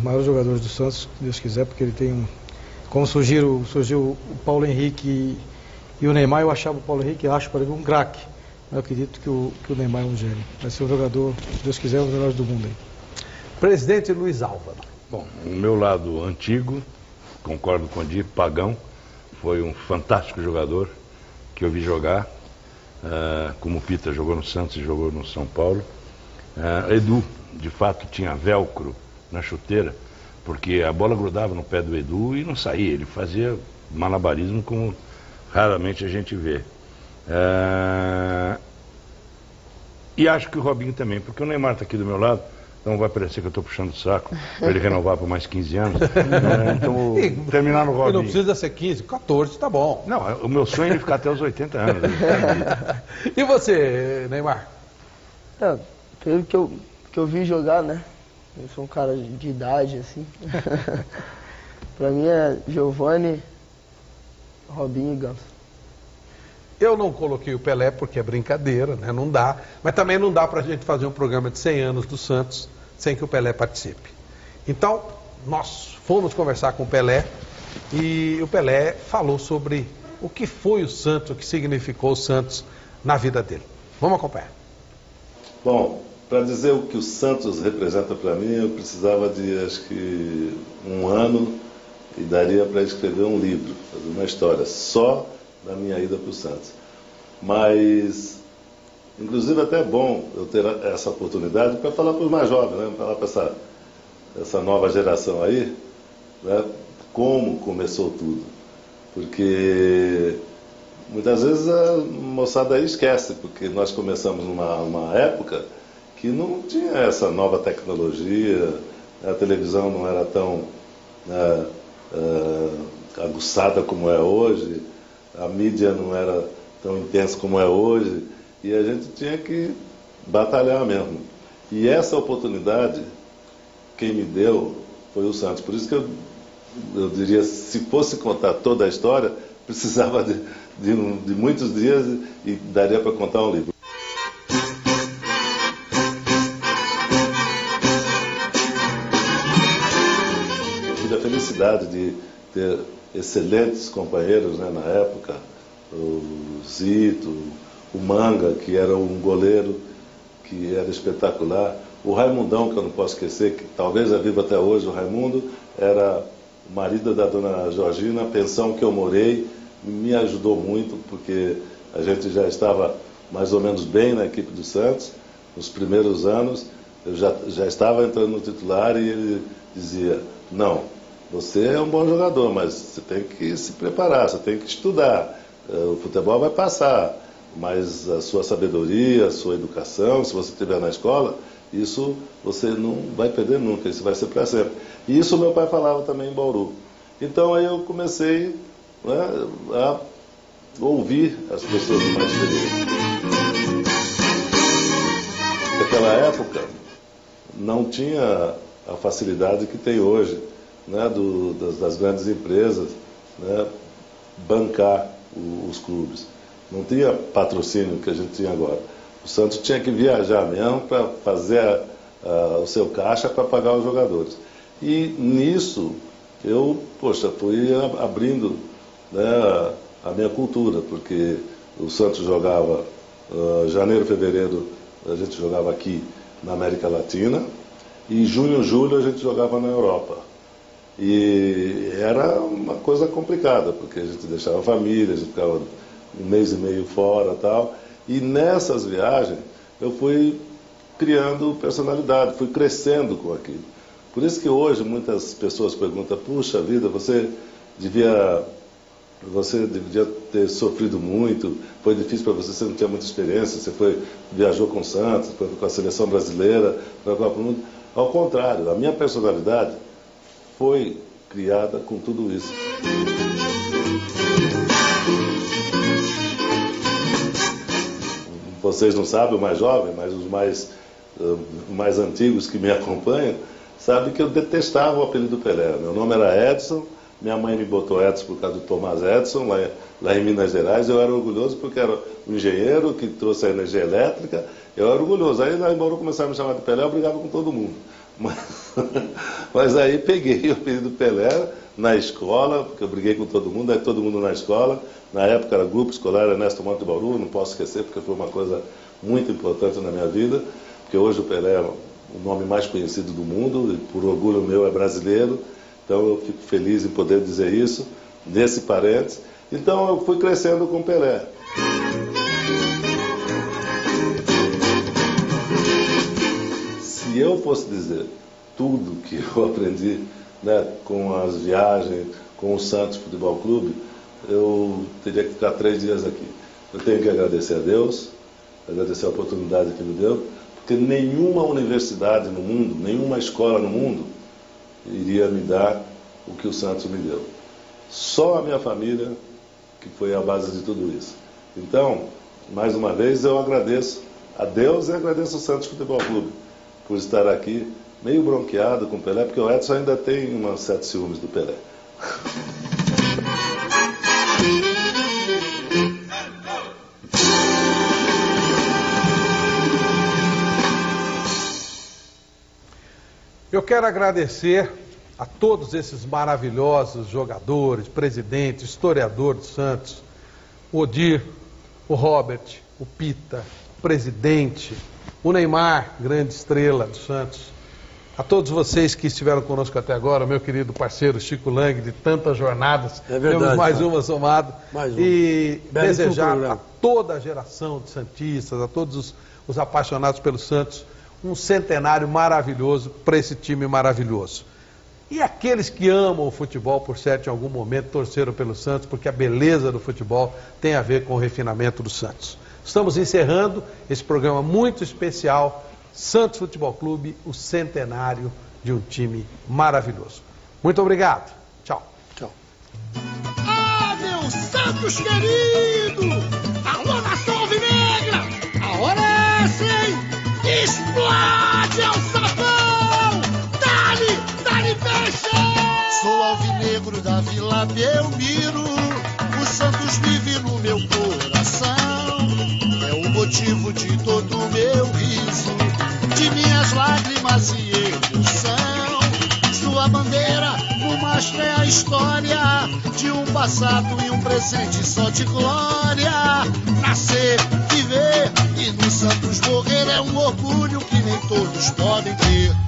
M: maiores jogadores do Santos, se Deus quiser, porque ele tem como surgiu o Paulo Henrique e o Neymar, eu achava o Paulo Henrique, acho para ele um craque. Eu acredito que o Neymar é um gênio. Vai ser um jogador, se Deus quiser, um dos melhores do mundo aí.
B: Presidente Luiz Álvaro.
I: Bom, o meu lado antigo, concordo com o Di, Pagão foi um fantástico jogador que eu vi jogar, como o Pita jogou no Santos e jogou no São Paulo. Edu, de fato, tinha velcro na chuteira, porque a bola grudava no pé do Edu e não saía, ele fazia malabarismo como raramente a gente vê. E acho que o Robinho também, porque o Neymar está aqui do meu lado, então vai parecer que eu estou puxando o saco para ele renovar por mais 15 anos. Então vou terminar no Robinho.
B: Não precisa ser 15, 14, tá bom.
I: Não, o meu sonho é ele ficar até os 80 anos.
B: E você, Neymar?
L: Pelo que eu vi jogar, né? Eu sou um cara de idade, assim. Pra mim é Giovani, Robinho e Ganso.
B: Eu não coloquei o Pelé porque é brincadeira, né? Não dá. Mas também não dá pra gente fazer um programa de 100 anos do Santos sem que o Pelé participe. Então, nós fomos conversar com o Pelé e o Pelé falou sobre o que foi o Santos, o que significou o Santos na vida dele. Vamos acompanhar.
G: Bom, para dizer o que o Santos representa para mim, eu precisava de, acho que, 1 ano e daria para escrever um livro, fazer uma história só da minha ida para o Santos. Mas, inclusive, até é bom eu ter essa oportunidade para falar para os mais jovens, né? Falar para essa nova geração aí, né? Como começou tudo. Porque muitas vezes a moçada aí esquece, porque nós começamos numa época que não tinha essa nova tecnologia, a televisão não era tão aguçada como é hoje, a mídia não era tão intensa como é hoje, e a gente tinha que batalhar mesmo. E essa oportunidade, quem me deu foi o Santos. Por isso que eu diria, se fosse contar toda a história, precisava de muitos dias e daria para contar um livro. Eu tive a felicidade de ter excelentes companheiros, né, na época, o Zito, o Manga, que era um goleiro que era espetacular, o Raimundão, que eu não posso esquecer, que talvez é vivo até hoje, o Raimundo era o marido da dona Georgina, a pensão que eu morei, me ajudou muito, porque a gente já estava mais ou menos bem na equipe do Santos. Nos primeiros anos, eu já estava entrando no titular e ele dizia: não, você é um bom jogador, mas você tem que se preparar, você tem que estudar. O futebol vai passar, mas a sua sabedoria, a sua educação, se você estiver na escola, isso você não vai perder nunca, isso vai ser para sempre. E isso meu pai falava também em Bauru. Então aí eu comecei, né, a ouvir as pessoas mais felizes. Naquela época não tinha a facilidade que tem hoje, né, das grandes empresas, né, bancar os clubes. Não tinha patrocínio que a gente tinha agora. O Santos tinha que viajar mesmo para fazer o seu caixa para pagar os jogadores. E nisso eu, fui abrindo, né, a minha cultura, porque o Santos jogava janeiro, fevereiro, a gente jogava aqui na América Latina, e junho, julho a gente jogava na Europa. E era uma coisa complicada, porque a gente deixava a família, a gente ficava 1 mês e meio fora e tal. E nessas viagens eu fui criando personalidade, fui crescendo com aquilo. Por isso que hoje muitas pessoas perguntam: puxa vida, você devia ter sofrido muito, foi difícil para você não tinha muita experiência, você viajou com o Santos, foi com a seleção brasileira, foi com a Copa do Mundo. Ao contrário, a minha personalidade foi criada com tudo isso. Vocês não sabem, o mais jovem, mas os mais antigos que me acompanham, sabem que eu detestava o apelido Pelé. Meu nome era Edson, minha mãe me botou Edson por causa do Tomás Edson, lá em Minas Gerais. Eu era orgulhoso porque era um engenheiro que trouxe a energia elétrica, eu era orgulhoso. Aí lá em Bauru começaram a me chamar de Pelé, eu brigava com todo mundo. Mas aí peguei o apelido Pelé na escola, porque eu briguei com todo mundo, aí todo mundo na escola. Na época era grupo escolar Ernesto Monte de Bauru, não posso esquecer, porque foi uma coisa muito importante na minha vida, porque hoje o Pelé é o nome mais conhecido do mundo, e por orgulho meu é brasileiro, Então eu fico feliz em poder dizer isso, nesse parênteses. Então eu fui crescendo com o Pelé. Se eu fosse dizer tudo que eu aprendi, né, com as viagens, com o Santos Futebol Clube, eu teria que ficar 3 dias aqui. Eu tenho que agradecer a Deus, agradecer a oportunidade que me deu, porque nenhuma universidade no mundo, nenhuma escola no mundo iria me dar o que o Santos me deu. Só a minha família que foi a base de tudo isso. Então, mais uma vez, eu agradeço a Deus e agradeço ao Santos Futebol Clube por estar aqui, meio bronqueado com o Pelé, porque o Edson ainda tem umas 7 ciúmes do Pelé.
B: Eu quero agradecer a todos esses maravilhosos jogadores, presidente, historiador do Santos, o Odir, o Robert, o Pita, o presidente, o Neymar, grande estrela do Santos, a todos vocês que estiveram conosco até agora, meu querido parceiro Chico Lang, de tantas jornadas, temos mais uma somada, e desejar a toda a geração de santistas, a todos os apaixonados pelo Santos, um centenário maravilhoso para esse time maravilhoso. E aqueles que amam o futebol, por certo, em algum momento torceram pelo Santos, porque a beleza do futebol tem a ver com o refinamento do Santos. Estamos encerrando esse programa muito especial, Santos Futebol Clube, o centenário de um time maravilhoso. Muito obrigado. Tchau.
D: Tchau. Ah, meu Santos querido! Alô, nação alvinegra! A hora é essa, hein? Explode ao sapão! Dá-lhe peixe!
A: Sou alvinegro da Vila Belmiro, o Santos vive no meu coração. É o motivo de todo o meu riso, de minhas lágrimas e emoção. Sua bandeira no mastro é a história de um passado e um presente só de glória. Nascer, viver e no Santos morrer é um orgulho que nem todos podem ter.